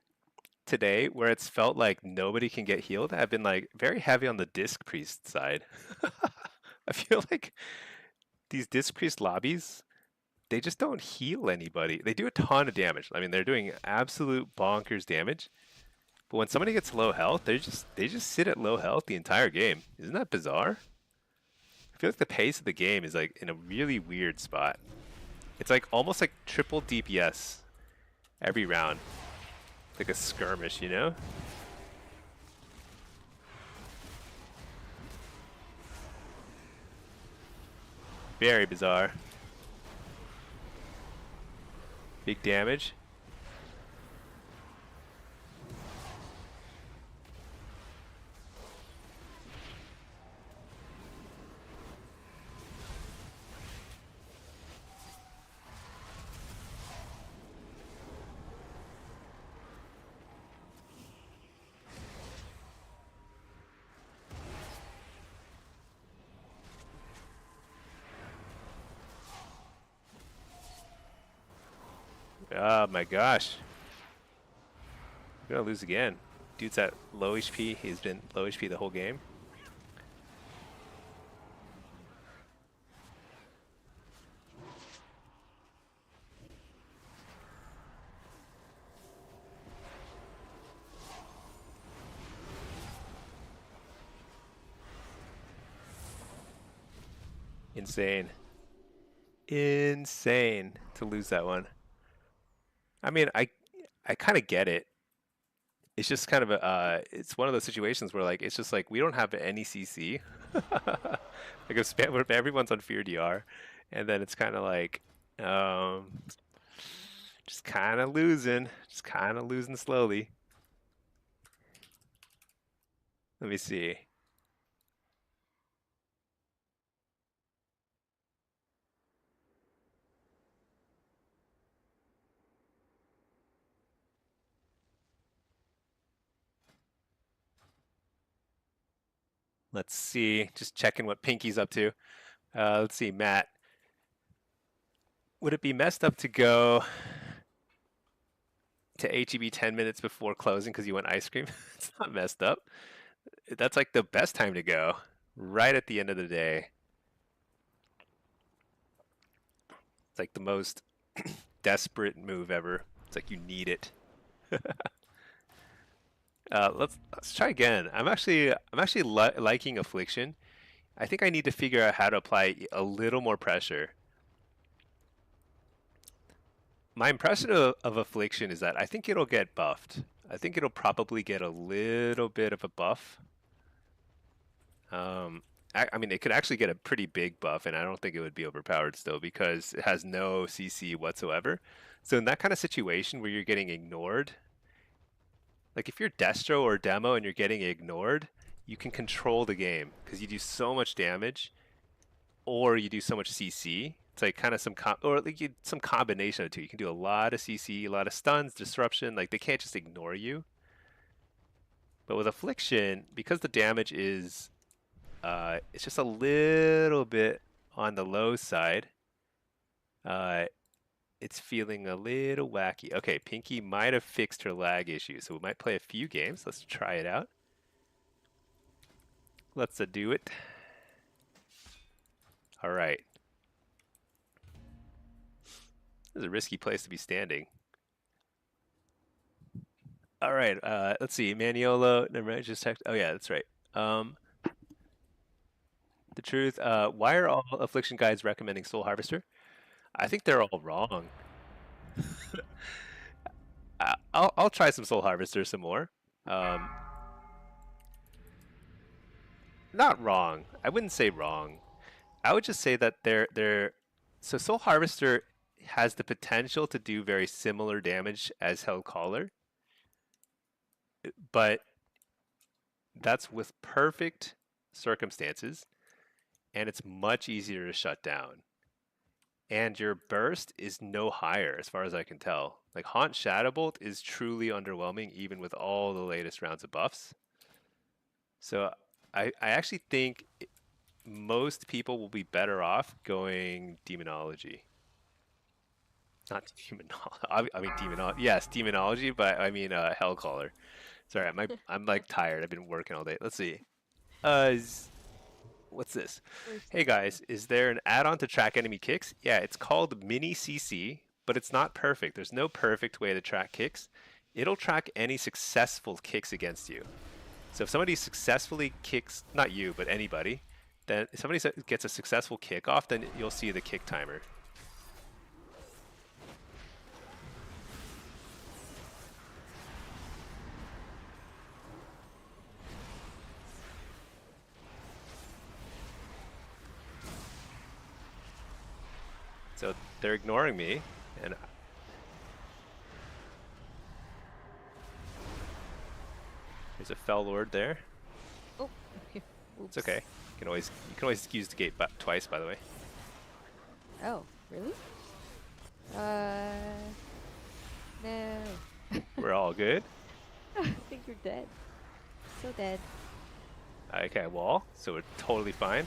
today where it's felt like nobody can get healed have been like very heavy on the disc priest side. I feel like these disc priest lobbies, they just don't heal anybody. They do a ton of damage. I mean, they're doing absolute bonkers damage. But when somebody gets low health, they just sit at low health the entire game. Isn't that bizarre? I feel like the pace of the game is like in a really weird spot. It's like almost like triple DPS every round. Like a skirmish, you know? Very bizarre. Big damage. Oh my gosh. We're gonna lose again. Dude's at low HP. He's been low HP the whole game. Insane. Insane to lose that one. I mean, I kind of get it. It's just kind of a, it's one of those situations where like, it's just like, we don't have any CC. Like if everyone's on Fear DR, and then it's kind of like, just kind of losing slowly. Let me see. Let's see, just checking what Pinky's up to. Let's see, Matt. Would it be messed up to go to HEB 10 minutes before closing because you went ice cream? It's not messed up. That's like the best time to go, right at the end of the day. It's like the most desperate move ever. It's like you need it. Let's try again. I'm actually liking Affliction. I think I need to figure out how to apply a little more pressure. My impression of Affliction is that I think it'll get buffed. I think it'll probably get a little bit of a buff. I mean, it could actually get a pretty big buff, and I don't think it would be overpowered still because it has no CC whatsoever. So in that kind of situation where you're getting ignored, like if you're Destro or Demo and you're getting ignored, you can control the game because you do so much damage or you do so much CC. It's like kind of or like some combination of two. You can do a lot of CC, a lot of stuns, disruption. Like they can't just ignore you. But with Affliction, because the damage is it's just a little bit on the low side. Uh, it's feeling a little wacky. Okay, Pinky might have fixed her lag issue, so we might play a few games. Let's try it out. Let's do it. All right. This is a risky place to be standing. All right. Let's see. Maniolo. Never mind. Just text. Oh yeah, that's right. The truth. Why are all Affliction guides recommending Soul Harvester? I think they're all wrong. I'll try some Soul Harvester some more. Not wrong. I wouldn't say wrong. I would just say that they're so Soul Harvester has the potential to do very similar damage as Hellcaller, but that's with perfect circumstances, and it's much easier to shut down. And your burst is no higher, as far as I can tell. Like Haunt Shadowbolt is truly underwhelming, even with all the latest rounds of buffs. So I actually think most people will be better off going Demonology. Not demonology. I mean demonology. Yes, demonology, but I mean Hellcaller. Sorry, I'm like tired. I've been working all day. Let's see. Uh, what's this? First Hey idea. guys, is there an add-on to track enemy kicks? Yeah, it's called Mini CC, but it's not perfect. There's no perfect way to track kicks. It'll track any successful kicks against you. So if somebody successfully kicks, not you, but anybody, then if somebody gets a successful kick off, then you'll see the kick timer. So they're ignoring me, and there's a Fell Lord there. Oh, It's oops. okay. You can always use the gate twice, by the way. Oh, really? Uh, no. We're all good. I think you're dead. So dead. Okay, wall, so we're totally fine.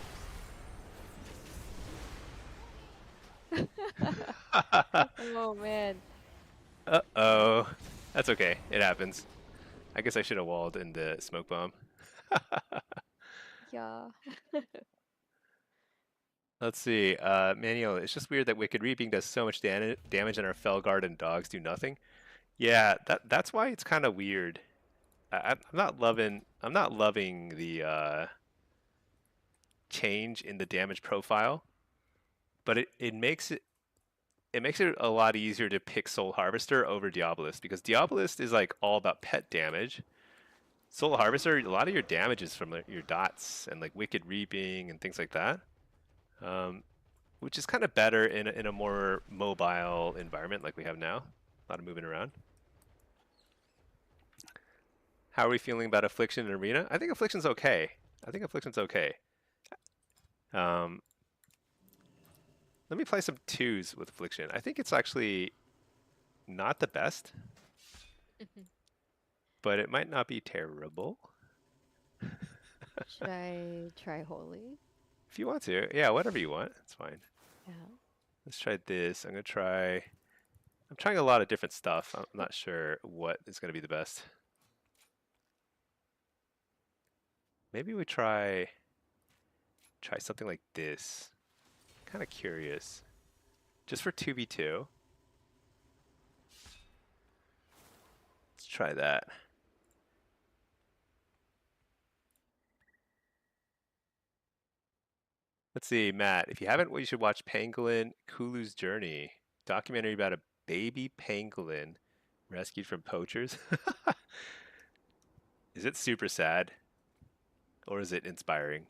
Oh man. Uh-oh. That's okay. It happens. I guess I should have walled in the smoke bomb. Yeah. Let's see. Manuel, it's just weird that Wicked Reaping does so much damage and our Felguard and dogs do nothing. Yeah, that's why it's kind of weird. I'm not loving. I'm not loving the change in the damage profile, but it makes it a lot easier to pick Soul Harvester over Diabolist because Diabolist is like all about pet damage. Soul Harvester, a lot of your damage is from like, your dots and like Wicked Reaping and things like that, um, which is kind of better in a more mobile environment like we have now. A lot of moving around. How are we feeling about Affliction and Arena? I think Affliction's okay. I think Affliction's okay. Um, let me play some twos with Affliction. I think it's actually not the best, but it might not be terrible. Should I try holy? If you want to, yeah, whatever you want, it's fine. Yeah. Let's try this. I'm trying a lot of different stuff. I'm not sure what is going to be the best. Maybe we try something like this. Kind of curious. Just for 2v2. Let's try that. Let's see, Matt. If you haven't, well, you should watch Pangolin Kulu's Journey. Documentary about a baby pangolin rescued from poachers. Is it super sad? Or is it inspiring?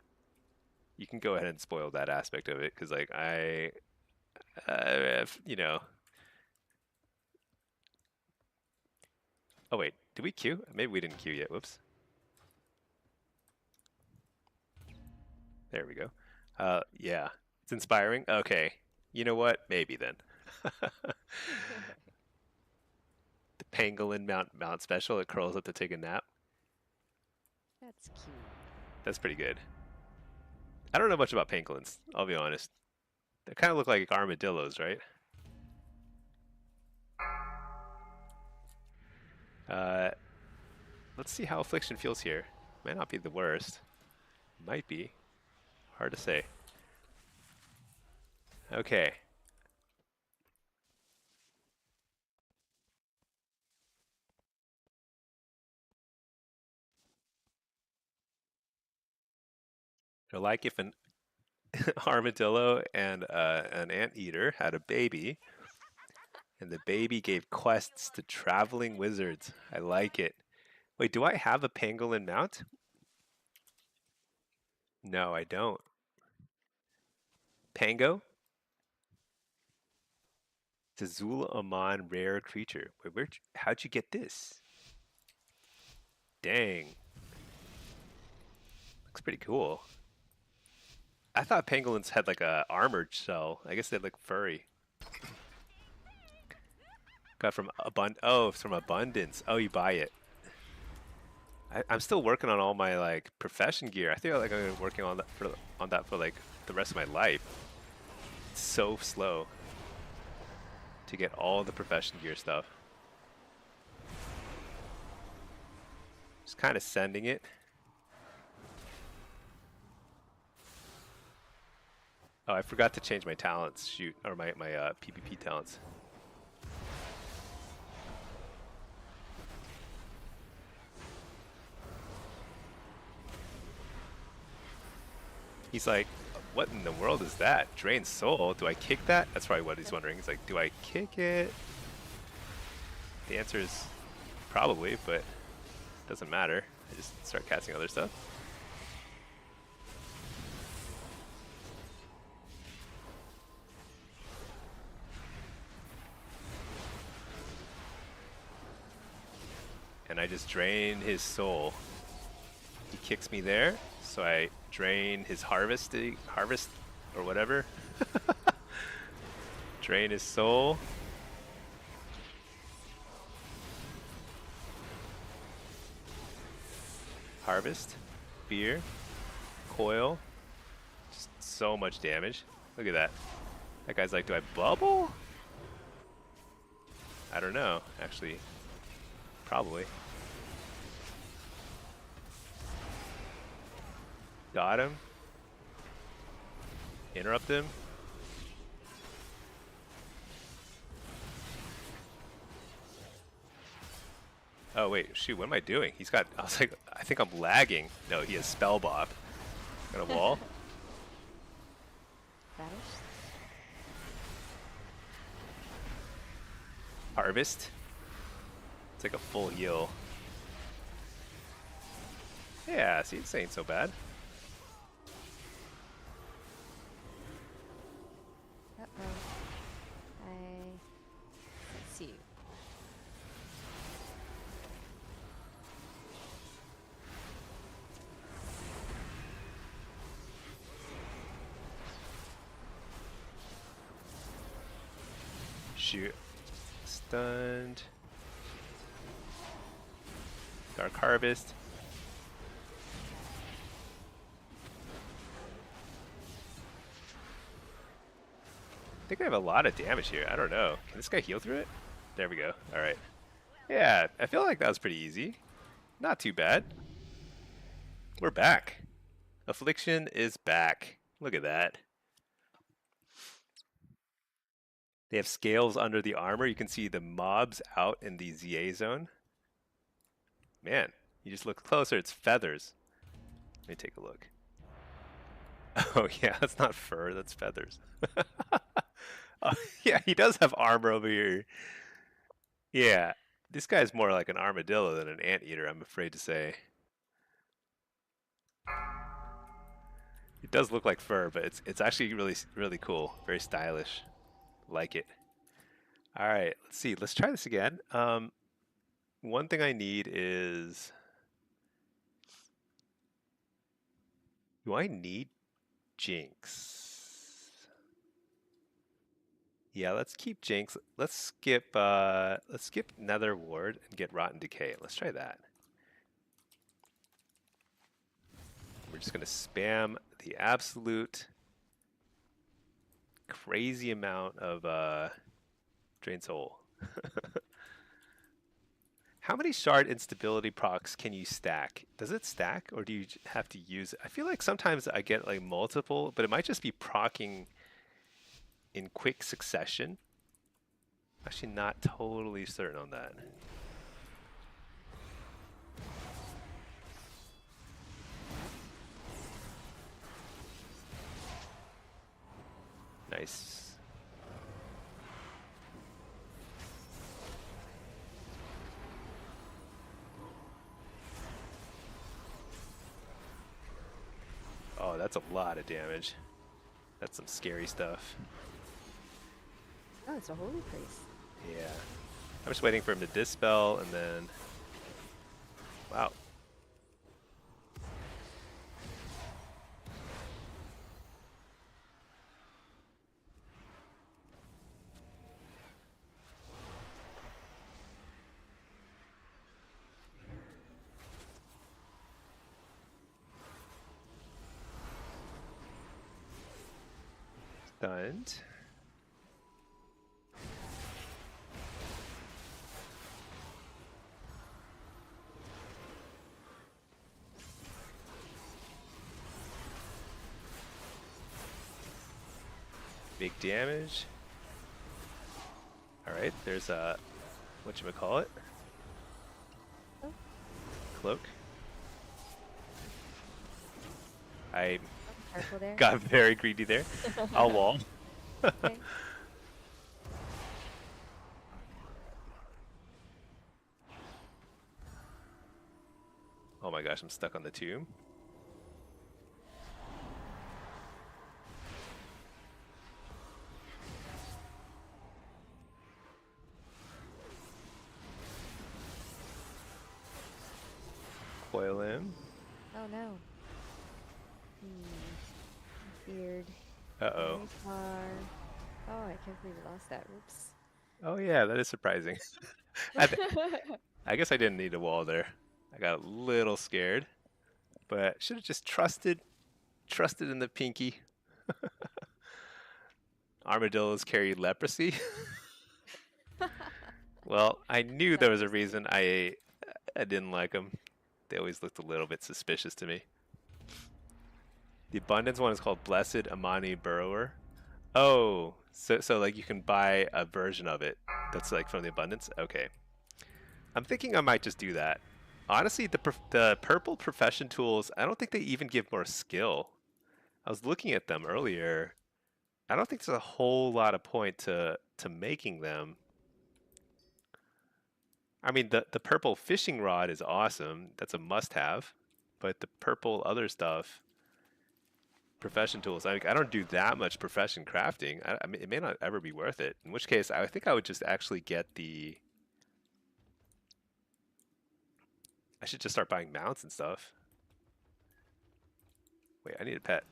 You can go ahead and spoil that aspect of it, because like you know. Oh wait, did we queue? Maybe we didn't queue yet. Whoops. There we go. Yeah, it's inspiring. Okay, you know what? Maybe then. The pangolin mount special. It curls up to take a nap. That's cute. That's pretty good. I don't know much about pangolins. I'll be honest. They kind of look like armadillos, right? Uh, let's see how Affliction feels here. Might not be the worst. Might be. Hard to say. Okay. So like if an armadillo and an anteater had a baby, and the baby gave quests to traveling wizards. I like it. Wait, do I have a pangolin mount? No, I don't. Pango? It's a Zul Aman rare creature. Wait, how'd you get this? Dang. Looks pretty cool. I thought pangolins had like a armored shell. I guess they look furry. Got from oh, it's from abundance. Oh, you buy it. I'm still working on all my like profession gear. I feel like I'm gonna be working on that for like the rest of my life. It's so slow to get all the profession gear stuff. Just kind of sending it. Oh, I forgot to change my talents. Shoot, or my PvP talents. He's like, what in the world is that? Drain soul? Do I kick that? That's probably what he's wondering. He's like, do I kick it? The answer is probably, but it doesn't matter. I just start casting other stuff. And I just drain his soul. He kicks me there, so I drain his harvest or whatever. Drain his soul. Harvest, fear, coil. Just so much damage. Look at that. That guy's like, do I bubble? I don't know, actually. Probably. Got him. Interrupt him. Oh wait, shoot, what am I doing? He's got, I was like, I think I'm lagging. No, he has spell bop. Got a wall. Battles? Harvest. It's like a full heal. Yeah, see, this ain't so bad. Uh-oh. Let's see. Shoot. Stunned. Dark Harvest. I think I have a lot of damage here. I don't know. Can this guy heal through it? There we go. Alright. Yeah, I feel like that was pretty easy. Not too bad. We're back. Affliction is back. Look at that. They have scales under the armor. You can see the mobs out in the ZA zone. Man, you just look closer, it's feathers. Let me take a look. Oh yeah, that's not fur, that's feathers. Oh, yeah, he does have armor over here. Yeah, this guy's more like an armadillo than an anteater, I'm afraid to say. It does look like fur, but it's actually really cool, very stylish. Like it. All right, let's see. Let's try this again. One thing I need is, do I need Jinx? Yeah, let's keep Jinx. Let's skip Nether Ward and get Rotten Decay. Let's try that. We're just gonna spam the absolute crazy amount of Drain Soul. How many shard instability procs can you stack? Does it stack, or do you have to use it? I feel like sometimes I get like multiple, but it might just be procking in quick succession. Actually, not totally certain on that. Nice. Oh, that's a lot of damage. That's some scary stuff. Oh, it's a holy priest. Yeah. I'm just waiting for him to dispel and then... Wow. Stunned. Big damage. All right, there's a whatchamacallit? Oh. Cloak. I Careful there. got very greedy there. I'll wall. Okay. Oh my gosh, I'm stuck on the tomb. Coil him. Oh no. Feared. Uh-oh. Very far. Oh, I can't believe we lost that. Oops. Oh yeah, that is surprising. I guess I didn't need a wall there. I got a little scared, but should have just trusted in the pinky. Armadillos carry leprosy. Well, I knew there was a reason I didn't like them. They always looked a little bit suspicious to me. The abundance one is called Blessed Amani Burrower. Oh, so like you can buy a version of it that's like from the abundance. Okay, I'm thinking I might just do that. Honestly, the purple profession tools, I don't think they even give more skill. I was looking at them earlier. I don't think there's a whole lot of point to making them. I mean, the purple fishing rod is awesome. That's a must-have. But the purple other stuff, profession tools, I don't do that much profession crafting. I mean, it may not ever be worth it. In which case, I think I would just actually get the... I should just start buying mounts and stuff. Wait, I need a pet.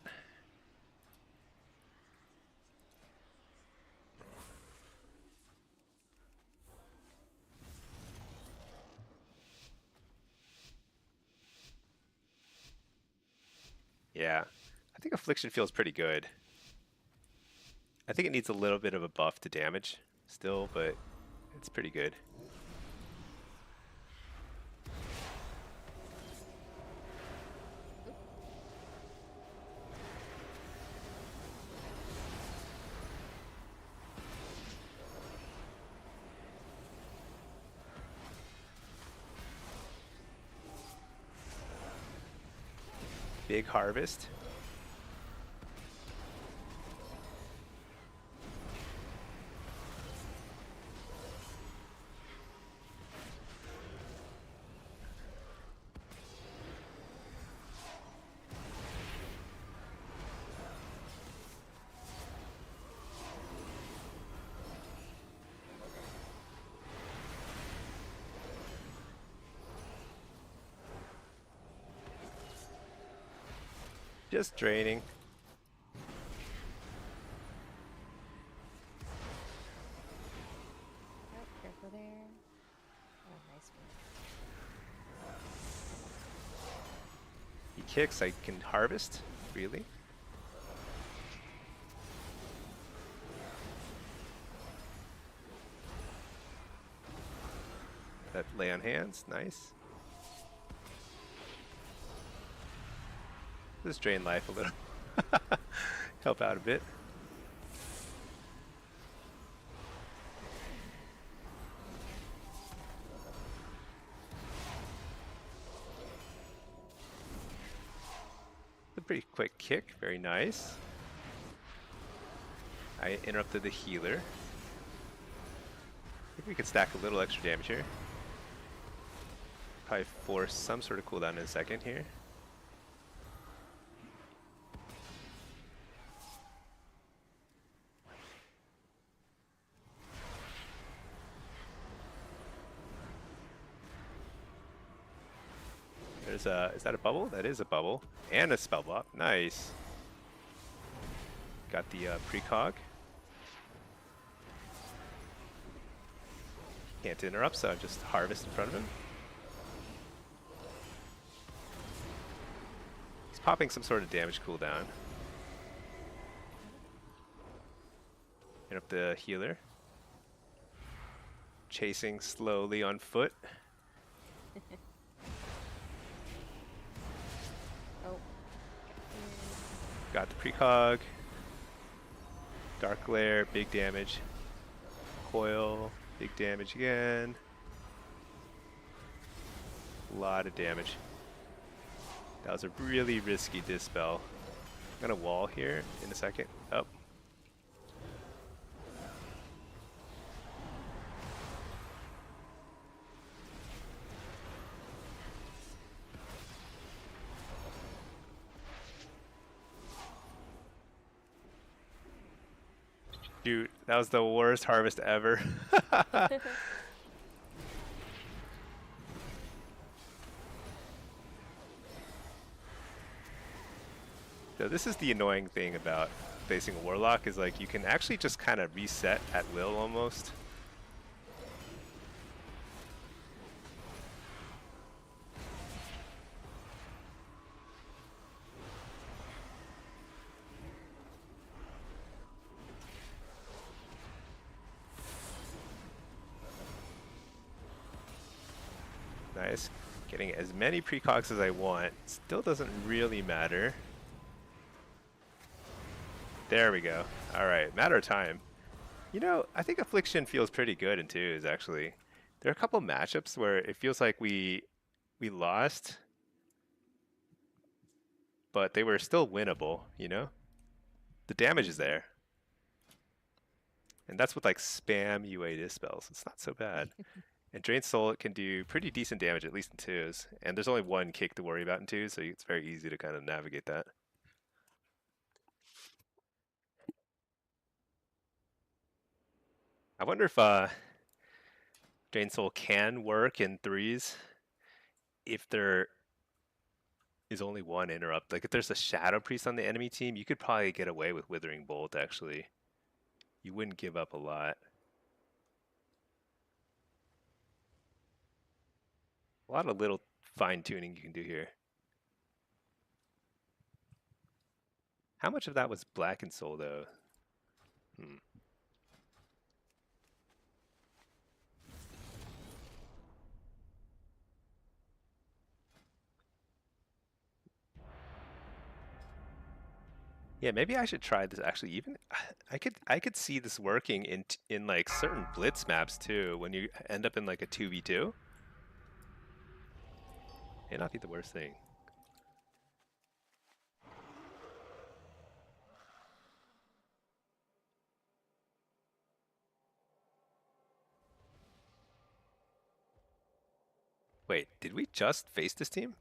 Yeah, I think Affliction feels pretty good. I think it needs a little bit of a buff to damage still, but it's pretty good. Big harvest. Just draining. Oh, careful there. Oh, nice one. He kicks, I can harvest freely. That lay on hands, nice. Just drain life a little. Help out a bit. A pretty quick kick, very nice. I interrupted the healer. I think we could stack a little extra damage here. Probably force some sort of cooldown in a second here. There's a, is that a bubble? That is a bubble. And a spell block, nice. Got the precog. Can't interrupt, so I just harvest in front of him. He's popping some sort of damage cooldown. Interrupt the healer. Chasing slowly on foot. Oh. Got the precog. Dark Glare, big damage. Coil, big damage again. A lot of damage. That was a really risky dispel. I'm gonna wall here in a second. Oh. Shoot, that was the worst harvest ever. So this is the annoying thing about facing a Warlock, is like you can actually just kind of reset at will almost. Nice. Getting as many precogs as I want. Still doesn't really matter. There we go. Alright, matter of time. You know, I think Affliction feels pretty good in twos, actually. There are a couple matchups where it feels like we lost, but they were still winnable, you know? The damage is there. And that's with like spam UA dispels. It's not so bad. And Drain Soul can do pretty decent damage, at least in twos. And there's only one kick to worry about in twos, so it's very easy to kind of navigate that. I wonder if Drain Soul can work in threes if there is only one interrupt. Like if there's a Shadow Priest on the enemy team, you could probably get away with Withering Bolt, actually. You wouldn't give up a lot. A lot of little fine-tuning you can do here. How much of that was Blackened Soul, though? Yeah, maybe I should try this actually. Even I could see this working in like certain blitz maps too. When you end up in like a 2v2, may not be the worst thing. Wait, did we just face this team?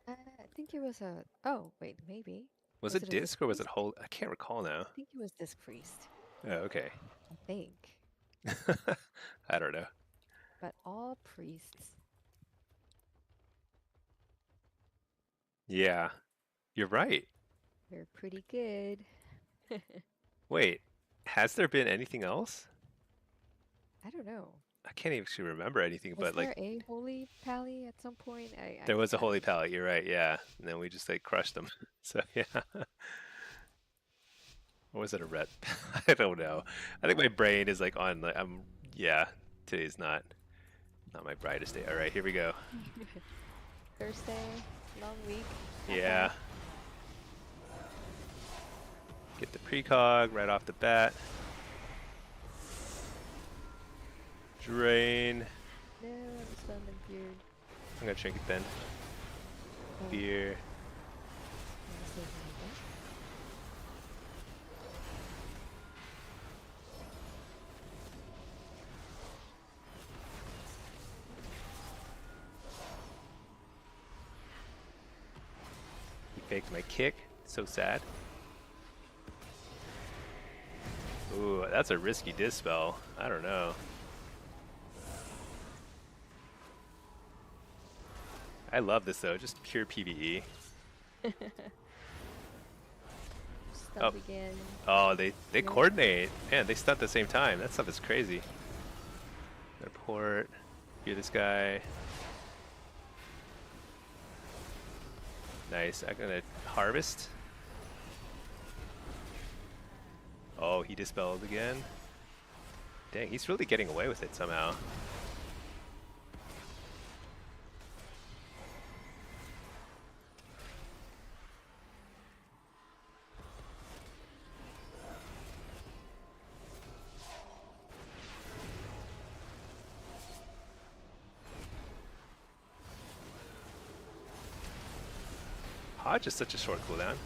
I think it was a. Oh, wait, maybe. Was Was it it a disc or was it priest? whole? I can't recall now. I think it was this priest. Oh, okay. I think. I don't know. But all priests. Yeah. You're right. They're pretty good. Wait, has there been anything else? I don't know. I can't even actually remember anything, Was but like there a holy pally at some point? I there was a forgot. holy palette. You're right. Yeah, and then we just like crushed them. So yeah, or was it a red? I don't know. I think my brain is like on. Like, yeah. Today's not my brightest day. All right, here we go. Thursday, long week. Not Yeah, bad. get the precog right off the bat. Drain. No, I'm stunned and feared. I'm gonna drink it then. Oh, Beer. I'm gonna save my deck. He faked my kick. So sad. Ooh, that's a risky dispel. I don't know. I love this though, just pure PvE. Oh, Stunned again. oh, they No. coordinate. Man, they stunt at the same time. That stuff is crazy. Gonna port. Hear this guy. Nice. I'm gonna harvest. Oh, he dispelled again. Dang, he's really getting away with it somehow. Hodge is such a short cooldown.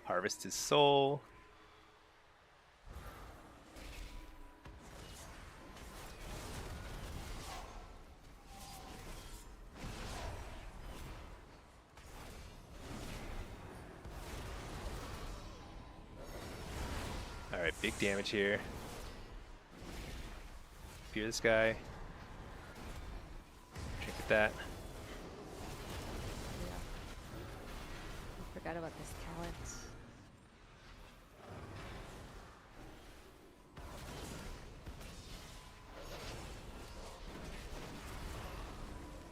Harvest his soul. Alright, big damage here. Fear this guy. Trinket that. Yeah. I forgot about this talent.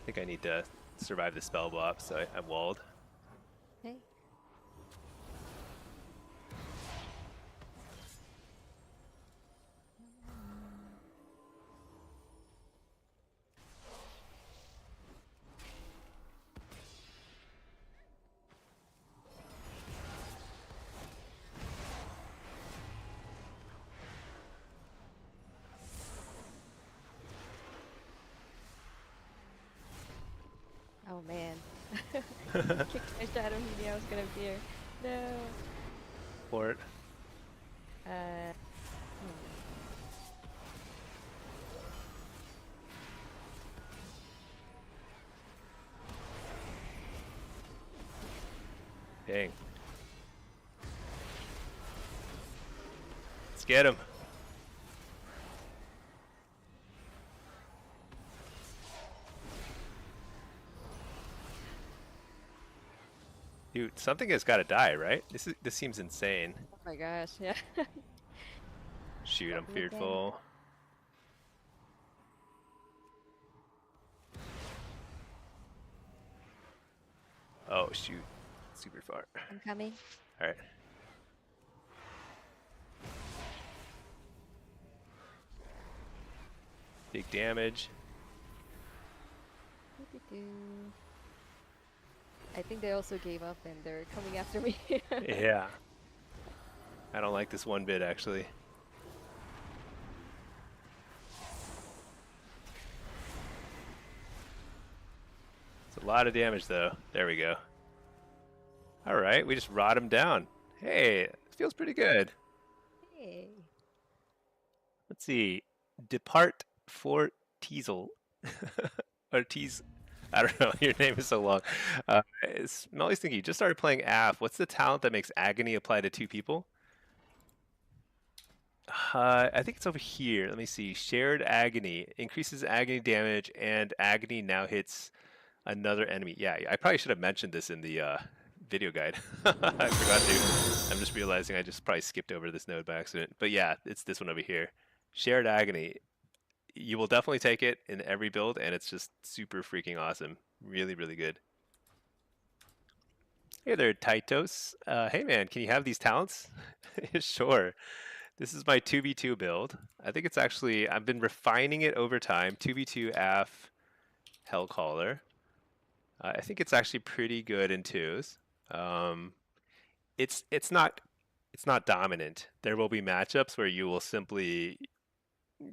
I think I need to survive the spell block, so I'm walled. Hey. Oh man. Kicked my shadow, he knew I was gonna fear. No. Port. Hmm. Dang. Let's get him. Dude, something has got to die, right? This seems insane. Oh my gosh, yeah. Shoot, I'm Double again. fearful. Oh shoot, super far. I'm coming. All right. Big damage. Doo-doo-doo. I think they also gave up and they're coming after me. Yeah. I don't like this one bit actually. It's a lot of damage though. There we go. All right, we just rot him down. Hey, it feels pretty good. Hey. Let's see. Depart for Teasel. Or Tease. I don't know. Your name is so long. Smelly Stinky, you just started playing Aff. What's the talent that makes agony apply to two people? I think it's over here. Let me see. Shared agony increases agony damage, and agony now hits another enemy. Yeah, I probably should have mentioned this in the video guide. I forgot to. I'm just realizing I just probably skipped over this node by accident. But yeah, it's this one over here. Shared agony. You will definitely take it in every build, and it's just super freaking awesome. Really, really good. Hey there, Titos. Hey man, can you have these talents? Sure. This is my 2v2 build. I think it's actually, I've been refining it over time. 2v2 AF Hellcaller. I think it's actually pretty good in twos. Um, it's not dominant. There will be matchups where you will simply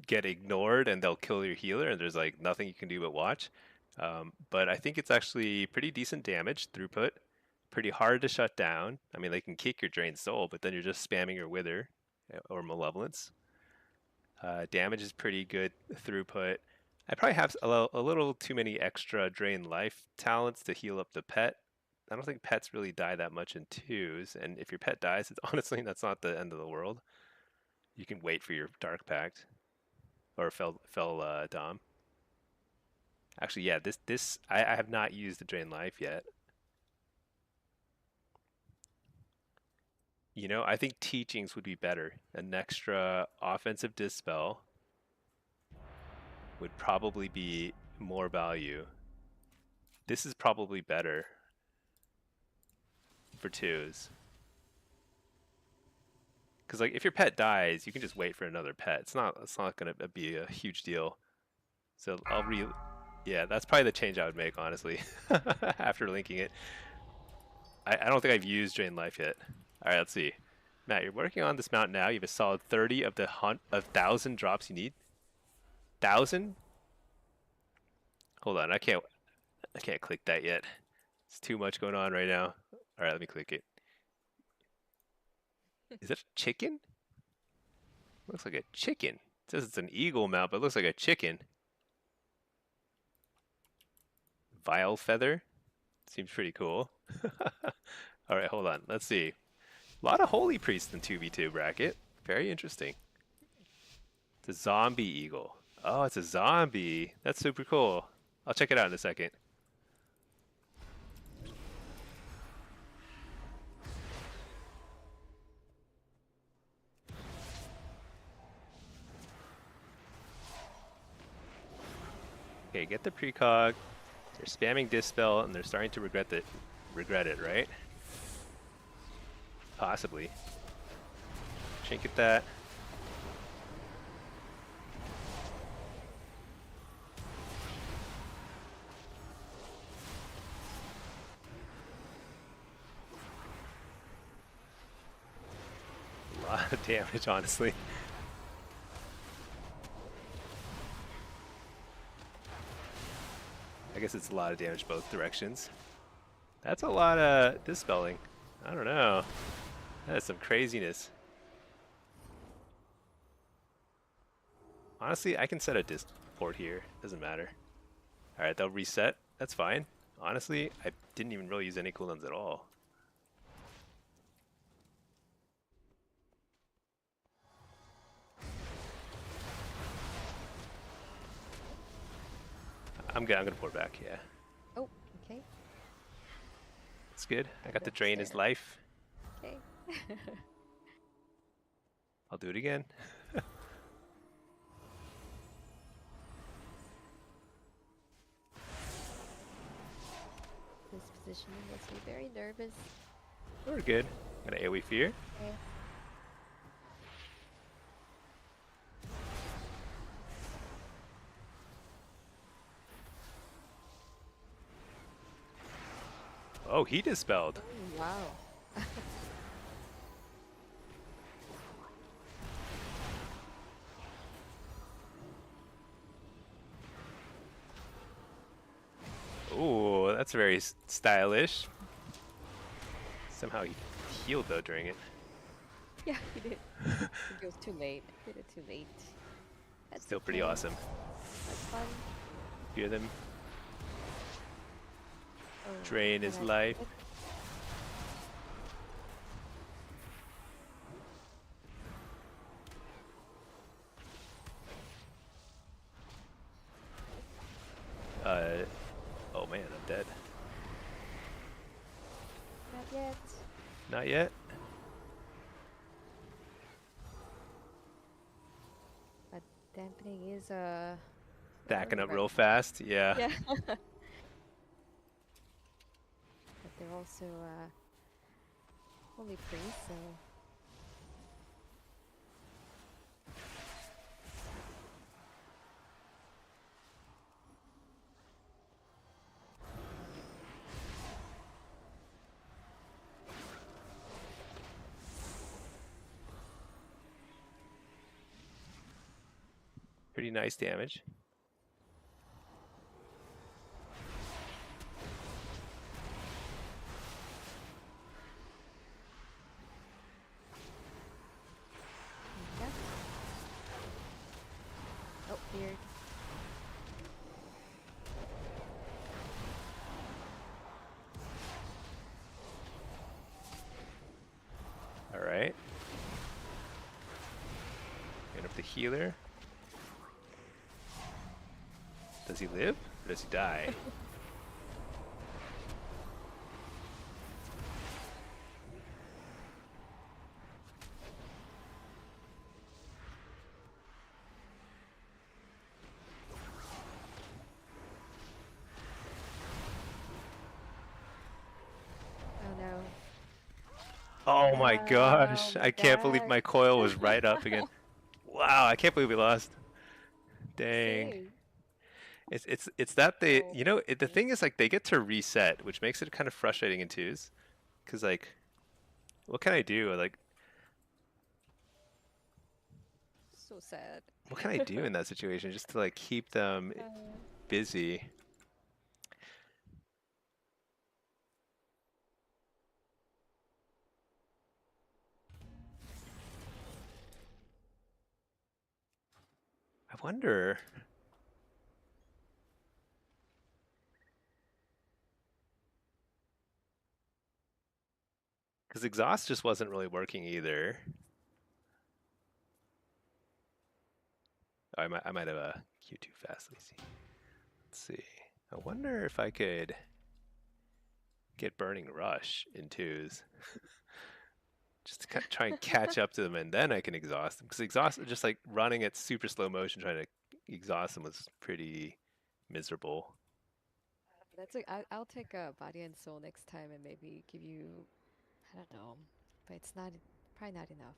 get ignored and they'll kill your healer and there's like nothing you can do but watch. But I think it's actually pretty decent damage throughput, pretty hard to shut down. I mean, they can kick your drained soul, but then you're just spamming your wither or malevolence. Damage is pretty good throughput. I probably have a little too many extra drain life talents to heal up the pet. I don't think pets really die that much in twos, and if your pet dies, it's honestly that's not the end of the world. You can wait for your Dark Pact or fell Dom. Actually, yeah, this I have not used the drain life yet. You know, I think teachings would be better. An extra offensive dispel would probably be more value. This is probably better for twos. Because like if your pet dies, you can just wait for another pet. It's not gonna be a huge deal. So yeah, that's probably the change I would make honestly after linking it. I don't think I've used Drain Life yet. All right, let's see. Matt, you're working on this mount now. You have a solid 30 of the 1,000 drops you need. 1,000? Hold on, I can't click that yet. It's too much going on right now. All right, let me click it. Is that a chicken? Looks like a chicken. It says it's an eagle mount, but it looks like a chicken. Vile feather. Seems pretty cool. All right, hold on. Let's see. A lot of holy priests in 2v2 bracket. Very interesting. It's a zombie eagle. Oh, it's a zombie. That's super cool. I'll check it out in a second. Okay, get the precog. They're spamming dispel and they're starting to regret it, right? Possibly. Trinket that. A lot of damage, honestly. I guess it's a lot of damage both directions. That's a lot of dispelling. I don't know. That's some craziness. Honestly, I can set a disc port here. Doesn't matter. Alright, they'll reset. That's fine. Honestly, I didn't even really use any cooldowns at all. I'm gonna pour back, yeah. Oh, okay. It's good. I got to drain his life. Okay. I'll do it again. This positioning makes me very nervous. We're good. Got an AoE fear. Okay. Oh, he dispelled. Oh, wow. Ooh, that's very stylish. Somehow he healed though during it. Yeah, he did. It was too late. Did it too late. That's Still pretty okay. awesome. That's fun. Fear them. Oh, Drain can his I life. it? Oh man, I'm dead. Not yet. Not yet. But dampening is Stacking up right real now. fast. Yeah. Yeah. But they're also only priests, so Pretty nice damage. yeah. Oh, weird. All right. Get up the healer. Does he live or does he die? Oh no. Oh my Oh gosh. my I can't believe god. my coil was right up again. Wow, I can't believe we lost. Dang. Same. It's that they, Oh, you know, the okay. thing is like they get to reset, which makes it kind of frustrating in twos. Cause like, what can I do? Like, So sad. what can I do in that situation just to like keep them Uh, busy? I wonder. Because exhaust just wasn't really working either. Oh, I might have a Q too fast. Let me see. Let's see. I wonder if I could get Burning Rush in twos. Just to try and catch up to them, and then I can exhaust them. Because exhaust, just like running at super slow motion, trying to exhaust them was pretty miserable. that's like I'll take a body and soul next time and maybe give you I don't know, but it's not probably not enough.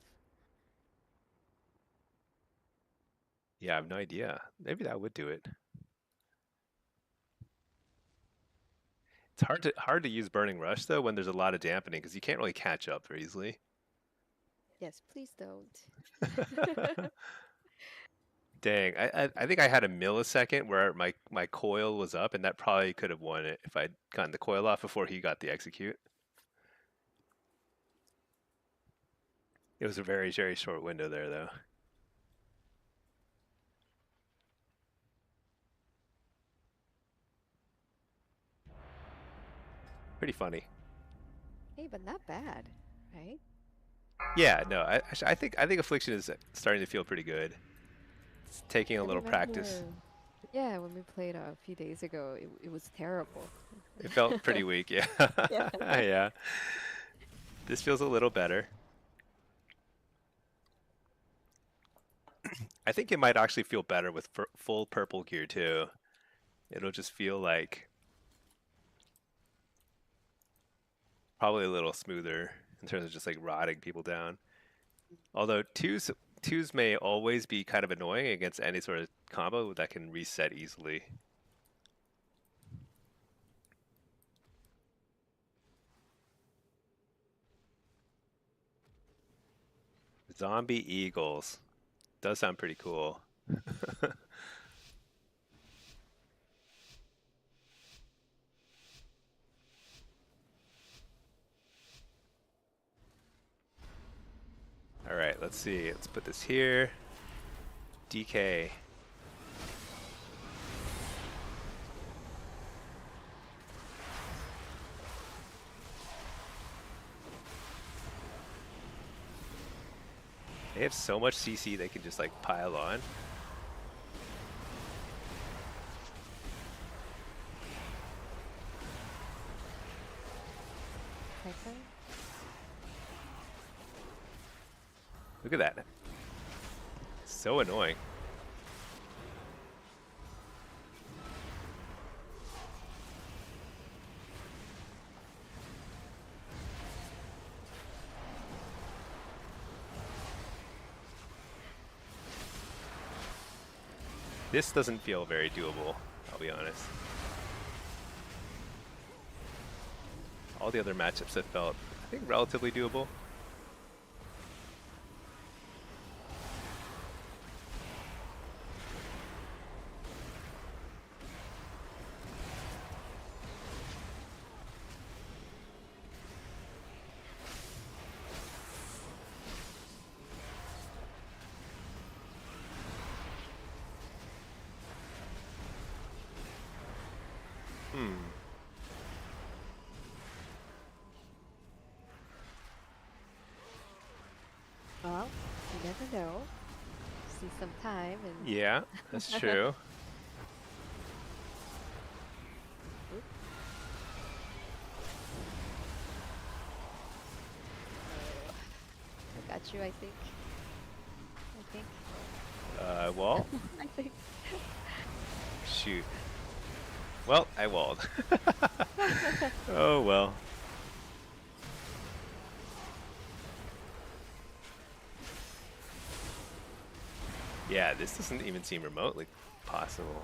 Yeah, I have no idea. Maybe that would do it. It's hard to use Burning Rush though when there's a lot of dampening because you can't really catch up very easily. Yes, please don't. Dang, I think I had a millisecond where my coil was up, and that probably could have won it if I'd gotten the coil off before he got the execute. It was a very, very short window there, though. Pretty funny. Hey, but not bad, right? Yeah, no, I think Affliction is starting to feel pretty good. It's taking a I little practice. remember, yeah, when we played a few days ago, it was terrible. It felt pretty weak, yeah. Yeah. Yeah. This feels a little better. I think it might actually feel better with full purple gear too. It'll just feel like probably a little smoother in terms of just like rotting people down. Although twos may always be kind of annoying against any sort of combo that can reset easily. Zombie Eagles. Does sound pretty cool. All right, let's see. Let's put this here. DK. They have so much CC they can just like pile on. Typhoon? Look at that. So annoying. This doesn't feel very doable, I'll be honest. All the other matchups have felt, I think, relatively doable. Well, you never know. See some time and Yeah, that's true. Oop. I got you, I think. Wall? I think. Shoot. Well, I walled. Oh well. Yeah, this doesn't even seem remotely possible.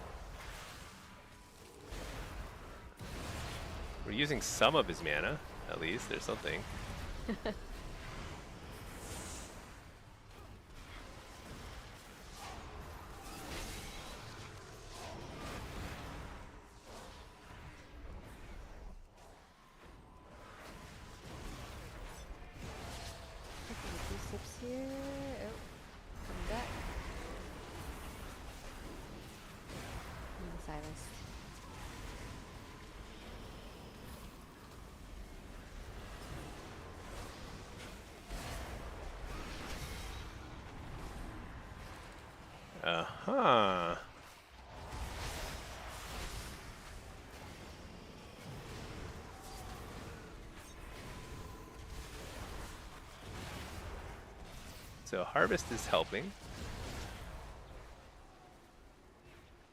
We're using some of his mana, at least. There's something. Taking a few sips here. Oh, coming back. Being silenced. Uh-huh. So Harvest is helping.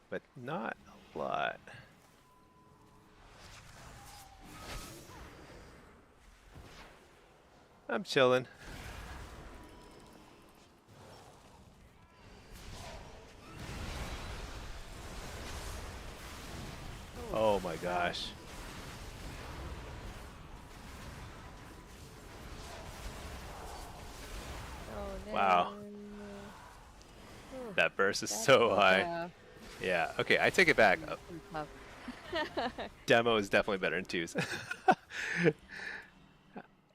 But not a lot. I'm chilling. Oh my gosh. Oh no. Wow. Ooh, That burst is that's so high. yeah. Yeah, okay, I take it back. Tough. Demo is definitely better in twos.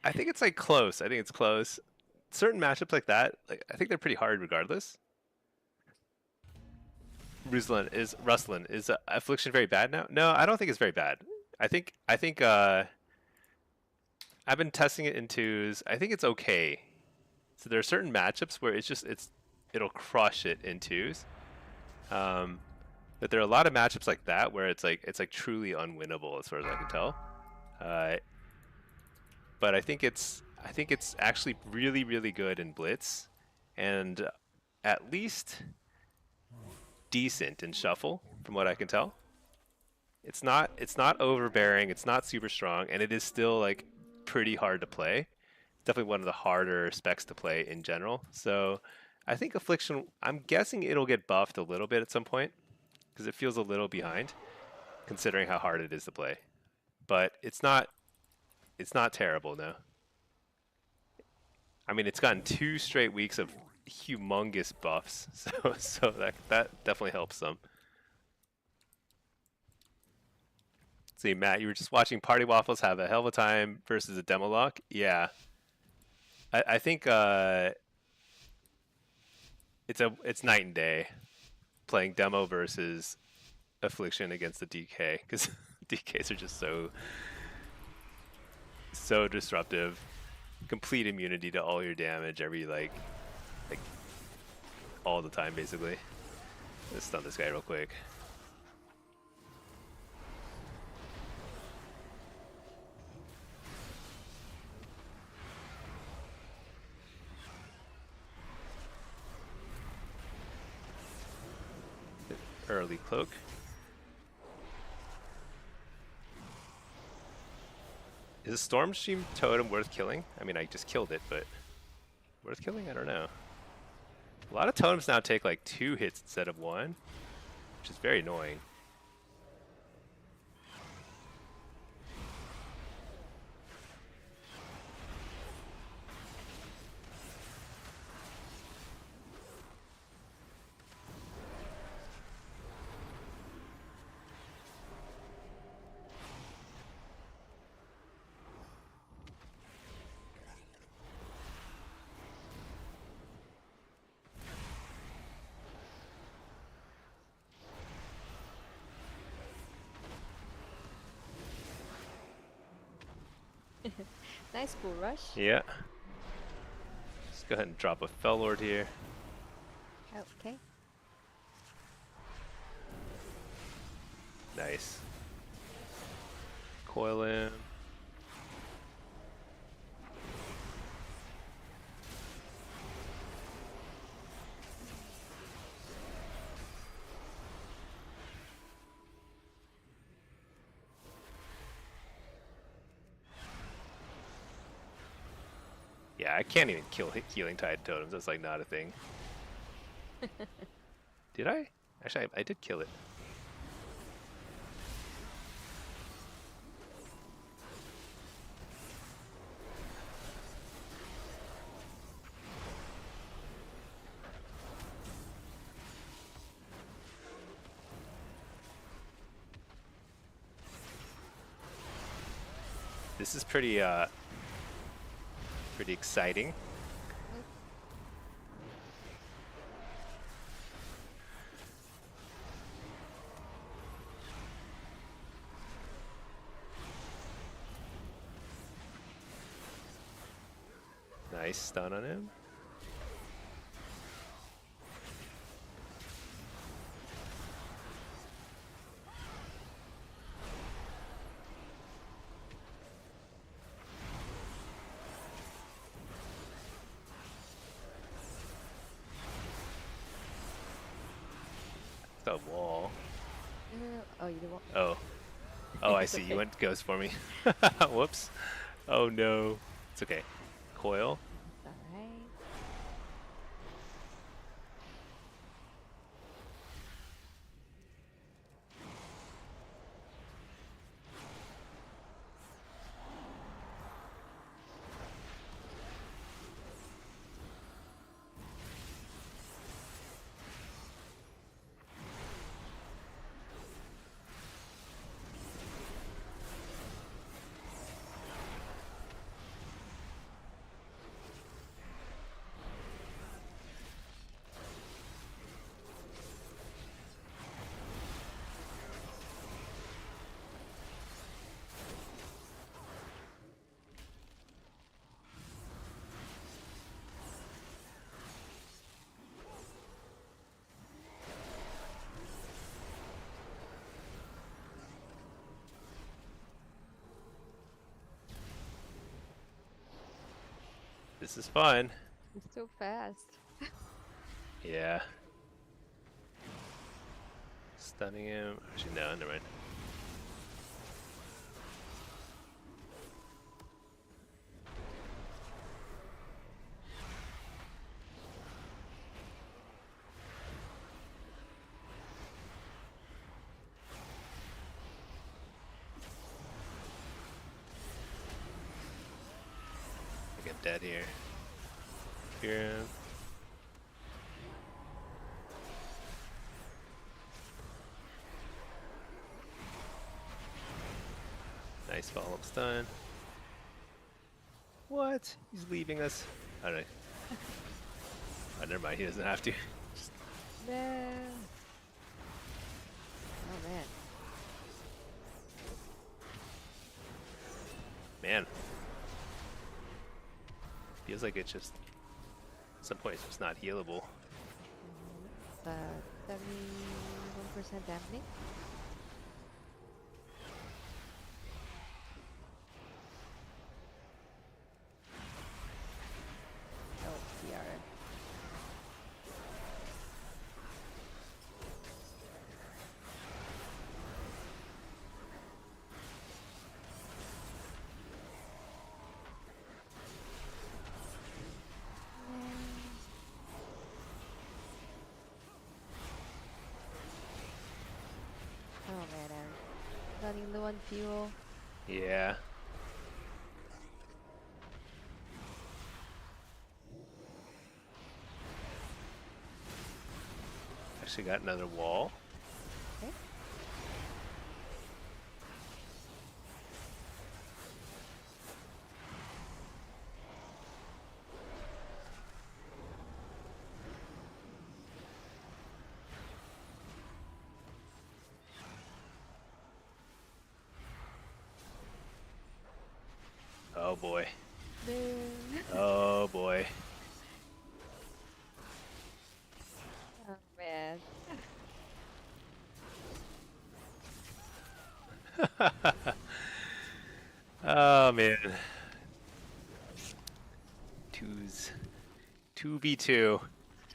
I think it's like close. I think it's close. Certain matchups like that, like I think they're pretty hard regardless. Rustlin is Affliction very bad now? No, I don't think it's very bad. I think I've been testing it in twos. I think it's okay. So there are certain matchups where it'll crush it in twos. But there are a lot of matchups like that where it's like truly unwinnable as far as I can tell. But I think it's actually really really good in Blitz, and at least decent in Shuffle from what I can tell. It's not overbearing, it's not super strong, and it is still like pretty hard to play. It's definitely one of the harder specs to play in general. So I think Affliction, I'm guessing it'll get buffed a little bit at some point because it feels a little behind considering how hard it is to play. But it's not terrible, no. I mean, it's gotten 2 straight weeks of humongous buffs, so that definitely helps some. See, Matt, you were just watching Party Waffles have a hell of a time versus a Demolock. Yeah, I think it's night and day playing Demo versus Affliction against the DK because DKs are just so disruptive. Complete immunity to all your damage every like all the time, basically. Let's stun this guy real quick. Early cloak. Is a Storm Stream totem worth killing? I mean, I just killed it, but worth killing? I don't know. A lot of totems now take like 2 hits instead of 1, which is very annoying. Nice bull rush. Yeah. Let's go ahead and drop a Fell Lord here. Okay. Nice. Coil him. Yeah, I can't even kill Healing Tide totems. That's like not a thing. Did I? Actually, I did kill it. This is pretty exciting. Nice stun on him. The wall. Oh, you did what? Oh. Oh, I see. You went ghost for me. Whoops. Oh no. It's okay. Coil. Alright. This is fun. It's so fast. Yeah. Stunning him. Actually, no, never mind. I think I'm dead here. Fear him. Nice follow-up stun. What? He's leaving us. I don't know. Oh, never mind. He doesn't have to. Just No. Oh man. man. Feels like it's just at some point it's just not healable. that 71% dampening. Oh, PR. Oh man, I'm running low on fuel. Yeah. Actually got another wall. Okay. Oh boy. No. Oh boy. Oh man. Oh man. Twos. 2v2.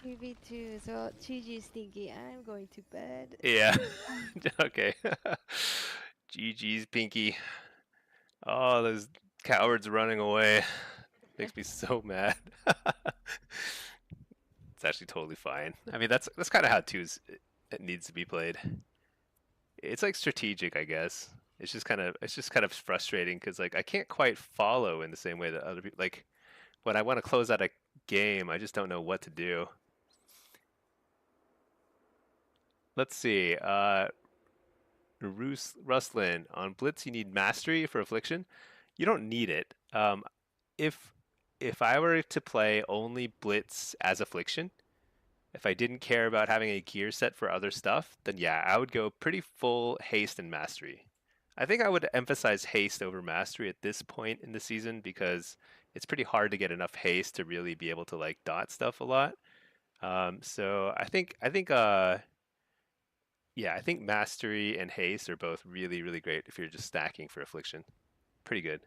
2v2, so GG Stinky, I'm going to bed. Yeah. Okay. GG's Pinky. Oh, those cowards running away. Makes me so mad. It's actually totally fine. I mean, that's kind of how twos it needs to be played. It's like strategic, I guess. It's just kind of frustrating because like I can't quite follow in the same way that other people like when I want to close out a game, I just don't know what to do. Let's see. Rustlin, on Blitz, you need mastery for Affliction. You don't need it. If if I were to play only Blitz as Affliction, if I didn't care about having a gear set for other stuff, then yeah, I would go pretty full haste and mastery. I think I would emphasize haste over mastery at this point in the season because it's pretty hard to get enough haste to really be able to like dot stuff a lot. So I think mastery and haste are both really, really great if you're just stacking for affliction. Pretty good.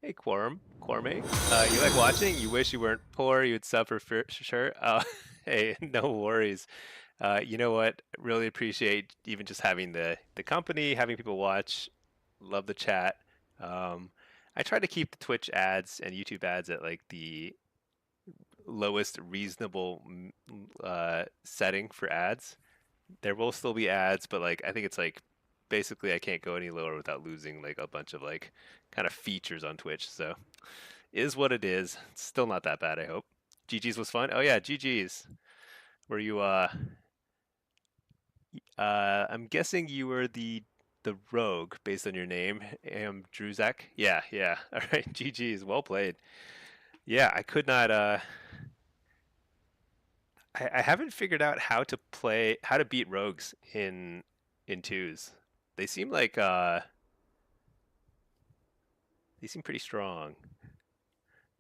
Hey, Quorme, you like watching? You wish you weren't poor, you would suffer for sure. Hey, no worries. You know what? Really appreciate even just having the company, having people watch. Love the chat. Um, I try to keep the Twitch ads and YouTube ads at like the lowest reasonable setting for ads. There will still be ads, but like I think it's like basically I can't go any lower without losing like a bunch of like kind of features on Twitch. So is what it is. It's still not that bad, I hope. GG's was fun. Oh yeah, GG's. Were you I'm guessing you were the rogue based on your name, Druzak. Yeah, yeah. All right, GG's. Well played. Yeah, I could not I haven't figured out how to beat rogues in twos. They seem like they seem pretty strong.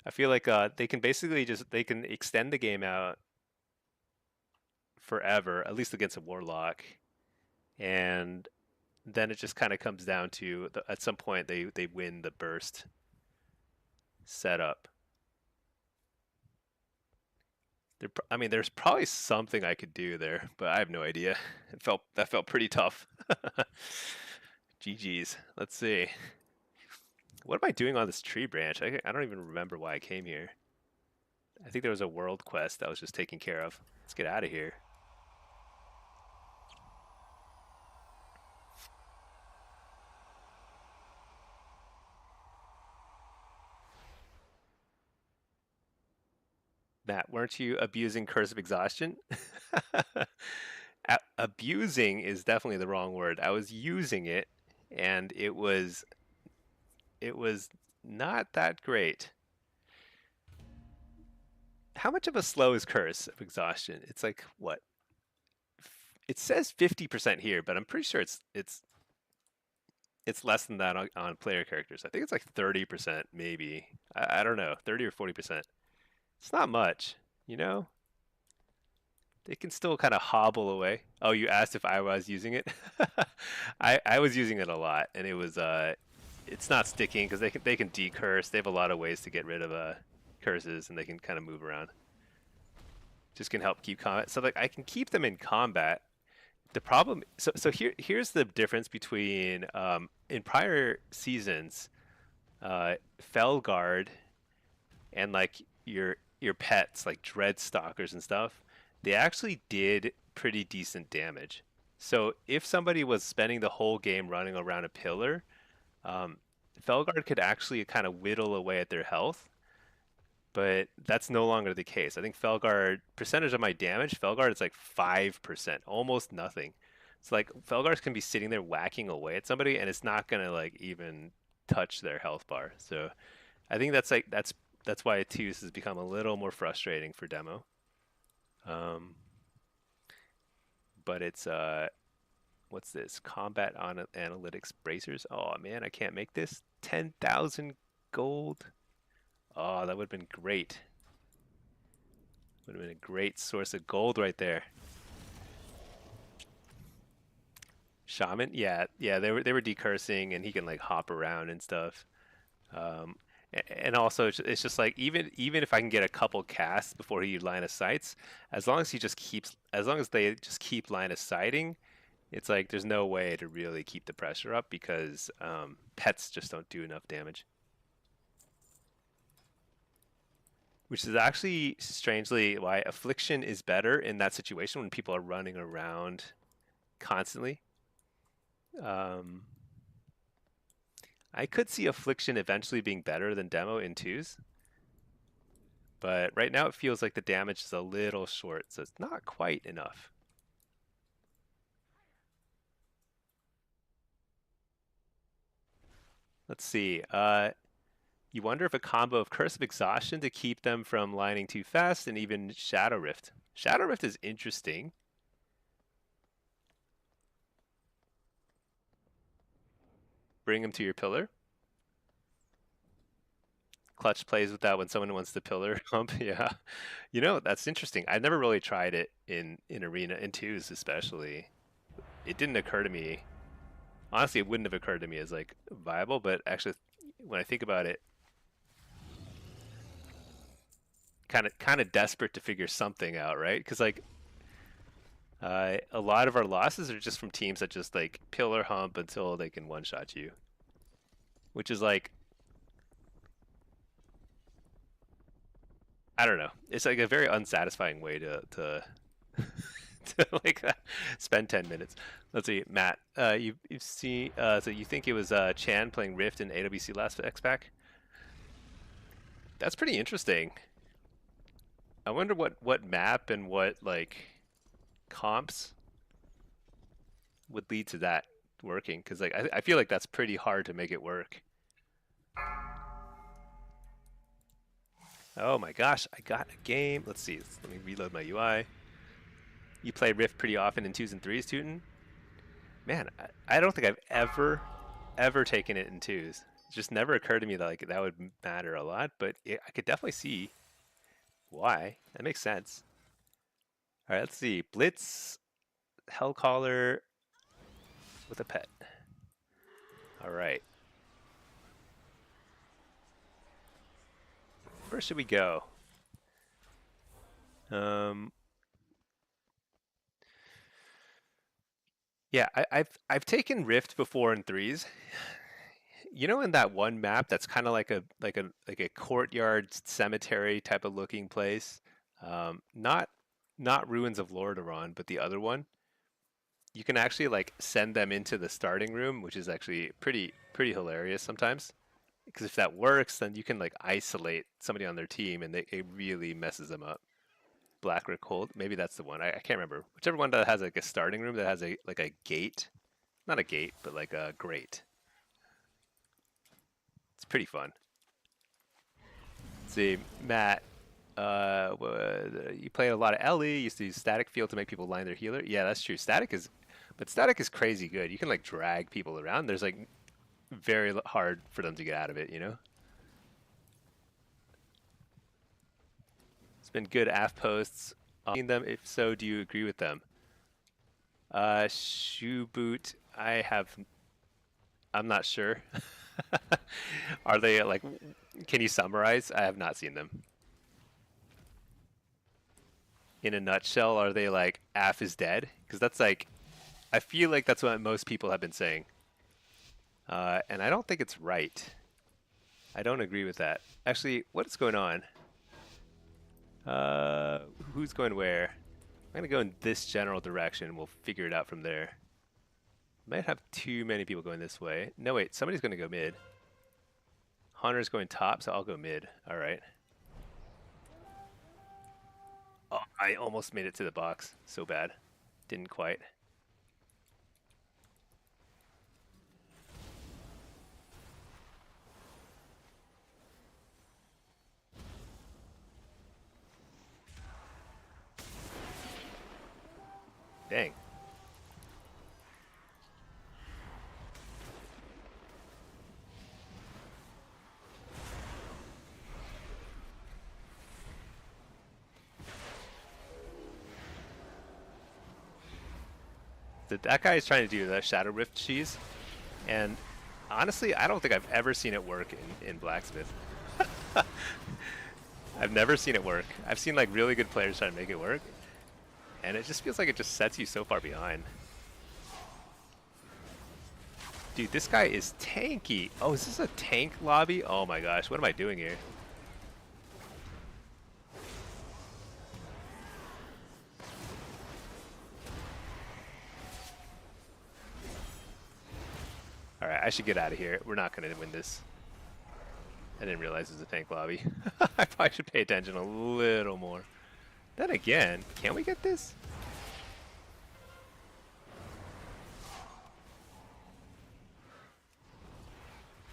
I feel like they can basically just they can extend the game out forever, at least against a warlock, and then it just kind of comes down to at some point they win the burst setup. I mean, there's probably something I could do there, but I have no idea. That felt pretty tough. GG's. Let's see. What am I doing on this tree branch? I don't even remember why I came here. I think there was a world quest that was just taken care of. Let's get out of here. Matt, weren't you abusing Curse of Exhaustion? Abusing is definitely the wrong word. I was using it, and it was not that great. How much of a slow is Curse of Exhaustion? It's like what? It says 50% here, but I'm pretty sure it's less than that on player characters. I think it's like 30% maybe. I don't know, 30 or 40%. It's not much, you know? They can still kind of hobble away. Oh, you asked if I was using it? I was using it a lot, and it was it's not sticking because they can decurse. They have a lot of ways to get rid of curses, and they can kind of move around. Just can help keep combat. So like I can keep them in combat. The problem, so here's the difference between in prior seasons, Felguard and like your pets like Dreadstalkers and stuff, they actually did pretty decent damage. So if somebody was spending the whole game running around a pillar, um, Felguard could actually kind of whittle away at their health, but that's no longer the case. I think Felguard percentage of my damage, Felguard is like 5%, almost nothing. It's like Felguards can be sitting there whacking away at somebody and it's not gonna like even touch their health bar. So I think that's why Twos has become a little more frustrating for demo. Um, but it's what's this? Combat on analytics bracers. Oh man, I can't make this. 10,000 gold. Oh, that would have been great. Would have been a great source of gold right there. Shaman, yeah, yeah, they were decursing, and he can like hop around and stuff. Um, and also, it's just like even if I can get a couple casts before he line of sights, as long as they just keep line of sighting, it's like there's no way to really keep the pressure up because pets just don't do enough damage. Which is actually strangely why Affliction is better in that situation when people are running around constantly. Um, I could see Affliction eventually being better than Demo in twos, but right now it feels like the damage is a little short, so it's not quite enough. Let's see. You wonder if a combo of Curse of Exhaustion to keep them from lining too fast, and even Shadow Rift. Shadow Rift is interesting. Bring them to your pillar. Clutch plays with that when someone wants the pillar hump. Yeah, that's interesting. I've never really tried it in arena in twos, especially. It didn't occur to me. Honestly, it wouldn't have occurred to me as like viable. But actually, when I think about it, kind of desperate to figure something out, right? Because like a lot of our losses are just from teams that just like pillar hump until they can one shot you, which is like I don't know. It's like a very unsatisfying way to to like spend 10 minutes. Let's see, Matt. You see. So you think it was Chan playing Rift in AWC last X pack? That's pretty interesting. I wonder what map and what like comps would lead to that working because like I feel like that's pretty hard to make it work. Oh my gosh, I got a game. Let's see. Let me reload my UI. You play Rift pretty often in twos and threes, Tootin? Man, I don't think I've ever taken it in twos. It just never occurred to me that like that would matter a lot, but I could definitely see why. That makes sense. All right, let's see. Blitz, Hellcaller with a pet. All right. Where should we go? Um, yeah, I've taken Rift before in threes. In that one map that's kind of like a courtyard cemetery type of looking place. Not Ruins of Lordaeron, but the other one. You can actually like send them into the starting room, which is actually pretty hilarious sometimes. Because if that works, then you can like isolate somebody on their team, and it really messes them up. Blackrock Cold, maybe that's the one. I can't remember. Whichever one that has like a starting room that has a gate, not a gate, but like a grate. It's pretty fun. Let's see, Matt. You play a lot of Ellie. You used to use Static Field to make people line their healer. Yeah, that's true. But Static is crazy good. You can like drag people around. There's like very hard for them to get out of it. been good AF posts. Seen them? If so, do you agree with them? Shoe boot. I'm not sure. Are they like? Can you summarize? I have not seen them. In a nutshell, are they like AF is dead? Because that's like, I feel like that's what most people have been saying, and I don't think it's right. I don't agree with that. Actually, what is going on? Who's going where? I'm gonna go in this general direction. We'll figure it out from there. Might have too many people going this way. No, wait, somebody's gonna go mid. Hunter's going top, so I'll go mid. All right. Oh, I almost made it to the box. So bad. Didn't quite. Dang. That guy is trying to do the Shadow Rift cheese, and honestly, I don't think I've ever seen it work in Blacksmith. I've never seen it work. I've seen like really good players try to make it work, and it just feels like it just sets you so far behind. Dude, this guy is tanky. Oh, is this a tank lobby? Oh my gosh, what am I doing here? Alright, I should get out of here. We're not going to win this. I didn't realize it was a tank lobby. I probably should pay attention a little more. Then again, can we get this?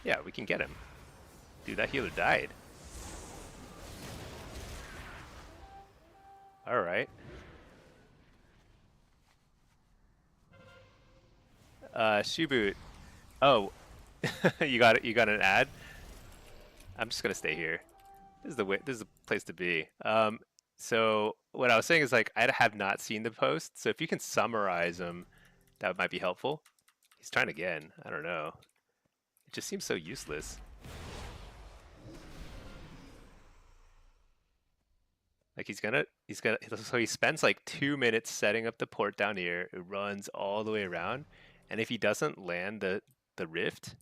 Yeah, we can get him. Dude, that healer died. Alright. Shoe boot. Oh, you got it. You got an ad. I'm just gonna stay here. This is the way. This is the place to be. So what I was saying is like I have not seen the post. So if you can summarize them, that might be helpful. He's trying again. I don't know. It just seems so useless. Like he's gonna. So he spends like 2 minutes setting up the port down here. It runs all the way around, and if he doesn't land the rift,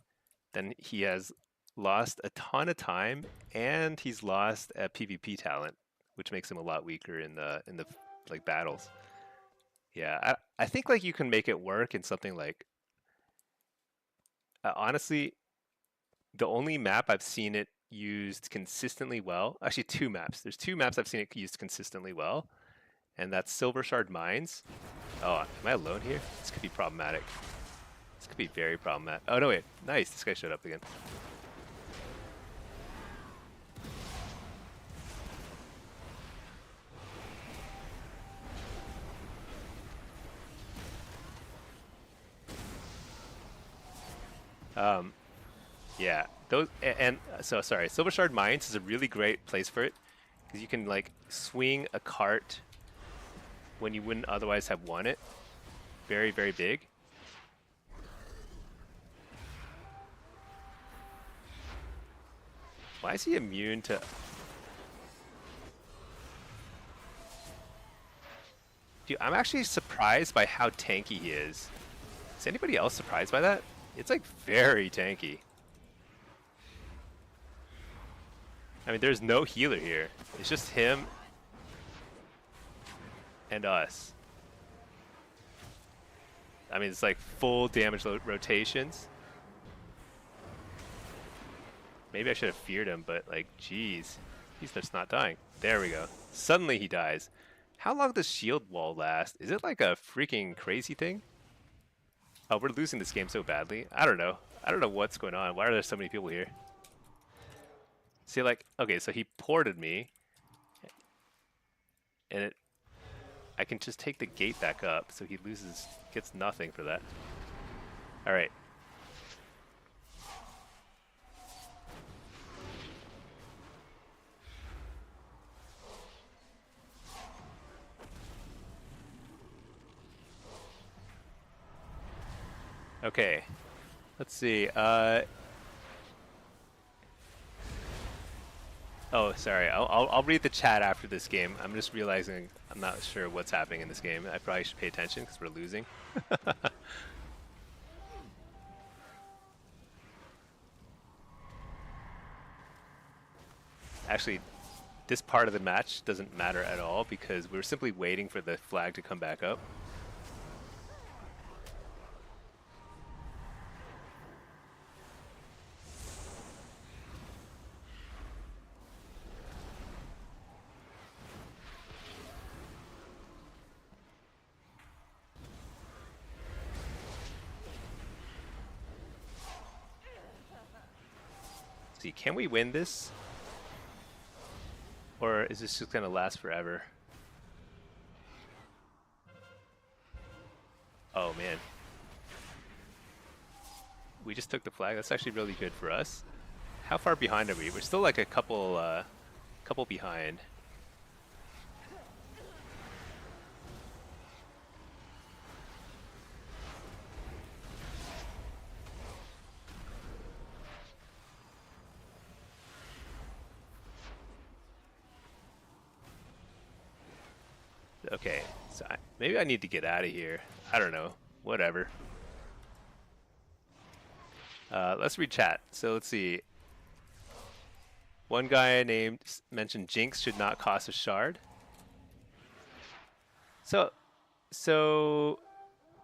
then he has lost a ton of time, and he's lost a PvP talent, which makes him a lot weaker in the like battles. Yeah, I think like you can make it work in something like honestly, the only map I've seen it used consistently well, actually two maps. There's two maps I've seen it used consistently well, and that's Silver Shard Mines. Oh, am I alone here? This could be problematic. This could be very problematic. Oh, no, wait. Nice. This guy showed up again. Yeah. Those and so sorry. Silver Shard Mines is a really great place for it because you can like swing a cart when you wouldn't otherwise have won it. Very, very big. Why is he immune to... Dude, I'm actually surprised by how tanky he is. Is anybody else surprised by that? It's like very tanky. I mean, there's no healer here. It's just him and us. I mean, it's like full damage rotations. Maybe I should have feared him, but like, geez, he's just not dying. There we go. Suddenly he dies. How long does shield wall last? Is it like a freaking crazy thing? Oh, we're losing this game so badly. I don't know. I don't know what's going on. Why are there so many people here? See, like, okay, so he ported me, and I can just take the gate back up, so he gets nothing for that. All right. Okay, let's see. Oh, sorry. I'll read the chat after this game. I'm just realizing I'm not sure what's happening in this game. I probably should pay attention because we're losing. Actually, this part of the match doesn't matter at all because we're simply waiting for the flag to come back up. Let's see, can we win this? Or is this just going to last forever? Oh, man. We just took the flag. That's actually really good for us. How far behind are we? We're still like a couple behind. Okay, so maybe I need to get out of here. I don't know. Whatever. Let's read chat. So let's see. One guy mentioned Jinx should not cost a shard. So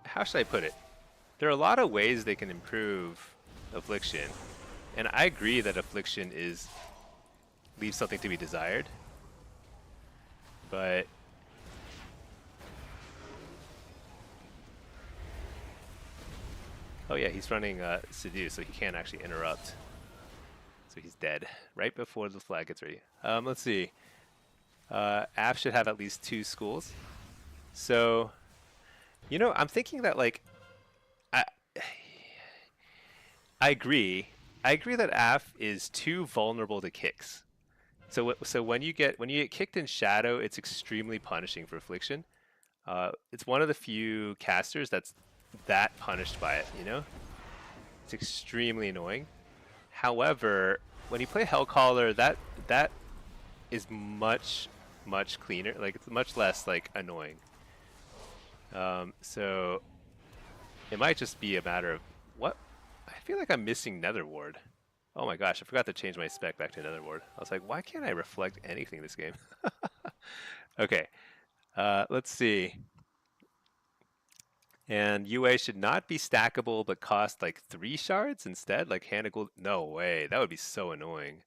how should I put it? There are a lot of ways they can improve Affliction, and I agree that Affliction leaves something to be desired. But oh yeah, he's running Seduce, so he can't actually interrupt. So he's dead right before the flag gets ready. Let's see. Aff should have at least 2 schools. So, you know, I'm thinking that like, I agree. I agree that Aff is too vulnerable to kicks. So when you get kicked in Shadow, it's extremely punishing for Affliction. It's one of the few casters that's that punished by it. You know, it's extremely annoying. However, when you play Hellcaller, that is much cleaner. Like it's much less like annoying. So it might just be a matter of what. I feel like I'm missing Nether Ward. Oh my gosh, I forgot to change my spec back to Nether Ward. I was like, why can't I reflect anything this game? Okay, let's see. And UA should not be stackable, but cost like 3 shards instead, like Hand of Gold. No way, that would be so annoying.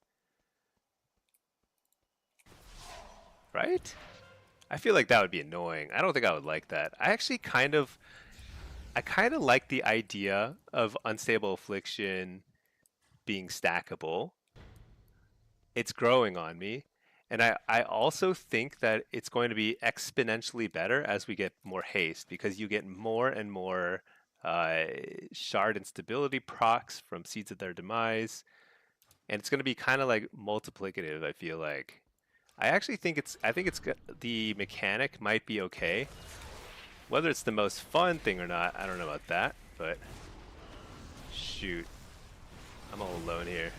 Right? I feel like that would be annoying. I don't think I would like that. I kind of like the idea of Unstable Affliction being stackable. It's growing on me. And I also think that it's going to be exponentially better as we get more haste because you get more and more shard instability procs from Seeds of Their Demise. And it's going to be kind of like multiplicative, I feel like. I think the mechanic might be okay. Whether it's the most fun thing or not, I don't know about that, but shoot. I'm all alone here.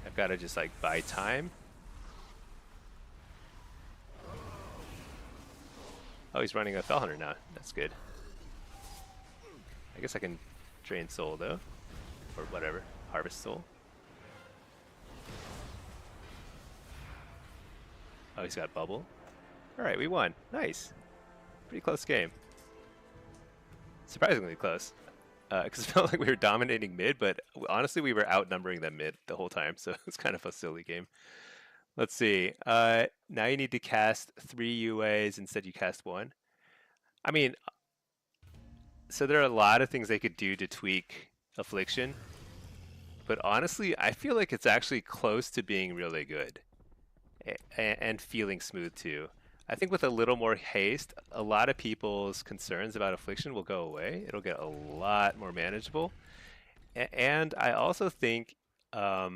I've got to just like buy time. Oh, he's running a Fell Hunter now. That's good. I guess I can drain soul though. Or whatever. Harvest soul. Oh, he's got bubble. Alright, we won. Nice. Pretty close game. Surprisingly close. Because it felt like we were dominating mid, but honestly we were outnumbering them mid the whole time, so it's kind of a silly game. Let's see. Now you need to cast 3 UAs, instead you cast 1. I mean, so there are a lot of things they could do to tweak Affliction, but honestly, I feel like it's actually close to being really good. And feeling smooth too. I think with a little more haste, a lot of people's concerns about Affliction will go away. It'll get a lot more manageable. And I also think, let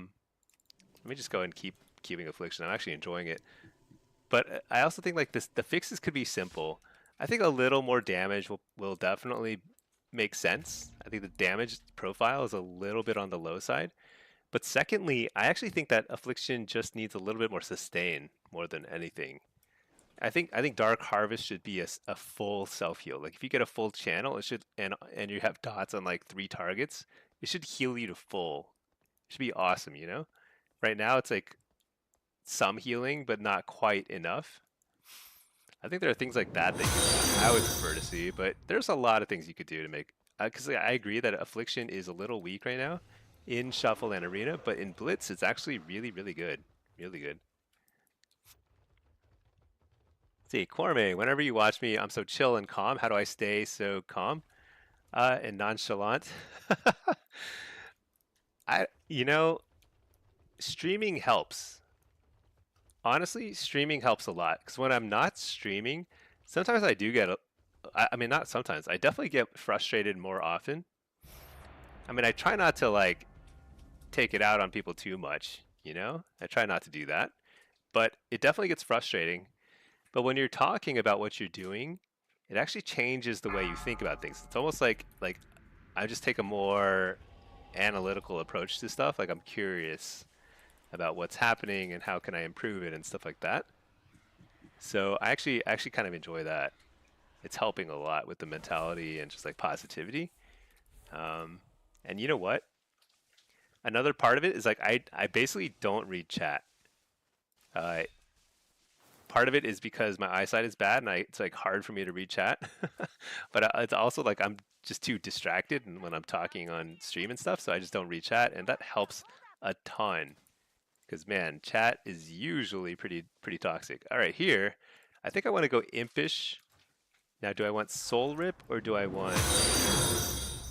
me just go and keep keeping Affliction. I'm actually enjoying it. but I also think like this, the fixes could be simple. I think a little more damage will definitely make sense. I think the damage profile is a little bit on the low side. But secondly, I actually think that Affliction just needs a little bit more sustain more than anything. I think Dark Harvest should be a full self heal. Like if you get a full channel, it should and you have dots on like 3 targets, it should heal you to full. It should be awesome, you know? Right now it's like some healing, but not quite enough. I think there are things like that that I would prefer to see, but there's a lot of things you could do to make. Because I agree that Affliction is a little weak right now in Shuffle and Arena, but in Blitz it's actually really, really good. Really good. See, Corme, whenever you watch me, I'm so chill and calm. How do I stay so calm and nonchalant? You know, streaming helps. Honestly, streaming helps a lot because when I'm not streaming, sometimes I do get, I mean, not sometimes, I definitely get frustrated more often. I mean, I try not to like take it out on people too much, you know? I try not to do that, but it definitely gets frustrating. But when you're talking about what you're doing, it actually changes the way you think about things. It's almost like I just take a more analytical approach to stuff. Like I'm curious about what's happening and how can I improve it and stuff like that. So I actually kind of enjoy that. It's helping a lot with the mentality and just like positivity. Um, and you know what? Another part of it is like I basically don't read chat. Uh, Part of it is because my eyesight is bad and it's like hard for me to read chat. But it's also like I'm just too distracted and when I'm talking on stream and stuff, so I just don't read chat, and that helps a ton. Because man, chat is usually pretty toxic. All right, here, I think I want to go impish. Now, do I want Soul Rip or do I want?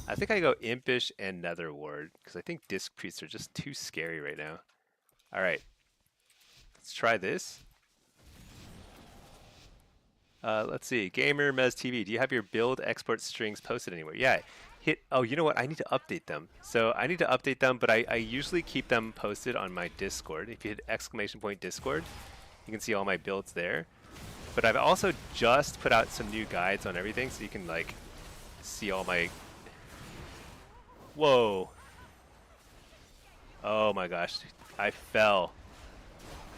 I think I go impish and Nether Ward because I think Disc Priests are just too scary right now. All right, let's try this. Let's see, Gamer Mez TV. Do you have your build export strings posted anywhere? Yeah. Hit. Oh, you know what? I need to update them. So I need to update them, but I usually keep them posted on my Discord. If you hit !Discord, you can see all my builds there. But I've also just put out some new guides on everything, so you can like see all my. Whoa. Oh my gosh, I fell.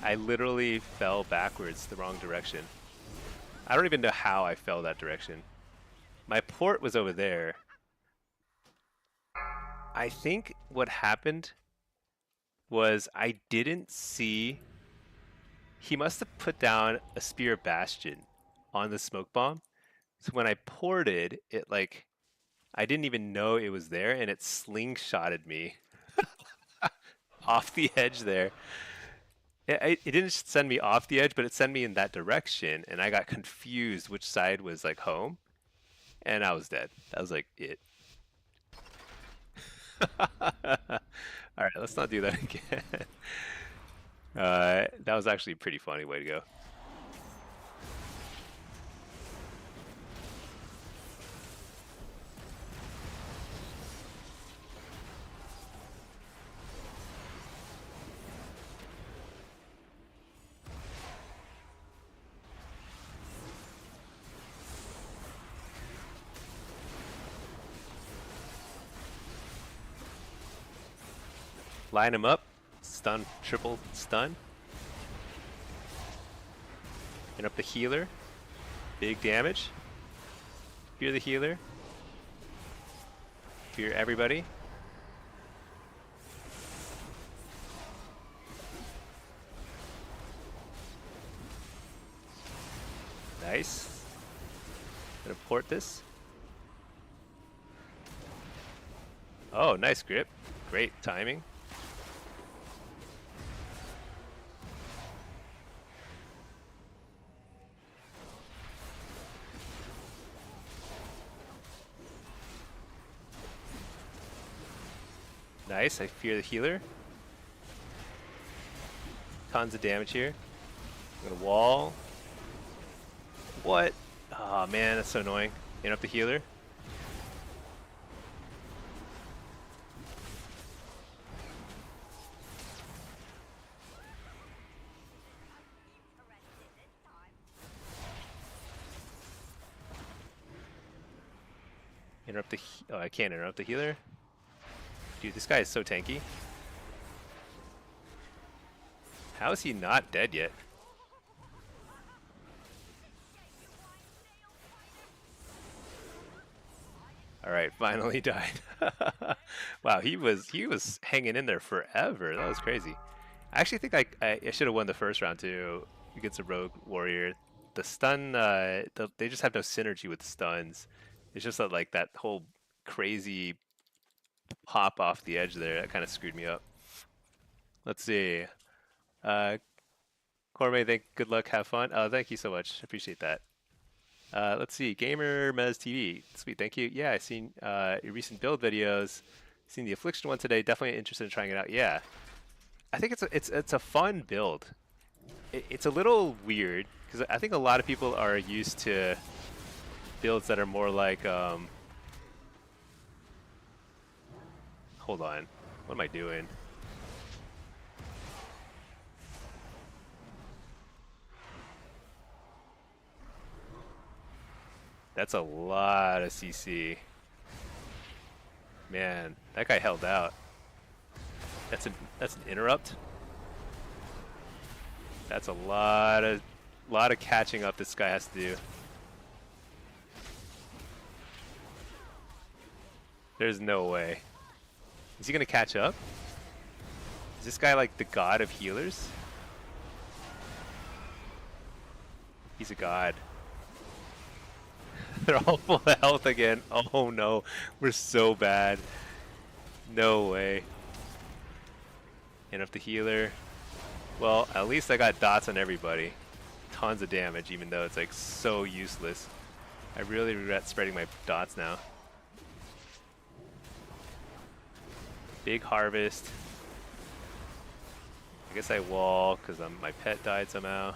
I literally fell backwards the wrong direction. I don't even know how I fell that direction. My port was over there. I think what happened was I didn't see. He must have put down a Spear Bastion on the smoke bomb. So when I ported, it like I didn't even know it was there, and it slingshotted me off the edge there. It didn't send me off the edge, but it sent me in that direction, and I got confused which side was like home, and I was dead. That was like it. All right, let's not do that again. That was actually a pretty funny way to go. Line him up, stun, triple stun. And up the healer, big damage. Fear the healer. Fear everybody. Nice. Gonna port this. Oh, nice grip. Great timing. Nice, I fear the healer. Tons of damage here. I'm gonna wall. What? Oh man, that's so annoying. In up the healer. Interrupt the. Oh, I can't interrupt the healer. Dude, this guy is so tanky. How is he not dead yet? All right, finally died. Wow, he was hanging in there forever. That was crazy. I actually think I should have won the first round too against a rogue warrior. The stun, they just have no synergy with stuns. It's just that, like, that whole crazy pop off the edge there that kind of screwed me up. Let's see. Uh, Corme, good luck, have fun. Thank you so much. Appreciate that. Let's see. Gamer Mez TV. Sweet, thank you. Yeah, I seen your recent build videos. Seen the Affliction one today. Definitely interested in trying it out. Yeah, I think it's a fun build. It's a little weird because I think a lot of people are used to builds that are more like hold on, what am I doing? That's a lot of CC. Man, that guy held out. That's an interrupt. That's a lot of catching up this guy has to do. There's no way. Is he gonna catch up? Is this guy like the god of healers? He's a god. They're all full of health again. Oh no, we're so bad. No way. Enough the healer. Well, at least I got dots on everybody. Tons of damage, even though it's like so useless. I really regret spreading my dots now. Big harvest. I guess I wall because my pet died somehow.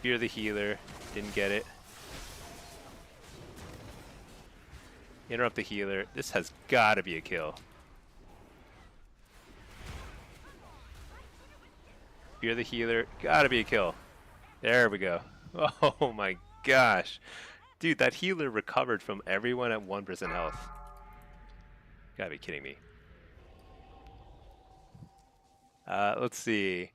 Fear the healer. Didn't get it. Interrupt the healer. This has got to be a kill. Fear the healer. Got to be a kill. There we go. Oh my gosh. Dude, that healer recovered from everyone at 1% health. Gotta be kidding me. Let's see.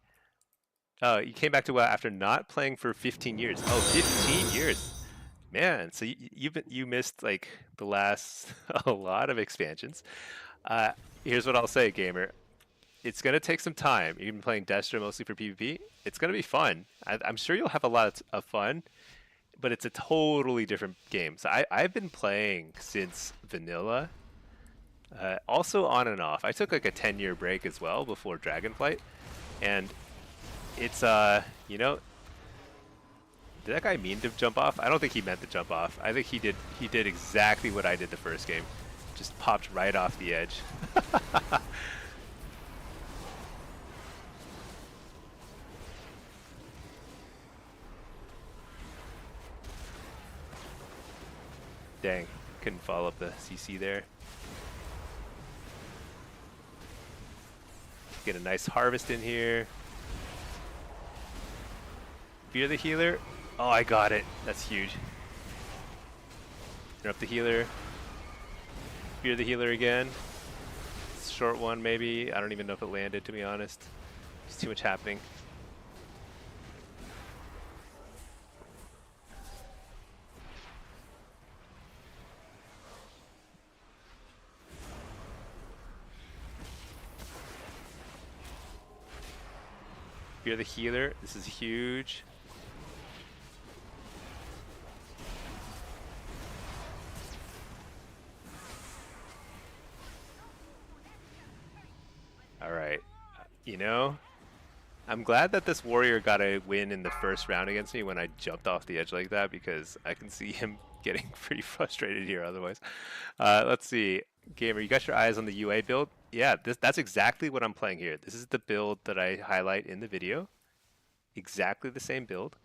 Oh, you came back to WoW after not playing for 15 years. Oh, 15 years. Man, so you missed like the last a lot of expansions. Here's what I'll say, gamer. It's gonna take some time. You've been playing Destro mostly for PvP. It's gonna be fun. I'm sure you'll have a lot of fun, but it's a totally different game. So I've been playing since vanilla, also on and off. I took like a 10-year break as well before Dragonflight, and it's you know, did that guy mean to jump off? I don't think he meant to jump off. I think he did exactly what I did the first game. Just popped right off the edge. Dang, couldn't follow up the CC there. Get a nice harvest in here. Fear the healer. Oh, I got it. That's huge. Interrupt the healer. Fear the healer again. Short one maybe. I don't even know if it landed, to be honest. There's too much happening. Fear the healer. This is huge. Alright, you know, I'm glad that this warrior got a win in the first round against me when I jumped off the edge like that, because I can see him getting pretty frustrated here otherwise. Let's see. Gamer, you got your eyes on the UA build? Yeah, that's exactly what I'm playing here. This is the build that I highlight in the video. Exactly the same build.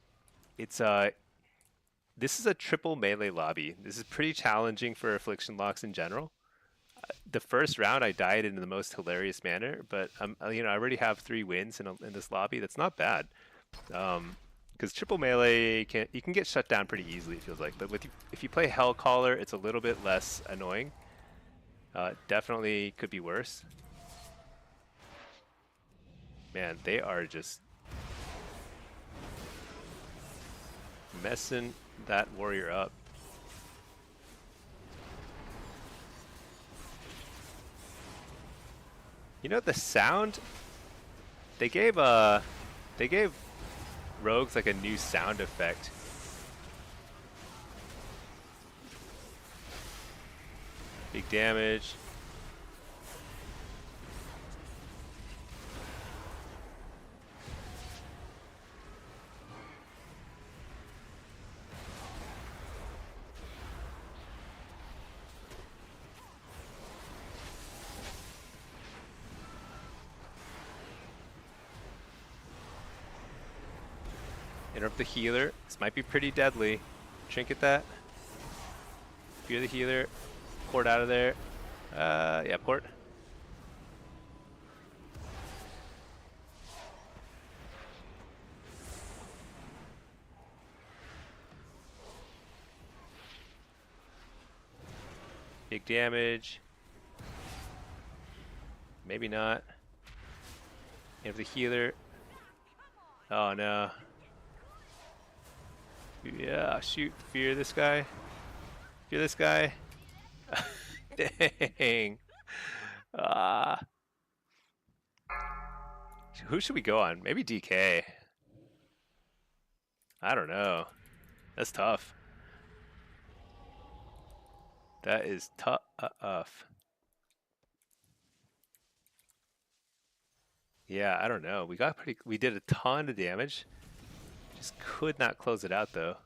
It's this is a triple melee lobby. This is pretty challenging for Affliction locks in general. The first round I died in the most hilarious manner, but you know, I already have 3 wins in this lobby. That's not bad. Because triple melee you can get shut down pretty easily. It feels like, but if you play Hell Caller, it's a little bit less annoying. Definitely could be worse. Man, they are just messing that warrior up. You know the sound they gave rogues like a new sound effect. Big damage. Interrupt the healer. This might be pretty deadly. Trinket that. Fear the healer. Port out of there. Yeah, port. Big damage. Maybe not. Interrupt the healer. Oh no. Yeah, shoot. Fear this guy. Fear this guy. Dang. Ah. Who should we go on? Maybe DK. I don't know. That's tough. That is tough. Yeah, I don't know. We did a ton of damage. Just could not close it out though.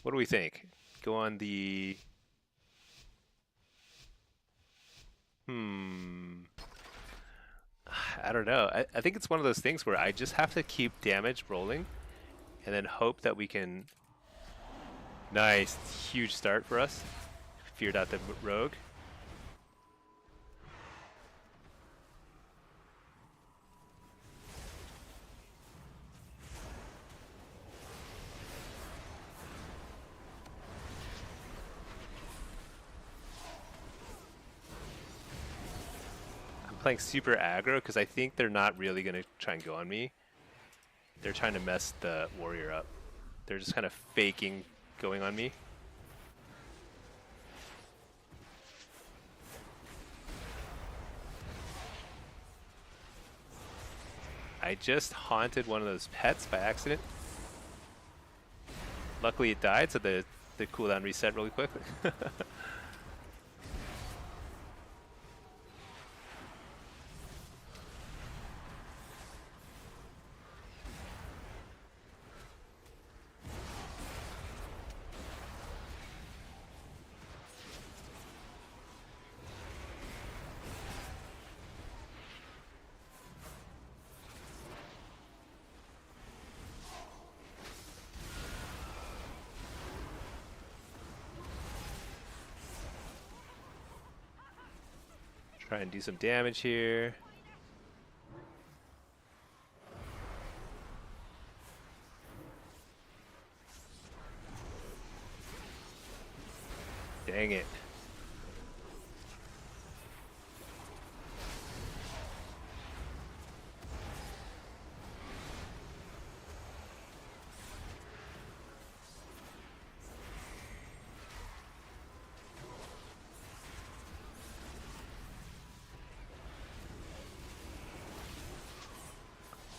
What do we think? Go on the I don't know. I think it's one of those things where I just have to keep damage rolling and then hope that we can. Nice, huge start for us. Feared out the rogue. I'm playing super aggro because I think they're not really going to try and go on me. They're trying to mess the warrior up. They're just kind of faking going on me. I just haunted one of those pets by accident. Luckily it died, so the cooldown reset really quickly. Try and do some damage here. Dang it.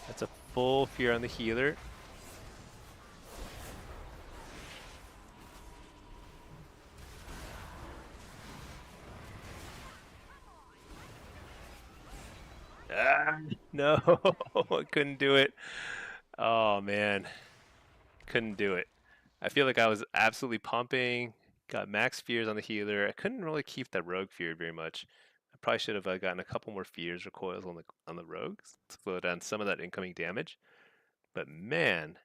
That's a full fear on the healer. Ah, no, I couldn't do it. Oh man, couldn't do it. I feel like I was absolutely pumping. Got max fears on the healer. I couldn't really keep that rogue fear very much. I probably should have gotten a couple more fears or coils on the rogues to slow down some of that incoming damage. But man,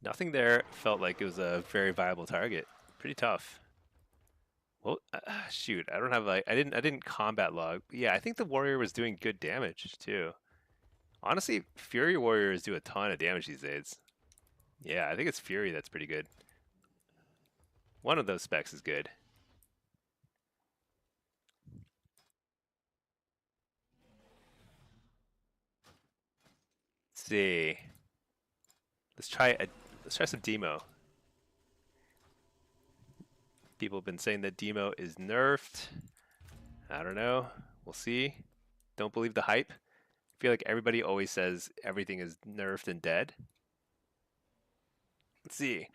nothing there felt like it was a very viable target. Pretty tough. Well, shoot, I don't have I didn't combat log. Yeah, I think the warrior was doing good damage too. Honestly, Fury Warriors do a ton of damage these days. Yeah, I think it's Fury that's pretty good. One of those specs is good. Let's see. Let's try a let's try some demo. People have been saying that demo is nerfed. I don't know. We'll see. Don't believe the hype. I feel like everybody always says everything is nerfed and dead. Let's see.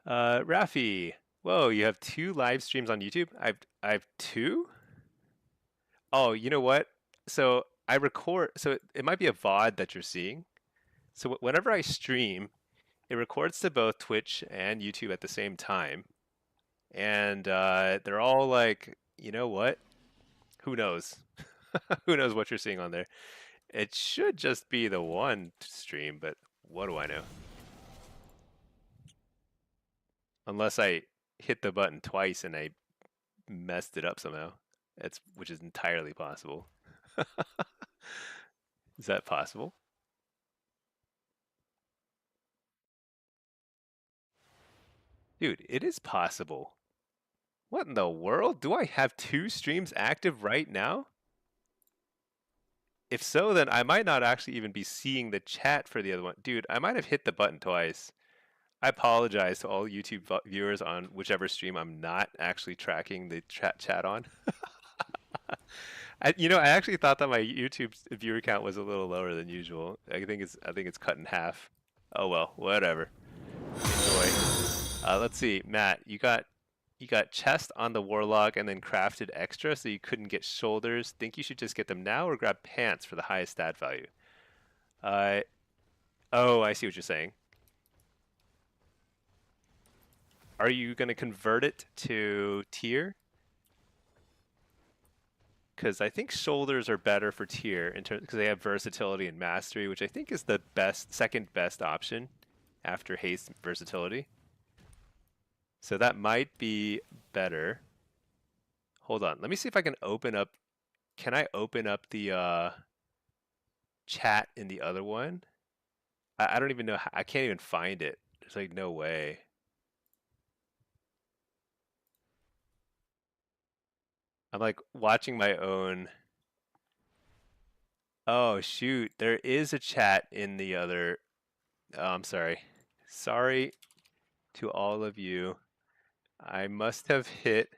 Rafi. Whoa, you have 2 live streams on YouTube? I've 2? Oh, you know what? So I record, so it might be a VOD that you're seeing. So whenever I stream, it records to both Twitch and YouTube at the same time. And they're all like, you know what? Who knows? Who knows what you're seeing on there? It should just be the one stream, but what do I know? Unless I hit the button twice and I messed it up somehow. Which is entirely possible. Is that possible? Dude, it is possible. What in the world? Do I have 2 streams active right now? If so, then I might not actually even be seeing the chat for the other one. Dude, I might have hit the button twice. I apologize to all YouTube viewers on whichever stream I'm not actually tracking the chat on. I actually thought that my YouTube viewer count was a little lower than usual. I think it's cut in half. Oh well, whatever. Enjoy. Let's see, Matt, you got chest on the Warlock and then crafted extra, so you couldn't get shoulders. Think you should just get them now or grab pants for the highest stat value? Uh, oh, I see what you're saying. Are you going to convert it to tier? Because I think shoulders are better for tier in terms because they have versatility and mastery, which I think is the second best option after haste and versatility. So that might be better. Hold on, let me see if I can open up. Can I open up the chat in the other one? I don't even know. I can't even find it. There's like no way. I'm like watching my own. Oh shoot, there is a chat in the other. Oh, I'm sorry. Sorry to all of you. I must have hit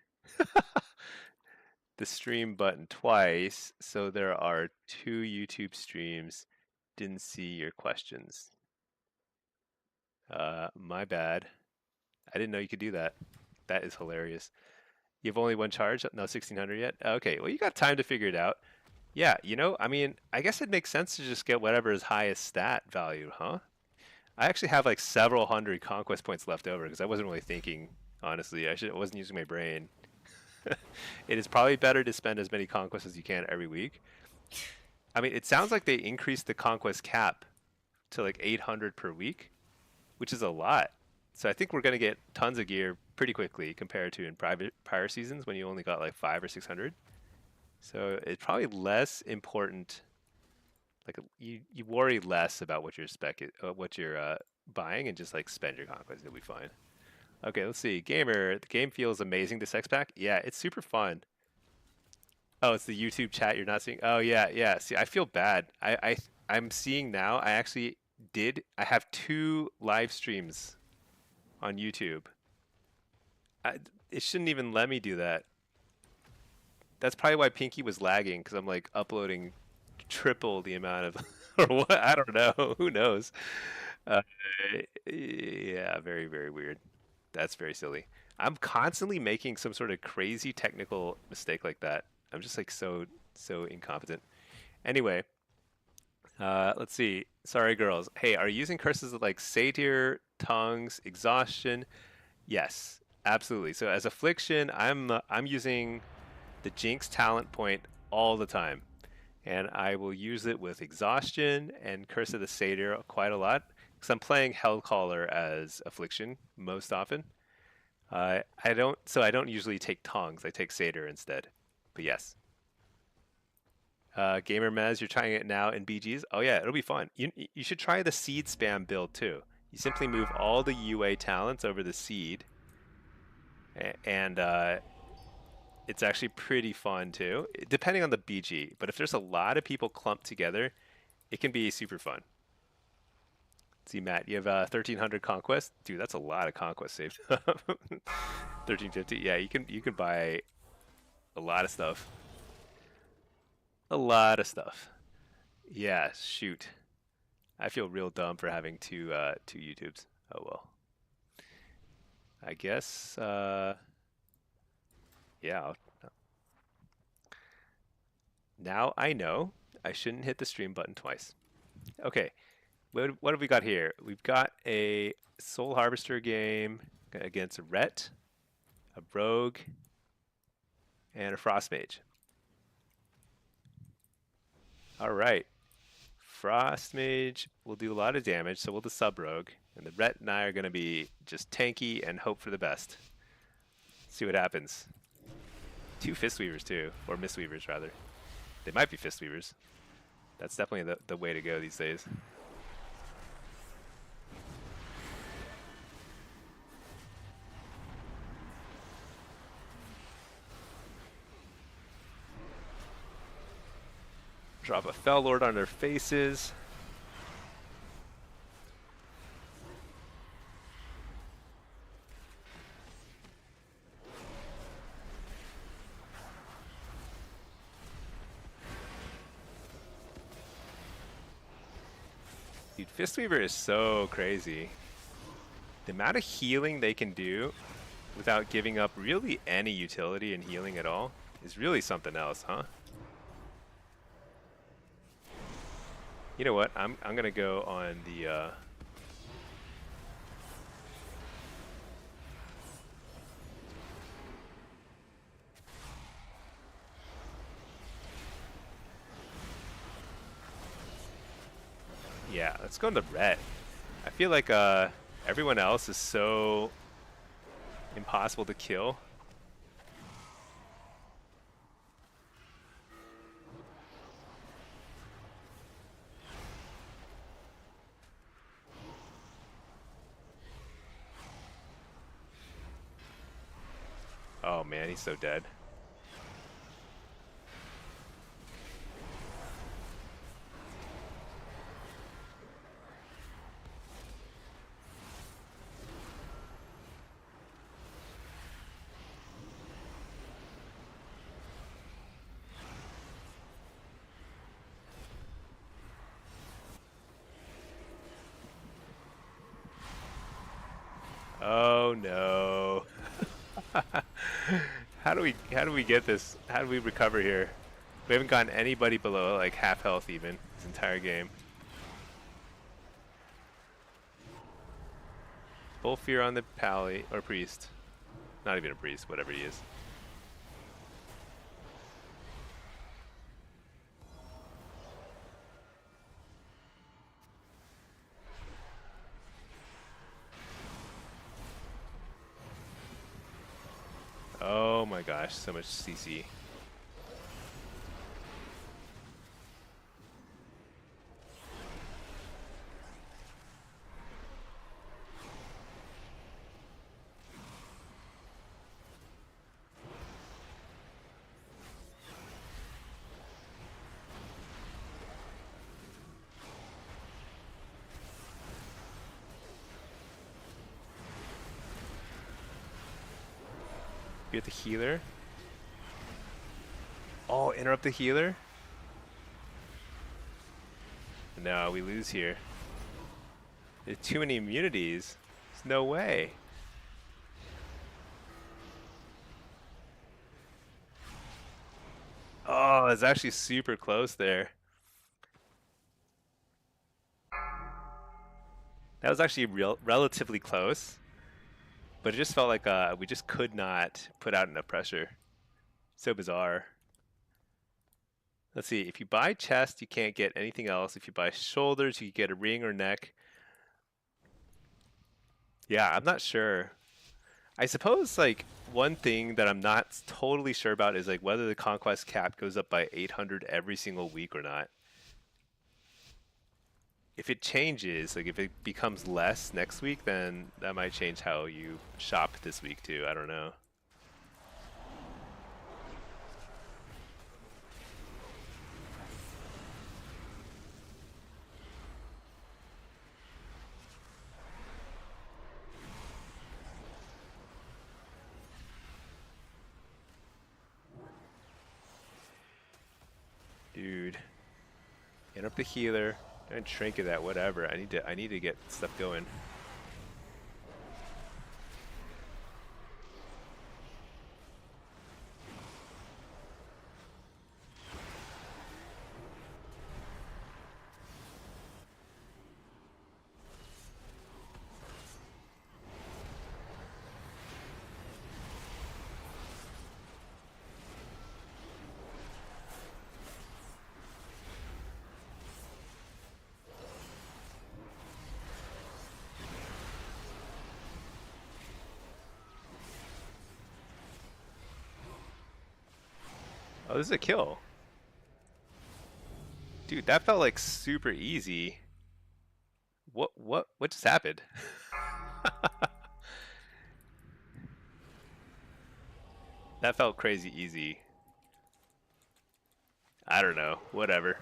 the stream button twice, so there are 2 YouTube streams. Didn't see your questions. My bad. I didn't know you could do that. That is hilarious. You have only one charge? No, 1600 yet? Okay, well, you got time to figure it out. Yeah, I mean, I guess it makes sense to just get whatever is highest stat value, huh? I actually have like several hundred conquest points left over because I wasn't really thinking, honestly. I wasn't using my brain. It is probably better to spend as many conquests as you can every week. I mean, it sounds like they increased the conquest cap to like 800 per week, which is a lot. So I think we're going to get tons of gear pretty quickly compared to in prior seasons when you only got like 5 or 600. So it's probably less important. Like you worry less about what you're buying and just like spend your conquest. It'll be fine. Okay, let's see. Gamer, the game feels amazing. This X pack, yeah, it's super fun. Oh, it's the YouTube chat you're not seeing. Oh yeah, yeah. See, I feel bad. I'm seeing now. I have 2 live streams on YouTube. It shouldn't even let me do that. That's probably why Pinky was lagging because I'm like uploading triple the amount of or what? I don't know. Who knows? Uh, yeah, very, very weird. That's very silly. I'm constantly making some sort of crazy technical mistake like that. I'm just like so incompetent. Anyway, let's see. Sorry, girls. Hey, are you using curses like satyr, tongues, exhaustion? Yes, absolutely. So as affliction, I'm using the Jinx talent point all the time, and I will use it with exhaustion and Curse of the Satyr quite a lot because I'm playing Hellcaller as affliction most often. I don't usually take tongues. I take satyr instead. But yes, Gamer Mez, you're trying it now in BGs. Oh yeah, it'll be fun. You should try the seed spam build too. You simply move all the UA talents over the seed, and it's actually pretty fun too, depending on the BG. But if there's a lot of people clumped together, it can be super fun. See, Matt, you have 1,300 conquest, dude. That's a lot of conquest saved up. 1,350. Yeah, you can buy a lot of stuff. A lot of stuff. Yeah, shoot. I feel real dumb for having two YouTubes. Oh well. I guess. Yeah. Now I know I shouldn't hit the stream button twice. Okay. What have we got here? We've got a Soul Harvester game against a Ret, a Rogue, and a Frost Mage. All right. Frost Mage will do a lot of damage, so will the Sub Rogue. And the Ret and I are going to be just tanky and hope for the best. See what happens. 2 Fistweavers too, or Mistweavers rather. They might be Fistweavers. That's definitely the way to go these days. Drop a Fell Lord on their faces. Dude, Fistweaver is so crazy. The amount of healing they can do without giving up really any utility in healing at all is really something else, huh? You know what? I'm gonna go on the yeah, let's go on the Ret. I feel like everyone else is so impossible to kill. Oh man, he's so dead. Oh no. How do we get this? How do we recover here? We haven't gotten anybody below like half health even this entire game. Full fear on the pally or priest. Not even a priest, whatever he is. Oh my gosh, so much CC. Get the healer. Oh, interrupt the healer? No, we lose here. There's too many immunities. There's no way. Oh, it's actually super close there. That was actually relatively close. But it just felt like we just could not put out enough pressure. So bizarre. Let's see, if you buy chest, you can't get anything else. If you buy shoulders, you get a ring or neck. Yeah, I'm not sure. I suppose like one thing that I'm not totally sure about is like whether the conquest cap goes up by 800 every single week or not. If it changes, like if it becomes less next week, then that might change how you shop this week too. I don't know. Dude, interrupt the healer. Don't trinket that, whatever. I need to get stuff going. Oh, this is a kill. Dude, that felt like super easy. What just happened? That felt crazy easy. I don't know. Whatever.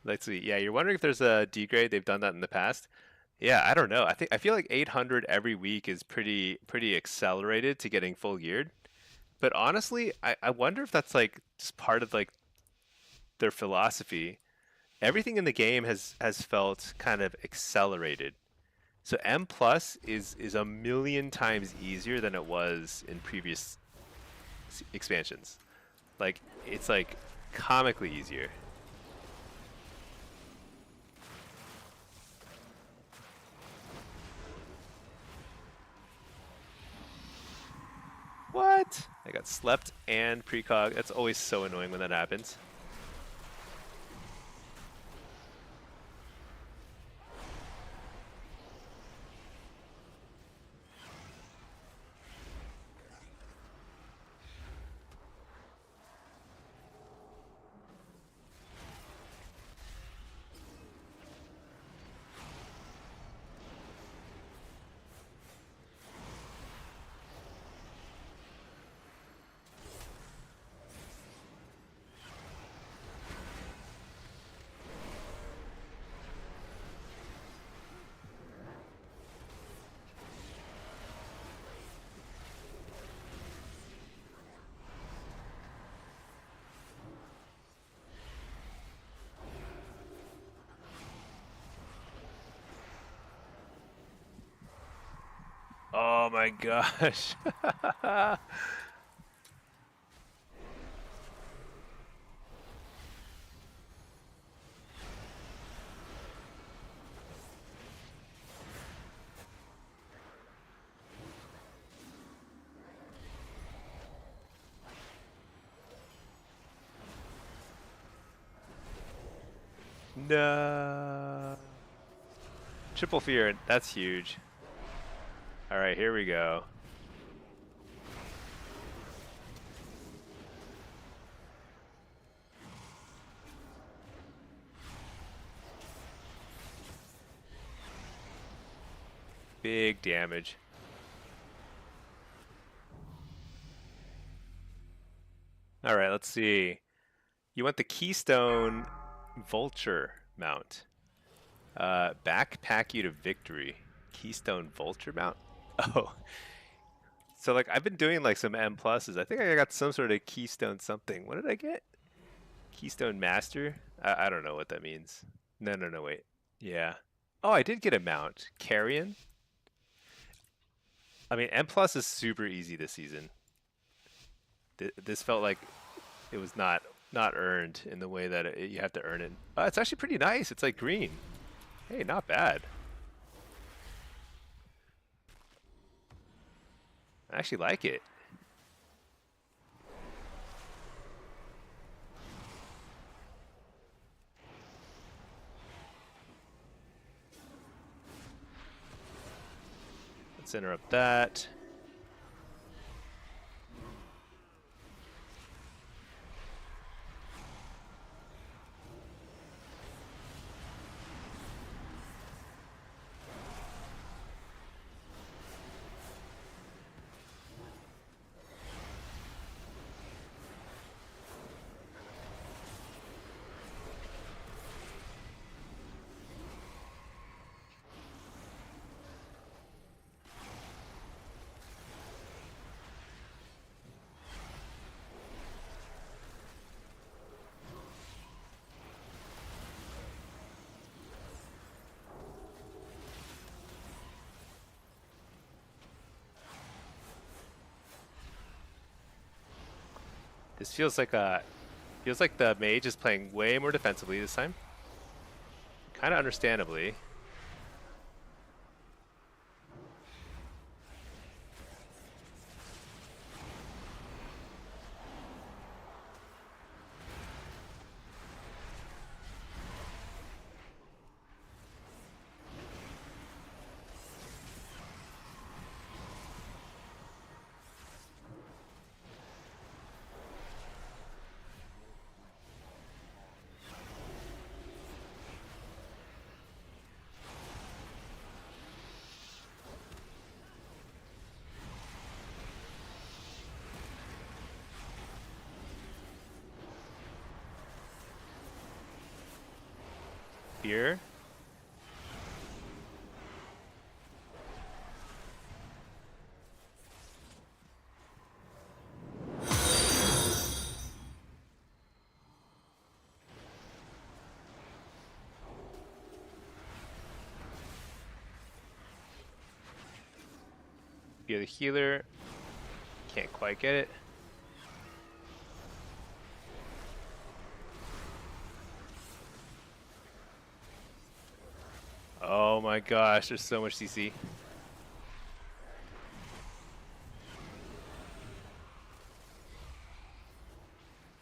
Let's see. Yeah, you're wondering if there's a degrade. They've done that in the past. Yeah, I don't know. I feel like 800 every week is pretty accelerated to getting full geared. But honestly, I wonder if that's like just part of like their philosophy. Everything in the game has felt kind of accelerated. So M plus is a million times easier than it was in previous expansions. Like it's like comically easier. What? I got slept and precog. That's always so annoying when that happens. Oh my gosh. No. Triple fear, that's huge. All right, here we go. Big damage. All right, let's see. You want the Keystone Vulture mount. Backpack you to victory. Keystone Vulture mount? Oh, so like I've been doing like some M pluses. I think I got some sort of Keystone something. What did I get? Keystone Master? I don't know what that means. No, no, no, wait. Yeah. Oh, I did get a mount. Carrion? I mean, M plus is super easy this season. This felt like it was not earned in the way that you have to earn it. It's actually pretty nice. It's like green. Hey, not bad. I actually like it. Let's interrupt that. This feels like the mage is playing way more defensively this time. Kind of understandably. Here. Be the healer. Can't quite get it. Oh my gosh, there's so much CC.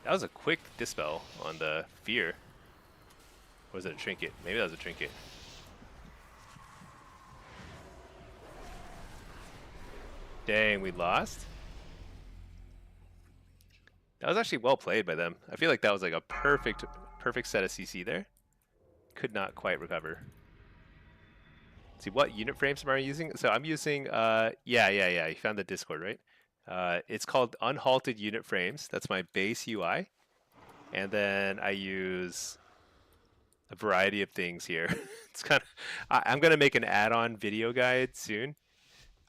That was a quick dispel on the fear. Or was it a trinket? Maybe that was a trinket. Dang, we lost? That was actually well played by them. I feel like that was like a perfect set of CC there. Could not quite recover. Let's see, what unit frames am I using? So I'm using, yeah, you found the Discord, right? It's called Unhalted Unit Frames. That's my base UI. And then I use a variety of things here. It's kind of, I'm going to make an add-on video guide soon.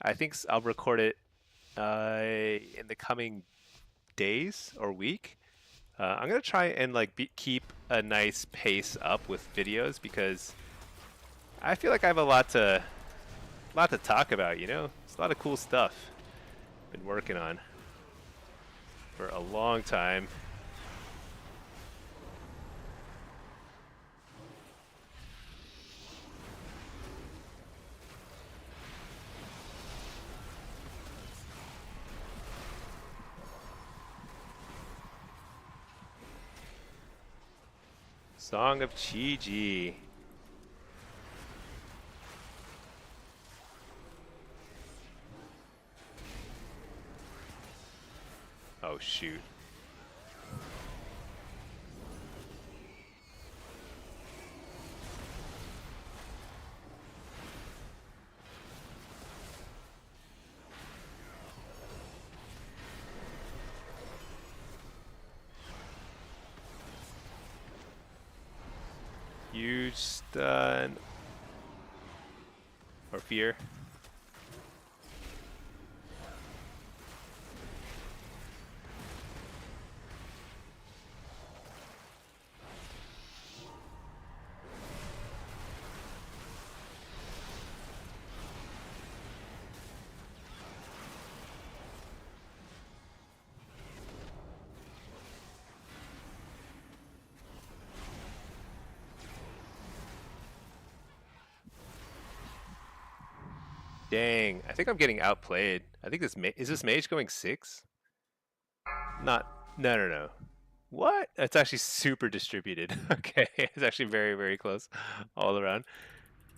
I think I'll record it in the coming days or week. I'm gonna try and like keep a nice pace up with videos because I feel like I have a lot to talk about. You know, it's a lot of cool stuff been working on for a long time. Song of Chi-Ji. Oh shoot. Huge stun. Or fear. Dang, I think I'm getting outplayed. I think this is this mage going 6? Not, no. What? It's actually super distributed. Okay, it's actually very, very close all around.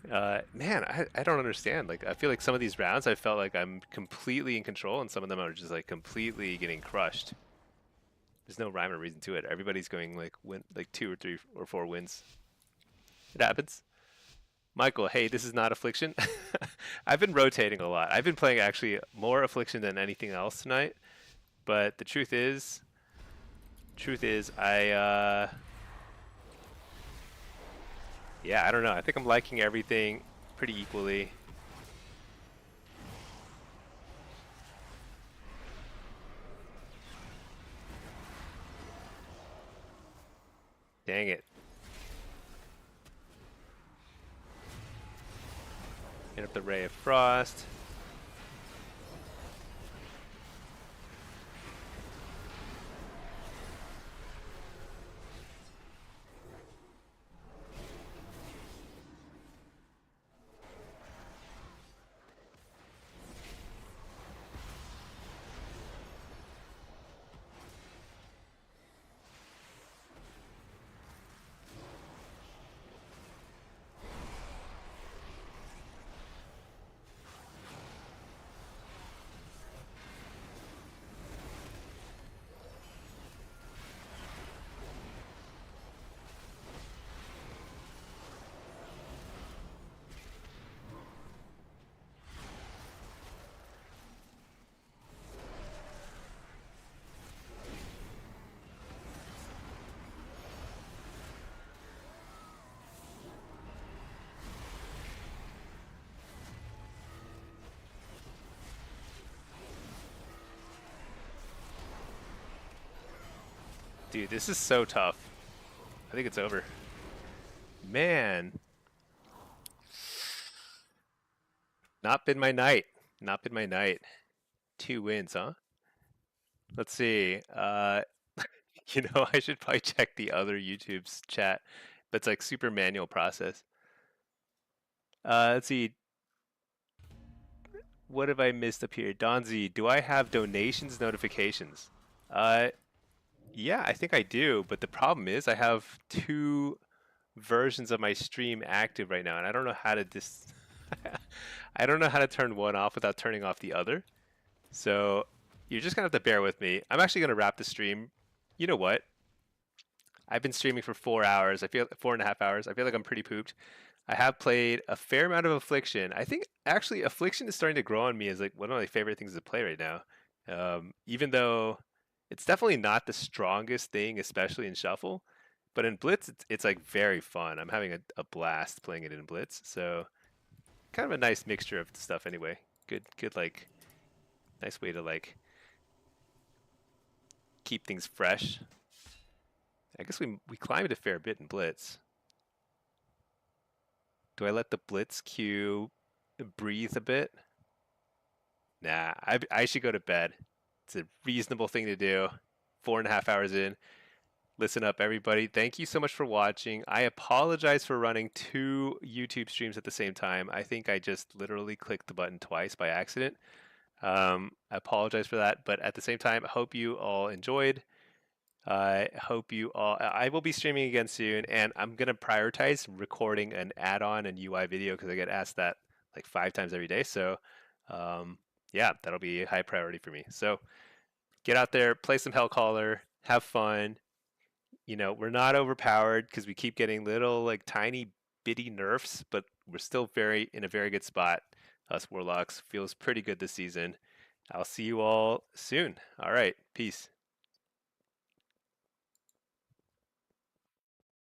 Man, I don't understand. Like, I feel like some of these rounds, I felt like I'm completely in control, and some of them are just like completely getting crushed. There's no rhyme or reason to it. Everybody's going like 2 or 3 or 4 wins. It happens. Michael, hey, this is not Affliction. I've been rotating a lot. I've been playing actually more Affliction than anything else tonight. But the truth is, yeah, I don't know. I think I'm liking everything pretty equally. Dang it. Hit up the Ray of Frost. Dude, this is so tough. I think it's over. Man, not been my night. Not been my night. 2 wins, huh? Let's see. I should probably check the other YouTube's chat. But it's like super manual process. Let's see. What have I missed up here? Donzi, do I have donations notifications? Uh, yeah, I think I do. But the problem is I have two versions of my stream active right now, and I don't know how to I don't know how to turn one off without turning off the other. So you're just gonna have to bear with me. I'm actually gonna wrap the stream. You know what? I've been streaming for 4 hours. I feel 4.5 hours. I feel like I'm pretty pooped. I have played a fair amount of Affliction. I think actually Affliction is starting to grow on me as like one of my favorite things to play right now. Even though it's definitely not the strongest thing, especially in Shuffle, but in Blitz it's like very fun. I'm having a blast playing it in Blitz. So kind of a nice mixture of stuff anyway. Good like nice way to like keep things fresh. I guess we climbed a fair bit in Blitz. Do I let the Blitz queue breathe a bit? Nah, I should go to bed. It's a reasonable thing to do. 4.5 hours in. Listen up, everybody. Thank you so much for watching. I apologize for running two YouTube streams at the same time. I think I just literally clicked the button twice by accident. I apologize for that, but at the same time, I hope you all enjoyed. I hope you all. I will be streaming again soon, and I'm gonna prioritize recording an add-on and UI video because I get asked that like 5 times every day. So, yeah, that'll be a high priority for me. So, get out there, play some Hellcaller, have fun. We're not overpowered because we keep getting little like tiny bitty nerfs, but we're still very in a very good spot. Us Warlocks feels pretty good this season. I'll see you all soon. All right, peace.